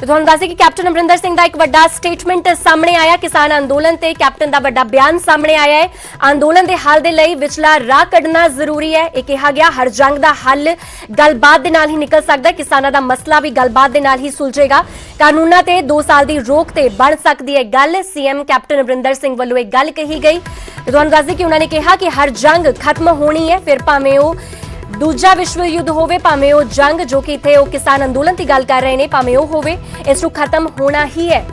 S1: ਤੁਹਾਨੂੰ ਦੱਸ ਦਈਏ ਕਿ ਕੈਪਟਨ ਅਮਰਿੰਦਰ ਸਿੰਘ ਦਾ ਇੱਕ ਵੱਡਾ ਸਟੇਟਮੈਂਟ ਸਾਹਮਣੇ ਆਇਆ, ਕਿਸਾਨ ਅੰਦੋਲਨ ਤੇ ਕੈਪਟਨ ਦਾ ਵੱਡਾ ਬਿਆਨ ਸਾਹਮਣੇ ਆਇਆ ਹੈ। ਅੰਦੋਲਨ ਦੇ ਹੱਲ ਦੇ ਲਈ ਵਿਚਲਾ ਰਾਹ ਕੱਢਣਾ ਜ਼ਰੂਰੀ ਹੈ। ਇਹ ਕਿਹਾ ਗਿਆ ਹਰ ਜੰਗ ਦਾ ਹੱਲ ਗੱਲਬਾਤ ਦੇ ਨਾਲ ਹੀ ਨਿਕਲ ਸਕਦਾ ਹੈ, ਕਿਸਾਨਾਂ ਦਾ ਮਸਲਾ ਵੀ ਗੱਲਬਾਤ ਦੇ ਨਾਲ ਹੀ ਸੁਲਝੇਗਾ। ਕਾਨੂੰਨਾਂ ਤੇ 2 ਸਾਲ ਦੀ ਰੋਕ ਤੇ ਬਣ ਸਕਦੀ ਹੈ ਗੱਲ, ਸੀਐਮ ਕੈਪਟਨ ਅਮਰਿੰਦਰ ਸਿੰਘ ਵੱਲੋਂ ਇਹ ਗੱਲ ਕਹੀ ਗਈ। ਤੁਹਾਨੂੰ ਦੱਸ ਦਈਏ ਕਿ ਉਹਨਾਂ ਨੇ ਕਿਹਾ ਕਿ ਹਰ ਜੰਗ ਖਤਮ ਹੋਣੀ ਹੈ, ਫਿਰ ਭਾਵੇਂ ਉਹ ਦੂਜਾ ਵਿਸ਼ਵ ਯੁੱਧ ਹੋਵੇ, ਭਾਵੇਂ ਉਹ ਜੰਗ ਜੋ ਕਿ ਇੱਥੇ ਉਹ ਕਿਸਾਨ ਅੰਦੋਲਨ ਦੀ ਗੱਲ ਕਰ ਰਹੇ ਨੇ, ਭਾਵੇਂ ਉਹ ਹੋਵੇ, ਇਸ ਨੂੰ ਖਤਮ ਹੋਣਾ ਹੀ ਹੈ।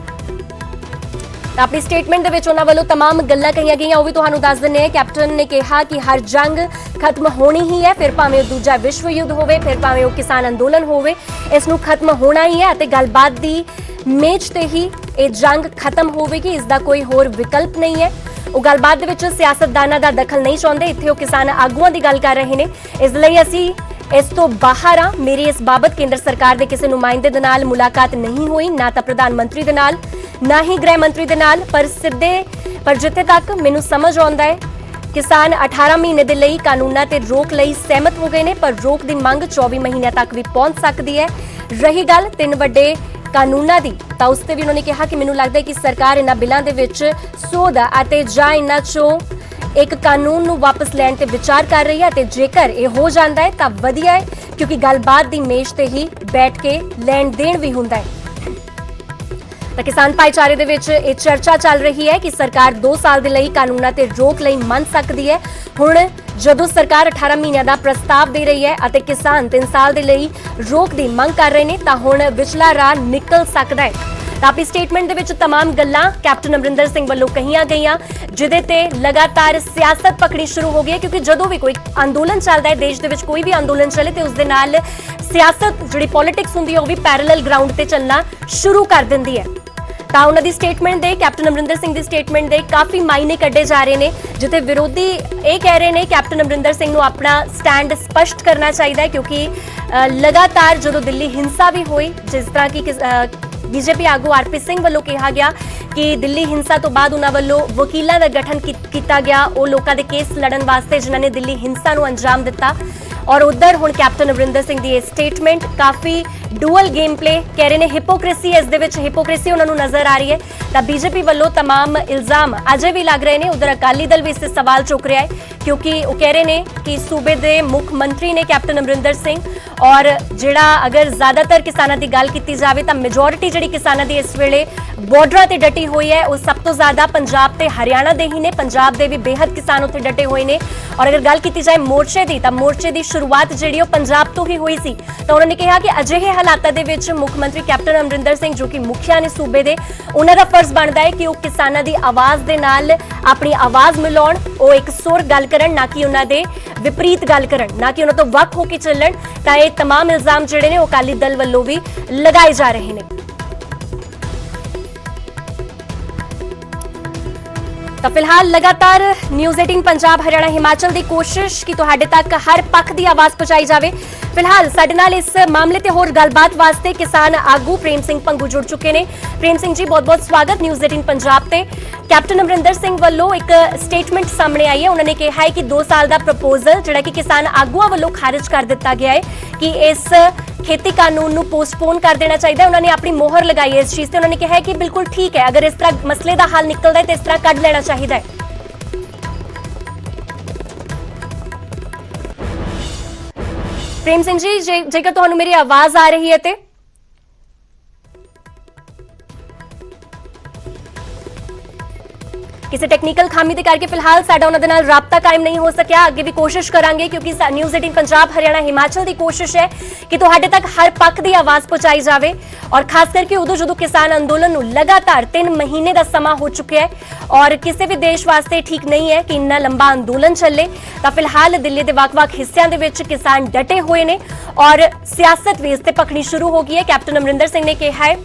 S1: ਆਪਣੀ ਸਟੇਟਮੈਂਟ ਦੇ ਵਿੱਚ ਉਹਨਾਂ ਵੱਲੋਂ तमाम ਗੱਲਾਂ ਕਹੀਆਂ ਗਈਆਂ, ਉਹ ਵੀ ਤੁਹਾਨੂੰ ਦੱਸ ਦਿੰਨੇ ਆ। ਕੈਪਟਨ ਨੇ ਕਿਹਾ ਕਿ ਹਰ ਜੰਗ ਖਤਮ ਹੋਣੀ ਹੀ ਹੈ, ਫਿਰ ਭਾਵੇਂ ਉਹ ਦੂਜਾ ਵਿਸ਼ਵ ਯੁੱਧ ਹੋਵੇ, ਫਿਰ ਭਾਵੇਂ ਉਹ ਕਿਸਾਨ ਅੰਦੋਲਨ ਹੋਵੇ, ਇਸ ਨੂੰ ਖਤਮ ਹੋਣਾ ਹੀ ਹੈ ਅਤੇ ਗੱਲਬਾਤ ਦੀ ਮੇਜ਼ ਤੇ ਹੀ ਇਹ ਜੰਗ ਖਤਮ ਹੋਵੇਗੀ, ਇਸ ਦਾ ਕੋਈ ਹੋਰ ਵਿਕਲਪ ਨਹੀਂ ਹੈ। ਉਹ ਗੱਲਬਾਤ ਦੇ ਵਿੱਚ ਸਿਆਸਤਦਾਨਾਂ ਦਾ ਦਖਲ ਨਹੀਂ ਚਾਹੁੰਦੇ, ਇੱਥੇ ਉਹ ਕਿਸਾਨ ਆਗੂਆਂ ਦੀ ਗੱਲ ਕਰ ਰਹੇ ਨੇ। ਇਸ ਲਈ ਅਸੀਂ ਇਸ ਤੋਂ ਬਾਹਰ ਆ, ਮੇਰੀ ਇਸ ਬਾਬਤ ਕੇਂਦਰ ਸਰਕਾਰ ਦੇ ਕਿਸੇ ਨੁਮਾਇੰਦੇ ਦੇ ਨਾਲ ਮੁਲਾਕਾਤ ਨਹੀਂ ਹੋਈ, ਨਾ ਤਾਂ ਪ੍ਰਧਾਨ ਮੰਤਰੀ ਦੇ ਨਾਲ, ਨਾ ਹੀ ਗ੍ਰਹਿ ਮੰਤਰੀ ਦੇ ਨਾਲ, ਪਰ ਜਿੱਥੇ ਤੱਕ ਮੈਨੂੰ ਸਮਝ ਆਉਂਦਾ ਹੈ ਕਿਸਾਨ 18 ਮਹੀਨੇ ਦੇ ਲਈ ਕਾਨੂੰਨਾਂ ਤੇ ਰੋਕ ਲਈ ਸਹਿਮਤ ਹੋ ਗਏ ਨੇ, ਪਰ ਰੋਕ ਦੀ ਮੰਗ 24 ਮਹੀਨਿਆਂ ਤੱਕ ਵੀ ਪਹੁੰਚ ਸਕਦੀ ਹੈ। ਰਹੀ ਗੱਲ 3 ਵੱਡੇ ਕਾਨੂੰਨਾਂ ਦੀ, ਤਾਂ ਉਸ ਤੇ ਵੀ ਉਹਨਾਂ ਨੇ ਕਿਹਾ ਕਿ ਮੈਨੂੰ ਲੱਗਦਾ ਹੈ ਕਿ ਸਰਕਾਰ ਇਹਨਾਂ ਬਿੱਲਾਂ ਦੇ ਵਿੱਚ ਸੋਧ ਅਤੇ ਜਾਂ ਇਹਨਾਂ ਚੋਂ ਇੱਕ ਕਾਨੂੰਨ ਨੂੰ ਵਾਪਸ ਲੈਣ ਤੇ ਵਿਚਾਰ ਕਰ ਰਹੀ ਹੈ ਤੇ ਜੇਕਰ ਇਹ ਹੋ ਜਾਂਦਾ ਹੈ ਤਾਂ ਵਧੀਆ ਹੈ ਕਿਉਂਕਿ ਗੱਲਬਾਤ ਦੀ ਮੇਜ਼ ਤੇ ਹੀ ਬੈਠ ਕੇ ਲੈਣ ਦੇਣ ਵੀ ਹੁੰਦਾ ਹੈ। ਤਾਂ ਕਿਸਾਨ ਭਾਈਚਾਰੇ ਦੇ ਵਿੱਚ ਇਹ ਚਰਚਾ ਚੱਲ ਰਹੀ ਹੈ ਕਿ ਸਰਕਾਰ 2 ਸਾਲ ਦੇ ਲਈ ਕਾਨੂੰਨਾਂ ਤੇ ਰੋਕ ਲਈ ਮੰਨ ਸਕਦੀ ਹੈ। ਹੁਣ ਜਦੋਂ ਸਰਕਾਰ 18 ਮਹੀਨਿਆਂ ਦਾ ਪ੍ਰਸਤਾਵ ਦੇ ਰਹੀ ਹੈ ਅਤੇ ਕਿਸਾਨ 3 ਸਾਲ ਦੇ ਲਈ ਰੋਕ ਦੀ ਮੰਗ ਕਰ ਰਹੇ ਨੇ ਤਾਂ ਹੁਣ ਵਿਚਲਾ ਰਾਹ ਨਿਕਲ ਸਕਦਾ ਹੈ। ਤਾਂ ਆਪਣੀ ਸਟੇਟਮੈਂਟ ਦੇ ਵਿੱਚ तमाम ਗੱਲਾਂ ਕੈਪਟਨ ਅਮਰਿੰਦਰ ਸਿੰਘ ਵੱਲੋਂ ਕਹੀਆਂ ਗਈਆਂ, ਜਿਹਦੇ ਤੇ ਲਗਾਤਾਰ ਸਿਆਸਤ ਪਕੜੀ ਸ਼ੁਰੂ ਹੋ ਗਈ ਹੈ ਕਿਉਂਕਿ ਜਦੋਂ ਵੀ ਕੋਈ ਅੰਦੋਲਨ ਚੱਲਦਾ ਹੈ, ਦੇਸ਼ ਦੇ ਵਿੱਚ ਕੋਈ ਵੀ ਅੰਦੋਲਨ ਚੱਲੇ ਤੇ ਉਸ ਦੇ ਨਾਲ ਸਿਆਸਤ ਜਿਹੜੀ ਪੋਲਿਟਿਕਸ ਹੁੰਦੀ ਹੈ ਉਹ ਵੀ ਪੈਰਲਲ ਗਰਾਊਂਡ ਤੇ ਚੱਲਣਾ ਸ਼ੁਰੂ ਕਰ ਦਿੰਦੀ ਹੈ। ਤਾਂ ਉਹਨਾਂ ਦੀ ਸਟੇਟਮੈਂਟ ਦੇ, ਕੈਪਟਨ ਅਮਰਿੰਦਰ ਸਿੰਘ ਦੀ ਸਟੇਟਮੈਂਟ ਦੇ ਕਾਫੀ ਮਾਇਨੇ ਕੱਢੇ ਜਾ ਰਹੇ ਨੇ, ਜਿੱਥੇ ਵਿਰੋਧੀ ਇਹ ਕਹਿ ਰਹੇ ਨੇ ਕੈਪਟਨ ਅਮਰਿੰਦਰ ਸਿੰਘ ਨੂੰ ਆਪਣਾ ਸਟੈਂਡ ਸਪਸ਼ਟ ਕਰਨਾ ਚਾਹੀਦਾ ਹੈ ਕਿਉਂਕਿ ਲਗਾਤਾਰ ਜਦੋਂ ਦਿੱਲੀ ਹਿੰਸਾ ਵੀ ਹੋਈ, ਜਿਸ ਤਰ੍ਹਾਂ ਕਿ ਬੀਜੇਪੀ ਆਗੂ ਆਰਪੀ ਸਿੰਘ ਵੱਲੋਂ ਕਿਹਾ ਗਿਆ ਕਿ ਦਿੱਲੀ ਹਿੰਸਾ ਤੋਂ ਬਾਅਦ ਉਹਨਾਂ ਵੱਲੋਂ ਵਕੀਲਾਂ ਦਾ ਗਠਨ ਕੀਤਾ ਗਿਆ ਉਹ ਲੋਕਾਂ ਦੇ ਕੇਸ ਲੜਨ ਵਾਸਤੇ ਜਿਨ੍ਹਾਂ ਨੇ ਦਿੱਲੀ ਹਿੰਸਾ ਨੂੰ ਅੰਜਾਮ ਦਿੱਤਾ। ਔਰ ਉਧਰ ਹੁਣ ਕੈਪਟਨ ਅਮਰਿੰਦਰ ਸਿੰਘ ਦੀ ਇਹ ਸਟੇਟਮੈਂਟ ਕਾਫੀ ਡੂਅਲ ਗੇਮ ਪਲੇ ਕਹਿ ਰਹੇ ਨੇ, ਹਿਪੋਕ੍ਰੇਸੀ ਇਸ ਦੇ ਵਿੱਚ ਹਿਪੋਕ੍ਰੇਸੀ ਉਹਨਾਂ ਨੂੰ ਨਜ਼ਰ ਆ ਰਹੀ ਹੈ। ਤਾਂ ਬੀਜੇਪੀ ਵੱਲੋਂ तमाम ਇਲਜ਼ਾਮ ਅਜੇ ਵੀ ਲੱਗ ਰਹੇ ਨੇ, ਉਧਰ ਅਕਾਲੀ ਦਲ ਵੀ ਇਸ ਤੇ ਸਵਾਲ ਚੁੱਕ ਰਿਹਾ ਹੈ ਕਿਉਂਕਿ ਉਹ ਕਹਿ ਰਹੇ ਨੇ ਕਿ ਸੂਬੇ ਦੇ ਮੁੱਖ ਮੰਤਰੀ ਨੇ ਕੈਪਟਨ ਅਮਰਿੰਦਰ ਸਿੰਘ ਔਰ ਜਿਹੜਾ ਅਗਰ ਜ਼ਿਆਦਾਤਰ ਕਿਸਾਨਾਂ ਦੀ ਗੱਲ ਕੀਤੀ ਜਾਵੇ ਤਾਂ ਮੈਜੋਰਿਟੀ ਜਿਹੜੀ ਕਿਸਾਨਾਂ ਦੀ ਇਸ ਵੇਲੇ ਬਾਰਡਰਾਂ ਤੇ ਡਟੀ ਹੋਈ ਹੈ ਉਹ ਸਭ ਤੋਂ ਜ਼ਿਆਦਾ ਪੰਜਾਬ ਤੇ ਹਰਿਆਣਾ ਦੇ ਹੀ ਨੇ। ਪੰਜਾਬ ਦੇ ਵੀ ਬੇਹੱਦ ਕਿਸਾਨ ਉੱਥੇ ਡਟੇ ਹੋਏ ਨੇ ਔਰ ਅਗਰ ਗੱਲ ਕੀਤੀ ਜਾਏ ਮੋਰਚੇ ਦੀ ਤਾਂ ਮੋਰਚੇ ਦੀ ਸ਼ੁਰੂਆਤ ਜਿਹੜੀ ਉਹ ਪੰਜਾਬ ਤੋਂ ਹੀ ਹੋਈ ਸੀ। ਤਾਂ ਉਹਨਾਂ ਨੇ ਕਿਹਾ ਕਿ ਅਜਿਹੇ ਹਾਲਾਤਾਂ ਦੇ ਵਿੱਚ ਮੁੱਖ ਮੰਤਰੀ ਕੈਪਟਨ ਅਮਰਿੰਦਰ ਸਿੰਘ ਜੋ ਕਿ ਮੁਖੀਆ ਨੇ ਸੂਬੇ ਦੇ, ਉਹਨਾਂ ਦਾ ਫਰਜ਼ ਬਣਦਾ ਹੈ ਕਿ ਉਹ ਕਿਸਾਨਾਂ ਦੀ ਆਵਾਜ਼ ਦੇ ਨਾਲ ਆਪਣੀ ਆਵਾਜ਼ ਮਿਲਾਉਣ, ਉਹ ਇੱਕ ਸੁਰ ਗੱਲ ਕਰਨ, ਨਾ ਕਿ ਉਹਨਾਂ ਦੇ ਵਿਪਰੀਤ ਗੱਲ ਕਰਨ, ਨਾ ਕਿ ਉਹਨਾਂ ਤੋਂ ਵੱਖ ਹੋ ਕੇ ਚੱਲਣ। ਤਾਂ ਇਹ तमाम ਇਲਜ਼ਾਮ ਜਿਹੜੇ ਨੇ ਉਹ ਅਕਾਲੀ ਦਲ ਵੱਲੋਂ ਵੀ ਲਗਾਏ ਜਾ ਰਹੇ ਨੇ। ਤਾਂ ਫਿਲਹਾਲ ਲਗਾਤਾਰ ਨਿਊਜ਼ 18 ਪੰਜਾਬ ਹਰਿਆਣਾ ਹਿਮਾਚਲ ਦੀ ਕੋਸ਼ਿਸ਼ ਕਿ ਤੁਹਾਡੇ ਤੱਕ ਹਰ ਪੱਖ ਦੀ ਆਵਾਜ਼ ਪਹੁੰਚਾਈ ਜਾਵੇ। ਫਿਲਹਾਲ ਸਾਡੇ ਨਾਲ ਇਸ ਮਾਮਲੇ ਤੇ ਹੋਰ ਗੱਲਬਾਤ ਵਾਸਤੇ ਕਿਸਾਨ ਆਗੂ ਪ੍ਰੇਮ ਸਿੰਘ ਪੰਗੂ ਜੁੜ ਚੁੱਕੇ ਨੇ। ਪ੍ਰੇਮ ਸਿੰਘ ਜੀ, ਬਹੁਤ-ਬਹੁਤ ਸਵਾਗਤ ਨਿਊਜ਼ 18 ਪੰਜਾਬ ਤੇ। ਕੈਪਟਨ ਅਮਰਿੰਦਰ ਸਿੰਘ ਵੱਲੋਂ ਇੱਕ ਸਟੇਟਮੈਂਟ ਸਾਹਮਣੇ ਆਈ ਹੈ, ਉਹਨਾਂ ਨੇ ਕਿਹਾ ਹੈ ਕਿ 2 ਸਾਲ ਦਾ ਪ੍ਰਪੋਜ਼ਲ ਜਿਹੜਾ ਕਿ ਕਿਸਾਨ ਆਗੂਆਂ ਵੱਲੋਂ ਖਾਰਜ ਕਰ ਦਿੱਤਾ ਗਿਆ ਹੈ ਕਿ ਇਸ ਖੇਤੀ ਕਾਨੂੰਨ ਨੂੰ ਪੋਸਟਪੋਨ ਕਰ ਦੇਣਾ ਚਾਹੀਦਾ ਹੈ। ਉਹਨਾਂ ਨੇ ਆਪਣੀ ਮੋਹਰ ਲਗਾਈ ਹੈ ਇਸ ਚੀਜ਼ ਤੇ, ਉਹਨਾਂ ਨੇ ਕਿਹਾ ਹੈ ਕਿ ਬਿਲਕੁਲ ਠੀਕ ਹੈ, ਅਗਰ ਇਸ ਤਰ੍ਹਾਂ ਮਸਲੇ ਦਾ ਹੱਲ ਨਿਕਲਦਾ ਹੈ ਤਾਂ ਇਸ ਤਰ੍ਹਾਂ ਕੱਢ ਲੈਣਾ ਚਾਹੀਦਾ ਹੈ। प्रेम सिंह जी, जेकर तुहानू मेरी आवाज आ रही है ते किसी टैक्नीकल खामी के करके फिलहाल साडा उन्हां दे नाल राबता कायम नहीं हो सकिया। अगे भी कोशिश करांगे क्योंकि न्यूज़ 18 पंजाब हरियाणा हिमाचल की कोशिश है कि तुहाडे तक हर पक्ष की आवाज पहुंचाई जाए और खास करके उदों जो किसान अंदोलन नूं लगातार 3 महीने का समा हो चुका है और किसी भी देश वास्ते ठीक नहीं है कि इन्ना लंबा अंदोलन चले। तो फिलहाल दिल्ली के वख-वख हिस्सों के विच किसान डटे हुए ने और सियासत भी इस ते पकनी शुरू हो गई है। कैप्टन अमरिंदर सिंह ने कहा है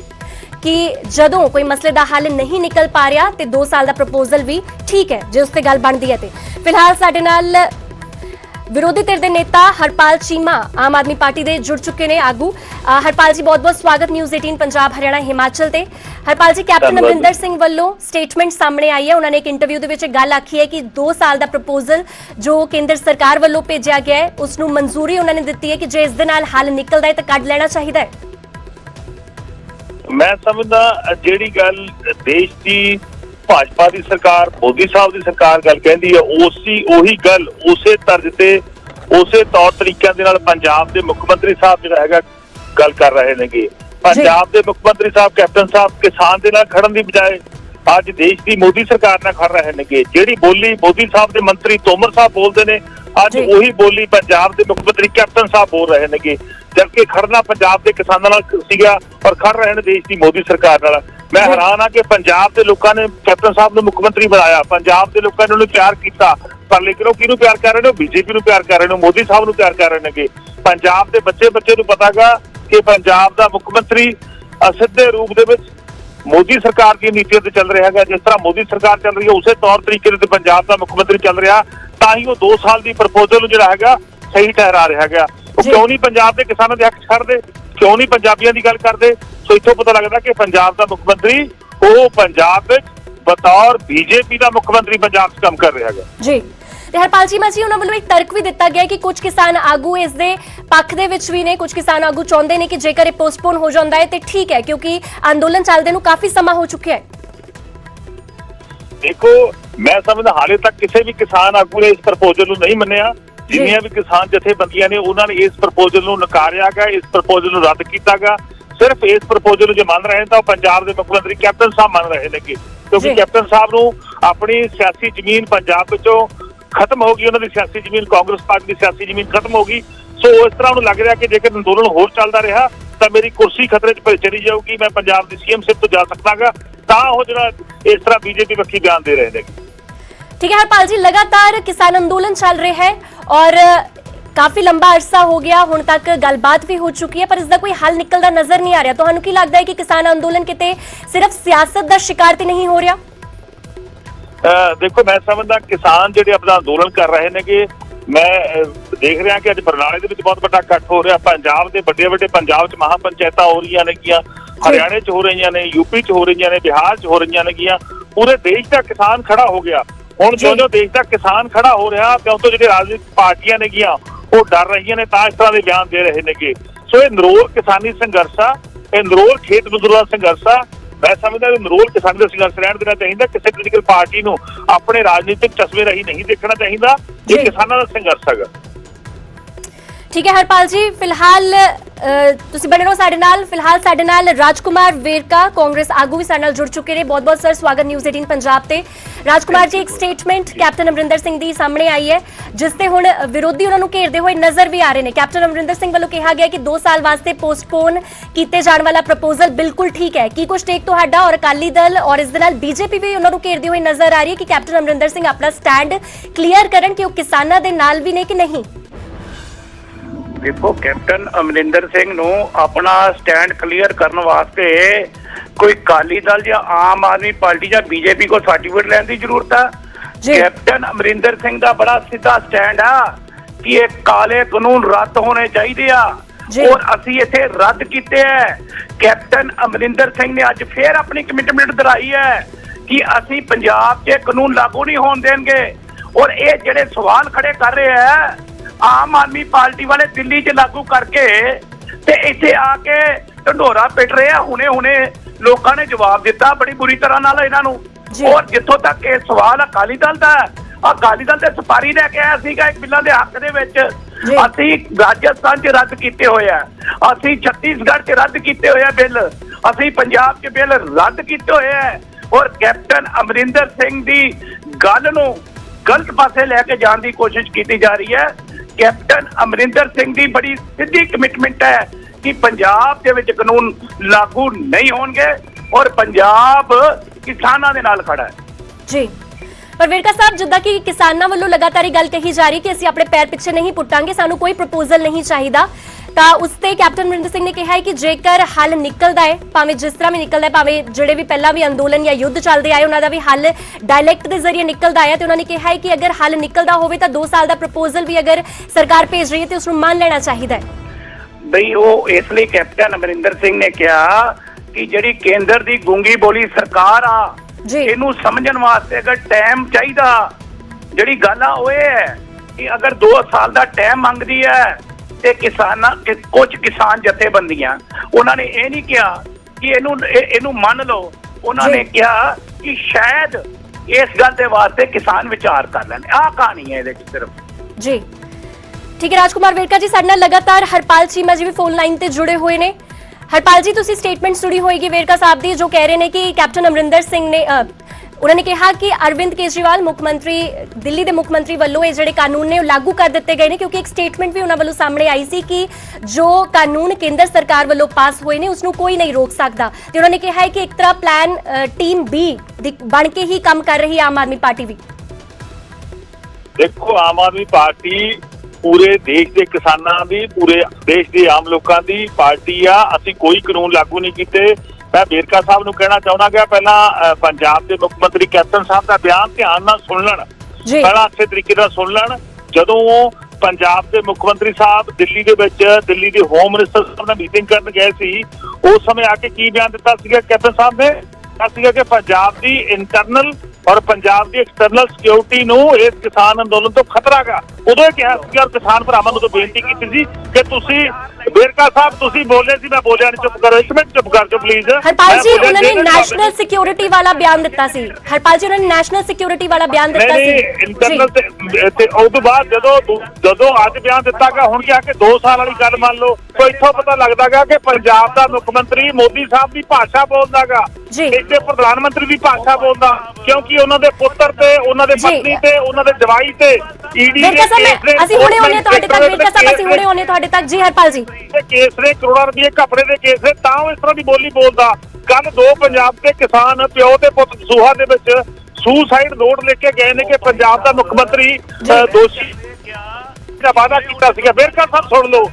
S1: कि जदों कोई मसले का हल नहीं निकल पा रहा तो 2 साल का प्रपोजल भी ठीक है जो उससे गल बनती है। फिलहाल साडे नाल विरोधी धिर के नेता हरपाल चीमा आम आदमी पार्टी के जुड़ चुके हैं आगू। हरपाल जी बहुत बहुत स्वागत न्यूज़ 18 पंजाब हरियाणा हिमाचल से। हरपाल जी, कैप्टन अमरिंदर सिंह वालों स्टेटमेंट सामने आई है, उन्होंने एक इंटरव्यू के विच गल आखी है कि 2 साल का प्रपोजल जो केंद्र सरकार वालों भेजा गया है उसनूं मंजूरी उन्होंने दी है कि जे इस दे नाल हल निकलदा है तो कढ लेना चाहिए है।
S9: मैं समझदा ਜਿਹੜੀ ਗੱਲ देश की भाजपा की सरकार मोदी साहब की सरकार गल कहती है ਉਹੀ ਗੱਲ ਉਸੇ ਤਰਜ ਤੇ ਉਸੇ तौर तरीकों ਦੇ ਨਾਲ पंजाब के मुख्यमंत्री साहब ਜਿਹੜਾ ਹੈਗਾ ਗੱਲ कर रहे नेगे। पंजाब के मुख्यमंत्री साहब कैप्टन साहब किसान के नाल खड़न की बजाय आज देश की मोदी सरकार नाल खड़ रहे नेगे। ਜਿਹੜੀ बोली मोदी साहब के मंत्री तोमर साहब बोलते हैं आज वही बोली पंजाब के मुख्यमंत्री कैप्टन साहब बोल रहे नेगे, जबकि खड़ना पंजाब के किसानों नाल सीगा और खड़ रहे हैं देश की मोदी सरकार नाल। मैं हैरान हाँ कि पंजाब के लोगों ने कैप्टन साहब ने मुख्यमंत्री बनाया, पंजाब के लोगों ने उन्हें प्यार किया, पर लेकिन वो किहनूं प्यार कर रहे हैं, बीजेपी नूं प्यार कर रहे हैं, मोदी साहब नूं प्यार कर रहे हैं। पंजाब के बच्चे नूं पता गा कि पंजाब का मुख्यमंत्री सीधे रूप दे विच मोदी सरकार की नीतियों से चल रहा है। जिस तरह मोदी सरकार चल रही है उस तौर तरीके से पंजाब का मुख्यमंत्री चल रहा, तां ही वो 2 साल की प्रपोजल जो है सही ठहरा रहा है। क्यों नहीं पंजाब के किसानों के हक छड्डदे, क्यों नहीं पंजाबियों की गल करते। सो इत्थों पता लगता कि पंजाब का मुख्यमंत्री वो पंजाब बतौर बीजेपी का मुख्यमंत्री पंजाब से काम कर रहा है
S1: जी। हरपाल चीमा जी, उन्होंने वालों एक तर्क भी दिता गया कि कुछ किसान आगू इस दे पक्ष दे विच भी ने, कुछ किसान आगू चाहते हैं कि जेकर पोस्टपोन हो जाता है तो ठीक है क्योंकि अंदोलन चलते नूं काफी समा हो चुका है।
S9: देखो मैं समझदा हाले तक किसी भी किसान आगू ने इस प्रपोजल नूं नहीं मन्निया। जिन्नियां भी किसान जथेबंदियां ने उन्होंने इस प्रपोजल नूं नकारिया गया, इस प्रपोजल नूं रद्द किया गया। सिर्फ इस प्रपोजल जो मान रहे हैं तो पंजाब के मुख्यमंत्री कैप्टन साहब मान रहे हैं क्योंकि कैप्टन साहब नूं अपनी सियासी जमीन पंजाब विचों खत्म होगी, उन्होंने सियासी जमीन कांग्रेस पार्टी की सियासी जमीन खत्म होगी। सो इस तरह उन्हें लग रहा कि जेकर अंदोलन होर चलता रहा तो मेरी कुर्सी खतरे च चली जाऊगी, मैं पंजाब की सीएमशिप तो जा सकता जो इस तरह बीजेपी पक्षी बयान दे रहे हैं।
S1: ठीक है हरपाल जी, लगातार किसान अंदोलन चल रहे हैं और काफी लंबा अरसा हो गया, हुण तक गलबात भी हो चुकी है पर इसका कोई हल निकलता नजर नहीं आ रहा। तुहानू की लगता है कि किसान अंदोलन किते सिर्फ सियासत का शिकार तो नहीं हो रहा?
S9: देखो मैं समझदा किसान जिहड़े अपना अंदोलन कर रहे हैं कि मैं देख रहा कि अज बरनाले दे विच बहुत बड़ा इकट्ठ हो रहा, पंजाब के बड़े बड़े पंजाब च महापंचायत हो रही ने, हरियाणे च हो रही ने, यूपी च हो रही ने, बिहार च हो रही ने, पूरे देश का किसान खड़ा हो गया। हुण जो जो देश का किसान खड़ा हो रहा क्यों तो जो राजनीतिक पार्टियां ने वो डर रही ने तां इस तरह के बयान दे रहे हैं। सो ये नरोल किसानी संघर्ष आ, नरोल खेत मजदूरों का संघर्ष आ। मैं समझदा नरोल किसान का संघर्ष रहन देना चाहिए, किसी पोलीटिकल पार्टी को अपने राजनीतिक चस्मे रही नहीं देखना चाहिए, ये किसानों का संघर्ष है।
S1: ठीक है हरपाल जी, फिलहाल तुसीं बने रहो साडे नाल। फिलहाल साडे नाल राजकुमार वेरका कांग्रेस आगू भी साडे नाल जुड़ चुके हैं। बहुत बहुत सर स्वागत न्यूज़ 18 पंजाब ते। राजकुमार जी, एक स्टेटमेंट कैप्टन अमरिंदर सिंह दी सामने आई है जिसते हुण विरोधी उन्होंने घेरते हुए नजर भी आ रहे हैं। कैप्टन अमरिंदर सिंह वालों कहा गया कि 2 साल वास्ते पोस्टपोन किए जाने वाला प्रपोजल बिल्कुल ठीक है। की कुछ टेक तुहाडा और अकाली दल और इस दे नाल बीजेपी भी उन्होंने घेरती हुई नजर आ रही है कि कैप्टन अमरिंदर सिंह अपना स्टैंड क्लीयर करन कि वो किसानां दे नाल भी ने कि नहीं?
S10: देखो कैप्टन अमरिंदर सिंह नूं अपना स्टैंड क्लीयर करने वास्ते कोई अकाली दल या आम आदमी पार्टी या बीजेपी को सर्टिफिकेट लेने की जरूरत है। कैप्टन अमरिंदर सिंह का बड़ा सीधा स्टैंड है कि ये काले कानून रद्द होने चाहिए और असी इत्थे रद्द किए हैं। कैप्टन अमरिंदर सिंह ने अज फिर अपनी कमिटमेंट दिखाई है कि असी पंजाब के कानून लागू नहीं होने देंगे और ये जेडे सवाल खड़े कर रहे हैं आम आदमी पार्टी वाले दिल्ली च लागू करके ते इत्थे आके ढंडोरा पिट रहे हैं। हुणे हुणे लोगों ने जवाब दिता बड़ी बुरी तरह नाल इन्हां नूं। और जिथों तक ये सवाल अकाली दल दा, अकाली दल ते सपारी लैके आया सीगा एक बिल्लां दे हक दे विच ਅਸੀਂ ਰਾਜਸਥਾਨ 'ਚ ਰੱਦ ਕੀਤੇ ਹੋਏ ਆ, ਅਸੀਂ ਛੱਤੀਸਗੜ੍ਹ 'ਚ ਰੱਦ ਕੀਤੇ ਹੋਏ ਆ ਬਿੱਲ, ਅਸੀਂ ਪੰਜਾਬ 'ਚ ਬਿੱਲ ਰੱਦ ਕੀਤੇ ਹੋਏ ਆ। ਔਰ ਕੈਪਟਨ ਅਮਰਿੰਦਰ ਸਿੰਘ ਦੀ ਗੱਲ ਨੂੰ ਗਲਤ ਪਾਸੇ ਲੈ ਕੇ ਜਾਣ ਦੀ ਕੋਸ਼ਿਸ਼ ਕੀਤੀ ਜਾ ਰਹੀ ਹੈ। ਕੈਪਟਨ ਅਮਰਿੰਦਰ ਸਿੰਘ ਦੀ ਬੜੀ ਸਿੱਧੀ ਕਮਿਟਮੈਂਟ ਹੈ ਕਿ ਪੰਜਾਬ ਦੇ ਵਿੱਚ ਕਾਨੂੰਨ ਲਾਗੂ ਨਹੀਂ ਹੋਣਗੇ ਔਰ ਪੰਜਾਬ ਕਿਸਾਨਾਂ ਦੇ ਨਾਲ ਖੜਾ ਹੈ।
S1: ਜੀ ਪਰ ਵੇਰਕਾ ਸਾਹਿਬ, ਜਿੱਦਾਂ ਕਿ ਕਿਸਾਨਾਂ ਵੱਲੋਂ ਲਗਾਤਾਰ ਇਹ ਗੱਲ ਕਹੀ ਜਾ ਰਹੀ ਕਿ ਅਸੀਂ ਆਪਣੇ ਪੈਰ ਪਿੱਛੇ ਨਹੀਂ ਪੁੱਟਾਂਗੇ, ਸਾਨੂੰ ਕੋਈ ਪ੍ਰਪੋਜ਼ਲ ਨਹੀਂ ਚਾਹੀਦਾ, ਤਾਂ ਉਸ ਤੇ ਕੈਪਟਨ ਅਮਰਿੰਦਰ ਸਿੰਘ ਨੇ ਕਿਹਾ ਹੈ ਕਿ ਜੇਕਰ ਹੱਲ ਨਿਕਲਦਾ ਹੈ, ਭਾਵੇਂ ਜਿਸ ਤਰ੍ਹਾਂ ਵੀ ਨਿਕਲਦਾ ਹੈ, ਭਾਵੇਂ ਜਿਹੜੇ ਵੀ ਪਹਿਲਾਂ ਵੀ ਅੰਦੋਲਨ ਜਾਂ ਯੁੱਧ ਚੱਲਦੇ ਆਏ ਉਹਨਾਂ ਦਾ ਵੀ ਹੱਲ ਡਾਇਲੈਕਟ ਦੇ ਜ਼ਰੀਏ ਨਿਕਲਦਾ ਹੈ, ਤੇ ਉਹਨਾਂ ਨੇ ਕਿਹਾ ਹੈ ਕਿ ਅਗਰ ਹੱਲ ਨਿਕਲਦਾ ਹੋਵੇ ਤਾਂ 2 ਸਾਲ ਦਾ ਪ੍ਰਪੋਜ਼ਲ ਵੀ ਅਗਰ ਸਰਕਾਰ ਭੇਜ ਰਹੀ ਹੈ ਤੇ ਉਸ ਨੂੰ ਮੰਨ ਲੈਣਾ ਚਾਹੀਦਾ ਹੈ।
S10: ਬਈ ਉਹ ਇਸ ਲਈ ਕੈਪਟਨ ਅਮਰਿੰਦਰ ਸਿੰਘ ਨੇ ਕਿਹਾ ਕਿ ਜਿਹੜੀ ਕੇਂਦਰ ਦੀ ਗੂੰਗੀ ਬੋਲੀ ਸਰਕਾਰ ਆ, ਇਹਨੂੰ ਸਮਝਣ ਵਾਸਤੇ ਅਗਰ ਟਾਈਮ ਚਾਹੀਦਾ, ਜਿਹੜੀ ਗੱਲ ਆ ਉਹ ਇਹ ਹੈ ਕਿ ਅਗਰ 2 ਸਾਲ ਦਾ ਟਾਈਮ ਮੰਗਦੀ ਹੈ ਤੇ ਕੁਝ ਕਿਸਾਨ ਜਥੇਬੰਦੀਆਂ, ਉਹਨਾਂ ਨੇ ਇਹ ਨਹੀਂ ਕਿਹਾ ਕਿ ਇਹਨੂੰ ਮੰਨ ਲਓ, ਉਹਨਾਂ ਨੇ ਕਿਹਾ ਕਿ ਸ਼ਾਇਦ ਇਸ ਗੱਲ ਦੇ ਵਾਸਤੇ ਕਿਸਾਨ ਵਿਚਾਰ ਕਰ ਲੈਣ। ਆਹ ਕਹਾਣੀ ਹੈ ਇਹਦੇ ਚ ਸਿਰਫ।
S1: ਜੀ ਠੀਕ ਹੈ ਰਾਜਕੁਮਾਰ ਵੇਰਕਾ ਜੀ, ਸਾਡੇ ਨਾਲ ਲਗਾਤਾਰ ਹਰਪਾਲ ਚੀਮਾ ਜੀ ਵੀ ਫੋਨ ਲਾਈਨ ਤੇ ਜੁੜੇ ਹੋਏ ਨੇ। ਹਰਪਾਲ ਜੀ, ਤੁਸੀਂ ਸਟੇਟਮੈਂਟ ਸੁਣੀ ਹੋਏਗੀ ਵੇਰਕਾ ਸਾਹਿਬ ਦੀ, ਜੋ ਕਹਿ ਰਹੇ ਨੇ ਕਿ ਕੈਪਟਨ ਅਮਰਿੰਦਰ ਸਿੰਘ ਨੇ ਉਹਨਾਂ ਨੇ ਕਿਹਾ ਕਿ ਅਰਵਿੰਦ ਕੇਜਰੀਵਾਲ ਮੁੱਖ ਮੰਤਰੀ, ਦਿੱਲੀ ਦੇ ਮੁੱਖ ਮੰਤਰੀ ਵੱਲੋਂ ਇਹ ਜਿਹੜੇ ਕਾਨੂੰਨ ਨੇ ਉਹ ਲਾਗੂ ਕਰ ਦਿੱਤੇ ਗਏ ਨੇ, ਕਿਉਂਕਿ ਇੱਕ ਸਟੇਟਮੈਂਟ ਵੀ ਉਹਨਾਂ ਵੱਲੋਂ ਸਾਹਮਣੇ ਆਈ ਸੀ ਕਿ ਜੋ ਕਾਨੂੰਨ ਕੇਂਦਰ ਸਰਕਾਰ ਵੱਲੋਂ ਪਾਸ ਹੋਏ ਨੇ ਉਸ ਨੂੰ ਕੋਈ ਨਹੀਂ ਰੋਕ ਸਕਦਾ, ਤੇ ਉਹਨਾਂ ਨੇ ਕਿਹਾ ਹੈ ਕਿ ਇੱਕ ਤਰ੍ਹਾਂ ਪਲਾਨ ਟੀਮ ਬੀ ਬਣ ਕੇ ਹੀ ਕੰਮ ਕਰ ਰਹੀ ਹੈ ਆਮ ਆਦਮੀ ਪਾਰਟੀ ਵੀ।
S9: ਦੇਖੋ, ਆਮ ਆਦਮੀ ਪਾਰਟੀ ਪੂਰੇ ਦੇਸ਼ ਦੇ ਕਿਸਾਨਾਂ ਦੀ, ਪੂਰੇ ਦੇਸ਼ ਦੇ ਆਮ ਲੋਕਾਂ ਦੀ ਪਾਰਟੀ ਆ। ਅਸੀਂ ਕੋਈ ਕਾਨੂੰਨ ਲਾਗੂ ਨਹੀਂ ਕੀਤੇ। ਮੈਂ ਵੇਰਕਾ ਸਾਹਿਬ ਨੂੰ ਕਹਿਣਾ ਚਾਹੁੰਦਾ ਕਿ ਪਹਿਲਾਂ ਪੰਜਾਬ ਦੇ ਮੁੱਖ ਮੰਤਰੀ ਕੈਪਟਨ ਸਾਹਿਬ ਦਾ ਬਿਆਨ ਧਿਆਨ ਨਾਲ ਸੁਣ ਲੈਣ, ਪਹਿਲਾਂ ਅੱਛੇ ਤਰੀਕੇ ਨਾਲ ਸੁਣ ਲੈਣ। ਜਦੋਂ ਪੰਜਾਬ ਦੇ ਮੁੱਖ ਮੰਤਰੀ ਸਾਹਿਬ ਦਿੱਲੀ ਦੇ ਵਿੱਚ ਦਿੱਲੀ ਦੇ ਹੋਮ ਮਿਨਿਸਟਰ ਸਾਹਿਬ ਨਾਲ ਮੀਟਿੰਗ ਕਰਨ ਗਏ ਸੀ, ਉਸ ਸਮੇਂ ਆ ਕੇ ਕੀ ਬਿਆਨ ਦਿੱਤਾ ਸੀਗਾ ਕੈਪਟਨ ਸਾਹਿਬ ਨੇ? ਸੀਗਾ ਕਿ ਪੰਜਾਬ ਦੀ ਇੰਟਰਨਲ ਔਰ ਪੰਜਾਬ ਦੀ ਐਕਸਟਰਨਲ ਸਿਕਿਉਰਿਟੀ ਨੂੰ ਇਸ ਕਿਸਾਨ ਅੰਦੋਲਨ ਤੋਂ ਖਤਰਾ ਗਾ। ਉਦੋਂ ਇਹ ਕਿਹਾ ਸੀ ਔਰ ਕਿਸਾਨ ਭਰਾਵਾਂ ਨੂੰ ਬੇਨਤੀ ਕੀਤੀ ਸੀ ਕਿ ਤੁਸੀਂ, ਵੇਰਕਾ ਸਾਹਿਬ ਤੁਸੀਂ ਬੋਲੇ ਸੀ, ਮੈਂ ਬੋਲਿਆ ਨਹੀਂ, ਚੁੱਪ ਕਰੋ, 1 ਮਿੰਟ ਚੁੱਪ ਕਰ ਜਾਓ ਪਲੀਜ਼।
S1: ਹਰਪਾਲ ਜੀ, ਉਹਨਾਂ ਨੇ ਨੈਸ਼ਨਲ ਸਿਕਿਉਰਿਟੀ ਵਾਲਾ ਬਿਆਨ ਦਿੱਤਾ ਸੀ। ਹਰਪਾਲ ਜੀ, ਉਹਨਾਂ ਨੇ ਨੈਸ਼ਨਲ ਸਿਕਿਉਰਿਟੀ ਵਾਲਾ ਬਿਆਨ ਦਿੱਤਾ ਸੀ।
S9: ਇੰਟਰਨਲ ਤੇ ਉਸ ਤੋਂ ਬਾਅਦ ਜਦੋਂ ਅੱਜ ਬਿਆਨ ਦਿੱਤਾ ਗਿਆ, ਹੁਣ ਕਿਹਾ ਕਿ 2 ਸਾਲ ਵਾਲੀ ਗੱਲ ਮੰਨ ਲਓ, ਤਾਂ ਇੱਥੋਂ ਪਤਾ ਲੱਗਦਾਗਾ ਕਿ ਪੰਜਾਬ ਦਾ ਮੁੱਖ ਮੰਤਰੀ ਮੋਦੀ ਸਾਹਿਬ ਦੀ ਭਾਸ਼ਾ ਬੋਲਦਾਗਾ, ਇੱਥੇ ਪ੍ਰਧਾਨ ਮੰਤਰੀ ਦੀ ਭਾਸ਼ਾ ਬੋਲਦਾ, ਕਿਉਂਕਿ ਉਹਨਾਂ ਦੇ ਪੁੱਤਰ ਤੇ ਉਹਨਾਂ ਦੇ ਪਤਨੀ ਤੇ ਉਹਨਾਂ ਦੇ ਜਵਾਈ ਤੇ ਈਡੀ ਦੇ
S1: ਅਸੀਂ ਹੁਣੇ ਆਉਣੇ ਤੁਹਾਡੇ ਤੱਕ, ਵੇਰਕਾ ਸਾਹਿਬ ਅਸੀਂ ਹੁਣੇ ਆਉਣੇ ਤੁਹਾਡੇ ਤੱਕ। ਜੀ ਹਰਪਾਲ ਜੀ,
S9: ਕੇਸ ਨੇ ਕਰੋੜਾਂ ਰੁਪਏ ਘਪਲੇ ਦੇ ਕੇਸ ਨੇ, ਤਾਂ ਉਹ ਇਸ ਤਰ੍ਹਾਂ ਦੀ ਬੋਲੀ ਬੋਲਦਾ। ਕੱਲ 2 ਪੰਜਾਬ ਦੇ ਕਿਸਾਨ ਪਿਓ ਤੇ ਪੁੱਤ ਦਸੂਹਾ ਦੇ ਵਿੱਚ ਸੁਸਾਈਡ ਨੋਟ ਲਿਖ ਕੇ ਗਏ ਨੇ ਕਿ ਪੰਜਾਬ ਦਾ ਮੁੱਖ ਮੰਤਰੀ ਦੋਸ਼ੀ ਦਾ ਵਾਅਦਾ ਕੀਤਾ ਸੀਗਾ। ਵੇਰਕਾ ਸਾਹਿਬ ਸੁਣ ਲਓ,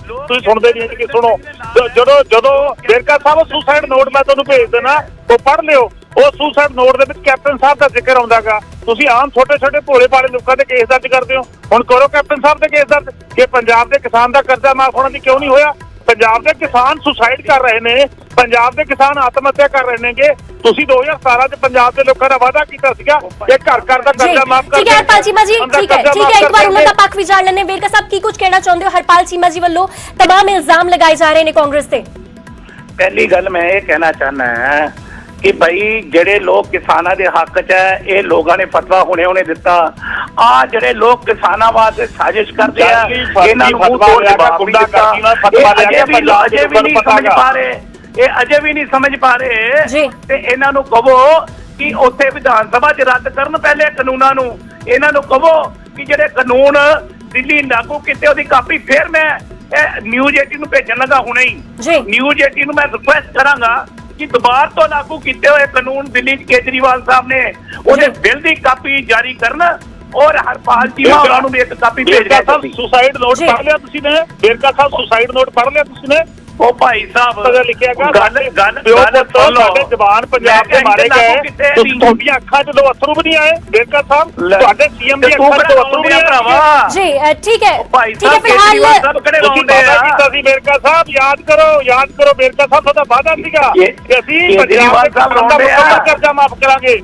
S9: ਤੁਸੀਂ ਸੁਣਦੇ ਨਹੀਂ ਕਿ ਸੁਣੋ। ਜਦੋਂ ਵੇਰਕਾ ਸਾਹਿਬ ਸੁਸਾਈਡ ਨੋਟ ਮੈਂ ਤੁਹਾਨੂੰ ਭੇਜ ਦੇਣਾ, ਉਹ ਪੜ੍ਹ ਲਿਓ। ਉਹ ਸੁਸਾਈਡ ਨੋਟ ਦੇ ਵਿੱਚ ਕੈਪਟਨ ਸਾਹਿਬ ਦਾ ਜ਼ਿਕਰ ਆਉਂਦਾਗਾ। ਤੁਸੀਂ ਆਮ ਛੋਟੇ ਭੋਲੇ ਭਾਲੇ ਲੋਕਾਂ ਦੇ ਕੇਸ ਦਰਜ ਕਰਦੇ ਹੋ, ਹੁਣ ਕਰੋ ਕੈਪਟਨ ਸਾਹਿਬ ਦੇ ਕੇਸ ਦਰਜ ਕਿ ਪੰਜਾਬ ਦੇ ਕਿਸਾਨ ਦਾ ਕਰਜ਼ਾ ਮਾਫ ਹੋਣ ਦੀ ਕਿਉਂ ਨਹੀਂ ਹੋਇਆ। ਪੰਜਾਬ ਦੇ ਕਿਸਾਨ ਸੁਸਾਈਡ ਕਰ ਰਹੇ ਨੇ, ਪੰਜਾਬ ਦੇ ਕਿਸਾਨ ਆਤਮ ਹੱਤਿਆ ਕਰ ਰਹੇ ਨੇਗੇ। ਤੁਸੀਂ 2017 ਚ ਪੰਜਾਬ ਦੇ ਲੋਕਾਂ ਦਾ ਵਾਅਦਾ ਕੀਤਾ ਸੀਗਾ ਕਿ ਘਰ ਘਰ ਦਾ ਕਰਜ਼ਾ ਮਾਫ ਕਰ।
S1: ਠੀਕ ਹੈ ਹਰਪਾਲ ਚੀਮਾ ਜੀ, ਠੀਕ ਹੈ, ਇੱਕ ਵਾਰ ਉਹਨਾਂ ਦਾ ਪੱਖ ਵੀ ਜਾਣ ਲੈਣੇ। ਵੇਰਕਾ ਸਾਹਿਬ, ਕੀ ਕੁਝ ਕਹਿਣਾ ਚਾਹੁੰਦੇ ਹੋ? ਹਰਪਾਲ ਚੀਮਾ ਜੀ ਵੱਲੋਂ ਤਮਾਮ ਇਲਜ਼ਾਮ ਲਗਾਏ ਜਾ ਰਹੇ ਨੇ ਕਾਂਗਰਸ ਤੇ।
S10: ਪਹਿਲੀ ਗੱਲ ਮੈਂ ਇਹ ਕਹਿਣਾ ਚਾਹੁੰਦਾ ਕਿ ਭਾਈ ਜਿਹੜੇ ਲੋਕ ਕਿਸਾਨਾਂ ਦੇ ਹੱਕ 'ਚ ਹੈ, ਇਹ ਲੋਕਾਂ ਨੇ ਫਤਵਾ ਹੁਣੇ ਦਿੱਤਾ। ਆ ਜਿਹੜੇ ਲੋਕ ਕਿਸਾਨਾਂ ਵਾਸਤੇ ਸਾਜ਼ਿਸ਼ ਕਰਦੇ ਆ, ਇਹਨਾਂ ਨੂੰ ਮੂੰਹ ਤੋੜ ਜਵਾਬ ਵੀ ਦਿੱਤਾ। ਅਜੇ ਵੀ ਨਹੀਂ ਸਮਝ ਪਾ ਰਹੇ, ਇਹ ਅਜੇ ਵੀ ਨਹੀਂ ਸਮਝ ਪਾ ਰਹੇ। ਤੇ ਇਹਨਾਂ ਨੂੰ ਕਹੋ ਕਿ ਉੱਥੇ ਵਿਧਾਨ ਸਭਾ 'ਚ ਰੱਦ ਕਰਨ ਪਹਿਲੇ ਕਾਨੂੰਨਾਂ ਨੂੰ। ਇਹਨਾਂ ਨੂੰ ਕਹੋ ਕਿ ਜਿਹੜੇ ਕਾਨੂੰਨ ਦਿੱਲੀ ਲਾਗੂ ਕੀਤੇ ਉਹਦੀ ਕਾਪੀ ਫੇਰ ਮੈਂ ਨਿਊਜ਼ 18 ਨੂੰ ਭੇਜਣ ਲੱਗਾ ਹੁਣੇ ਹੀ। ਨਿਊਜ਼ 18 ਨੂੰ ਮੈਂ ਰਿਕੁਐਸਟ ਕਰਾਂਗਾ ਕਿ ਦੁਬਾਰਾ ਤੋਂ ਲਾਗੂ ਕੀਤੇ ਹੋਏ ਕਾਨੂੰਨ ਦਿੱਲੀ 'ਚ ਕੇਜਰੀਵਾਲ ਸਾਹਿਬ ਨੇ ਉਹਦੇ ਬਿੱਲ ਦੀ ਕਾਪੀ ਜਾਰੀ ਕਰਨ ਔਰ ਹਰਪਾਲ ਚੀਮਾ ਉਹਨਾਂ ਨੂੰ ਵੀ ਇੱਕ ਕਾਪੀ ਭੇਜ ਦਿੱਤਾ।
S9: ਸੁਸਾਈਡ ਨੋਟ ਪੜ੍ਹ ਲਿਆ ਤੁਸੀਂ ਨੇ? ਵੇਰਕਾ ਸਾਹਿਬ, ਸੁਸਾਈਡ ਨੋਟ ਪੜ੍ਹ ਲਿਆ ਤੁਸੀਂ ਨੇ?
S10: ਉਹ ਭਾਈ ਸਾਹਿਬ
S9: ਲਿਖਿਆ ਗਿਆ
S10: ਗੱਲ
S9: ਸਾਡੇ ਜਵਾਨ ਪੰਜਾਬ ਦੇ ਮਾਰੇ ਗਏ, ਤੁਹਾਡੀਆਂ ਅੱਖਾਂ 'ਚ ਦੋ ਅਥਰੂ ਵੀ ਨਹੀਂ ਆਏ। ਵੇਰਕਾ ਸਾਹਿਬ, ਤੁਹਾਡੇ ਸੀਐਮ ਦੀ ਅੱਖਾਂ 'ਚ ਦੋ ਅਥਰੂ ਵੀ ਆਏ।
S1: ਜੀ ਠੀਕ ਹੈ,
S10: ਠੀਕ ਹੈ। ਫਿਲਹਾਲ ਤੁਸੀਂ
S9: ਵਾਅਦਾ ਕੀਤਾ ਸੀ ਵੇਰਕਾ ਸਾਹਿਬ, ਯਾਦ ਕਰੋ ਵੇਰਕਾ ਸਾਹਿਬ, ਤੁਹਾਡਾ ਵਾਅਦਾ ਸੀਗਾ ਕਿ ਅਸੀਂ ਪੰਜਾਬ ਦਾ ਕਰਜ਼ਾ ਮਾਫ ਕਰਾਂਗੇ।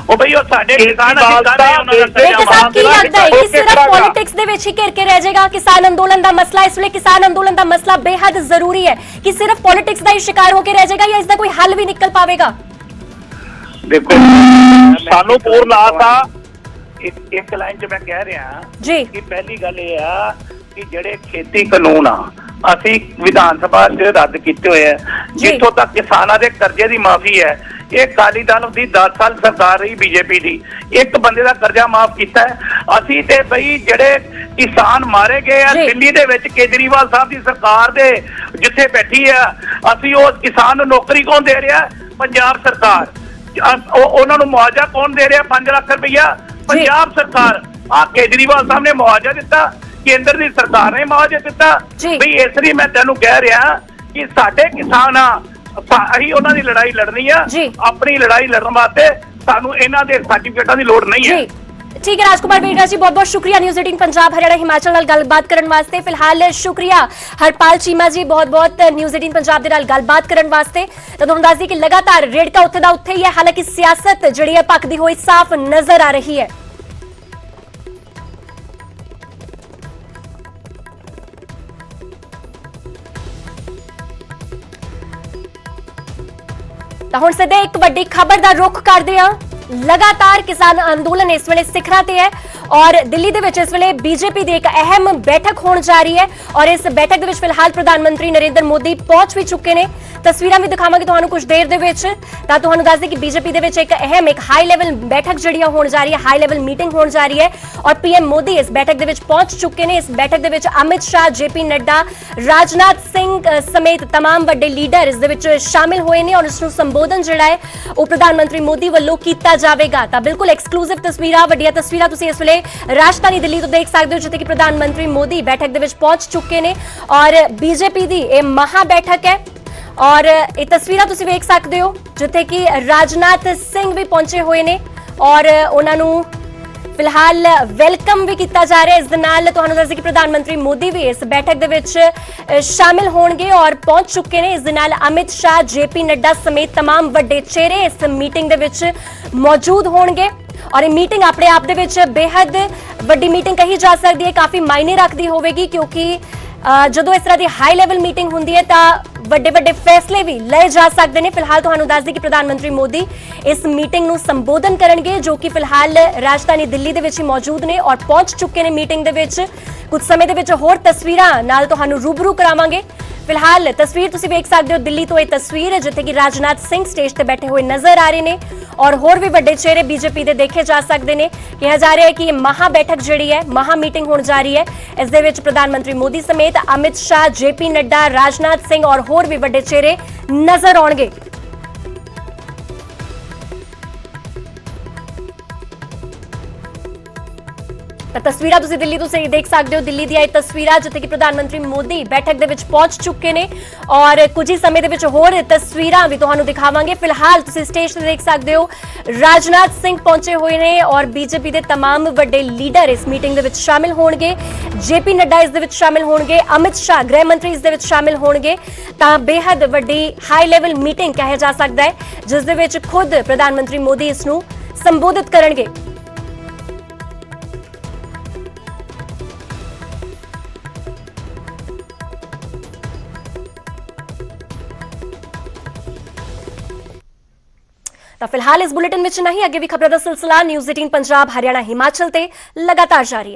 S10: ਉਹ ਬਈ ਉਹ ਸਾਡੇ ਕਿਸਾਨ ਅਸੀਂ ਕਰ ਰਹੇ ਉਹਨਾਂ ਦਾ
S1: ਵੇਰਕਾ ਸਾਹਿਬ, ਕੀ ਲੱਗਦਾ ਹੈ ਕਿ ਸਿਰਫ ਪੋਲਿਟਿਕਸ ਦੇ ਵਿੱਚ ਹੀ ਘਿਰ ਕੇ ਰਹਿ ਜਾਏਗਾ ਕਿਸਾਨ ਅੰਦੋਲਨ ਦਾ ਮਸਲਾ? ਇਸ ਵੇਲੇ ਕਿਸਾਨ ਅੰਦੋਲਨ ਦਾ ਮਸਲਾ ਬੇਹੱਦ ਜ਼ਰੂਰੀ ਹੈ ਕਿ ਸਿਰਫ ਪੋਲਿਟਿਕਸ ਦਾ ਹੀ ਸ਼ਿਕਾਰ ਹੋ ਕੇ ਰਹਿ ਜਾਏਗਾ ਜਾਂ ਇਸ ਦਾ ਕੋਈ ਹੱਲ ਵੀ ਨਿਕਲ ਪਾਵੇਗਾ?
S9: ਦੇਖੋ, ਸਾਨੂੰ ਪੂਰਨ ਆਸ ਆ
S10: ਇੱਕ ਲਾਈਨ 'ਚ ਮੈਂ ਕਹਿ ਰਿਹਾ
S1: ਜੀ
S10: ਕਿ ਪਹਿਲੀ ਗੱਲ ਇਹ ਆ ਕਿ ਜਿਹੜੇ ਖੇਤੀ ਕਾਨੂੰਨ ਆ ਅਸੀਂ ਵਿਧਾਨ ਸਭਾ 'ਚ ਰੱਦ ਕੀਤੇ ਹੋਏ ਆ। ਜਿੱਥੋਂ ਤੱਕ ਕਿਸਾਨਾਂ ਦੇ ਕਰਜ਼ੇ ਦੀ ਮਾਫੀ ਹੈ, ਇਹ ਅਕਾਲੀ ਦਲ ਦੀ 10 ਸਾਲ ਸਰਕਾਰ ਰਹੀ ਬੀਜੇਪੀ ਦੀ, ਇੱਕ ਬੰਦੇ ਦਾ ਕਰਜ਼ਾ ਮਾਫ ਕੀਤਾ ਹੈ। ਅਸੀਂ ਤੇ ਬਈ ਜਿਹੜੇ ਕਿਸਾਨ ਮਾਰੇ ਗਏ ਆ ਦਿੱਲੀ ਦੇ ਵਿੱਚ ਕੇਜਰੀਵਾਲ ਸਾਹਿਬ ਦੀ ਸਰਕਾਰ ਦੇ ਜਿੱਥੇ ਬੈਠੀ ਆ, ਅਸੀਂ ਉਸ ਕਿਸਾਨ ਨੂੰ ਨੌਕਰੀ ਕੌਣ ਦੇ ਰਿਹਾ? ਪੰਜਾਬ ਸਰਕਾਰ। ਉਹਨਾਂ ਨੂੰ ਮੁਆਵਜ਼ਾ ਕੌਣ ਦੇ ਰਿਹਾ? 5 ਲੱਖ ਰੁਪਈਆ ਪੰਜਾਬ ਸਰਕਾਰ। ਆ ਕੇਜਰੀਵਾਲ ਸਾਹਿਬ ਨੇ ਮੁਆਵਜ਼ਾ ਦਿੱਤਾ, ਕੇਂਦਰ ਦੀ ਸਰਕਾਰ ਨੇ ਮੁਆਵਜ਼ਾ ਦਿੱਤਾ। ਬਈ ਇਸ ਲਈ ਮੈਂ ਤੈਨੂੰ ਕਹਿ ਰਿਹਾ ਕਿ ਸਾਡੇ ਕਿਸਾਨ ਆ, ਅਸੀਂ ਉਹਨਾਂ ਦੀ ਲੜਾਈ ਲੜਨੀ ਆ। ਆਪਣੀ ਲੜਾਈ ਲੜਨ ਵਾਸਤੇ ਸਾਨੂੰ ਇਹਨਾਂ ਦੇ ਸਰਟੀਫਿਕੇਟਾਂ ਦੀ ਲੋੜ ਨਹੀਂ ਹੈ।
S1: ठीक है राजकुमार बेड़ा जी, बहुत बहुत शुक्रिया न्यूज़ 18 पंजाब हरियाणा हिमाचल नाल गलबात करन वास्ते। फिलहाल शुक्रिया हरपाल चीमा जी, बहुत बहुत न्यूज़ 18 पंजाब दे नाल गलबात करन वास्ते। तो तुहानूं दस दी कि लगातार रेड़का उत्थे दा उत्थे ही है, हालांकि सियासत जिहड़ी है पकदी होई साफ नजर आ रही है। तो हुण सिद्धे एक वड्डी खबर दा रुख करदे हां। लगातार किसान अंदोलन इस वेले सिखरां ते है और दिल्ली दे विच इस वेले बीजेपी दी एक अहम बैठक होण जा रही है और इस बैठक दे विच फिलहाल प्रधानमंत्री नरेंद्र मोदी पहुंच भी चुके ने। तस्वीरां भी दिखावांगे तुहानूं कुछ देर दे विच। तां तुहानूं दस दे कि बीजेपी दे विच एक अहम एक हाई लेवल बैठक जिहड़ी होण जा रही है, हाई लेवल मीटिंग होण जा रही है और पीएम मोदी इस बैठक दे विच पहुंच चुके ने। इस बैठक दे विच अमित शाह, जेपी नड्डा, राजनाथ सिंह समेत तमाम वड्डे लीडर इस दे विच शामिल होए ने और इसनूं संबोधन जिहड़ा है वो प्रधानमंत्री मोदी वल्लों कीता जाएगा। तो बिल्कुल एक्सक्लूसिव तस्वीरां, वड्डियां तस्वीरां तुसीं इस वेले राजधानी दिल्ली तो देख सकते हो जिथे कि प्रधानमंत्री मोदी बैठक दे विच पहुंच चुके ने और बीजेपी दी यह महा बैठक है और ये तस्वीरां तुसीं वेख सकते हो जिथे कि राजनाथ सिंह भी पहुंचे हुए ने और उन्हां नूं फिलहाल वेलकम भी किया जा रहा है। इस दे नाल तुहानूं दस कि प्रधानमंत्री मोदी भी इस बैठक दे विच शामिल होणगे और पहुंच चुके ने। इस दे नाल अमित शाह, जेपी नड्डा समेत तमाम वड्डे चेहरे इस मीटिंग दे विच मौजूद होणगे और ये मीटिंग अपने आप दे विच बेहद वड्डी मीटिंग कही जा सकती है, काफी मायने रखती होगी क्योंकि जदों इस तरह की हाई लेवल मीटिंग होंदी है तो ਵੱਡੇ ਵੱਡੇ फैसले भी लए जा सकते हैं। फिलहाल तुहानूं दस दी कि प्रधानमंत्री मोदी इस मीटिंग नूं संबोधन करनगे जो कि फिलहाल राजधानी दिल्ली दे विच मौजूद ने और पहुंच चुके ने मीटिंग दे विच। कुछ समय दे विच होर तस्वीरां नाल तुहानूं रूबरू करावांगे। फिलहाल तस्वीर तुसीं वेख सकते हो दिल्ली तो यह तस्वीर है जिथे कि राजनाथ सिंह स्टेज ते बैठे हुए नजर आ रहे हैं और होर भी वड्डे चेहरे बीजेपी दे देखे जा सकते हैं। कहा जा रहा है कि महा बैठक जिहड़ी है, महा मीटिंग होण जा रही है। इस दे विच प्रधानमंत्री मोदी समेत अमित शाह, जेपी नड्डा, राजनाथ सिंह और होर भी वड्डे चेहरे नजर आउणगे। तस्वीरां तुसीं दिल्ली तो सही देख सकते हो, दिल्ली दी तस्वीरां जिथे कि प्रधानमंत्री मोदी बैठक दे विच पहुंच चुके ने और कुछ ही समय दे विच होर तस्वीरां भी तुहानूं दिखावांगे। फिलहाल तुसीं स्टेज ते देख सकते हो राजनाथ सिंह पहुंचे हुए ने और बीजेपी दे तमाम वड्डे लीडर इस मीटिंग दे विच शामिल होणगे। जेपी नड्डा इस दे विच शामिल होणगे, अमित शाह गृह मंत्री इस दे विच शामिल होणगे। तां बेहद वड्डी हाई लेवल मीटिंग कहा जा सकदा है जिस दे विच खुद प्रधानमंत्री मोदी इसनूं संबोधित करनगे। तो फिलहाल इस बुलेटिन में नहीं, अगे भी खबरों का सिलसिला न्यूज़ 18 पंजाब हरियाणा हिमाचल ते लगातार जारी है।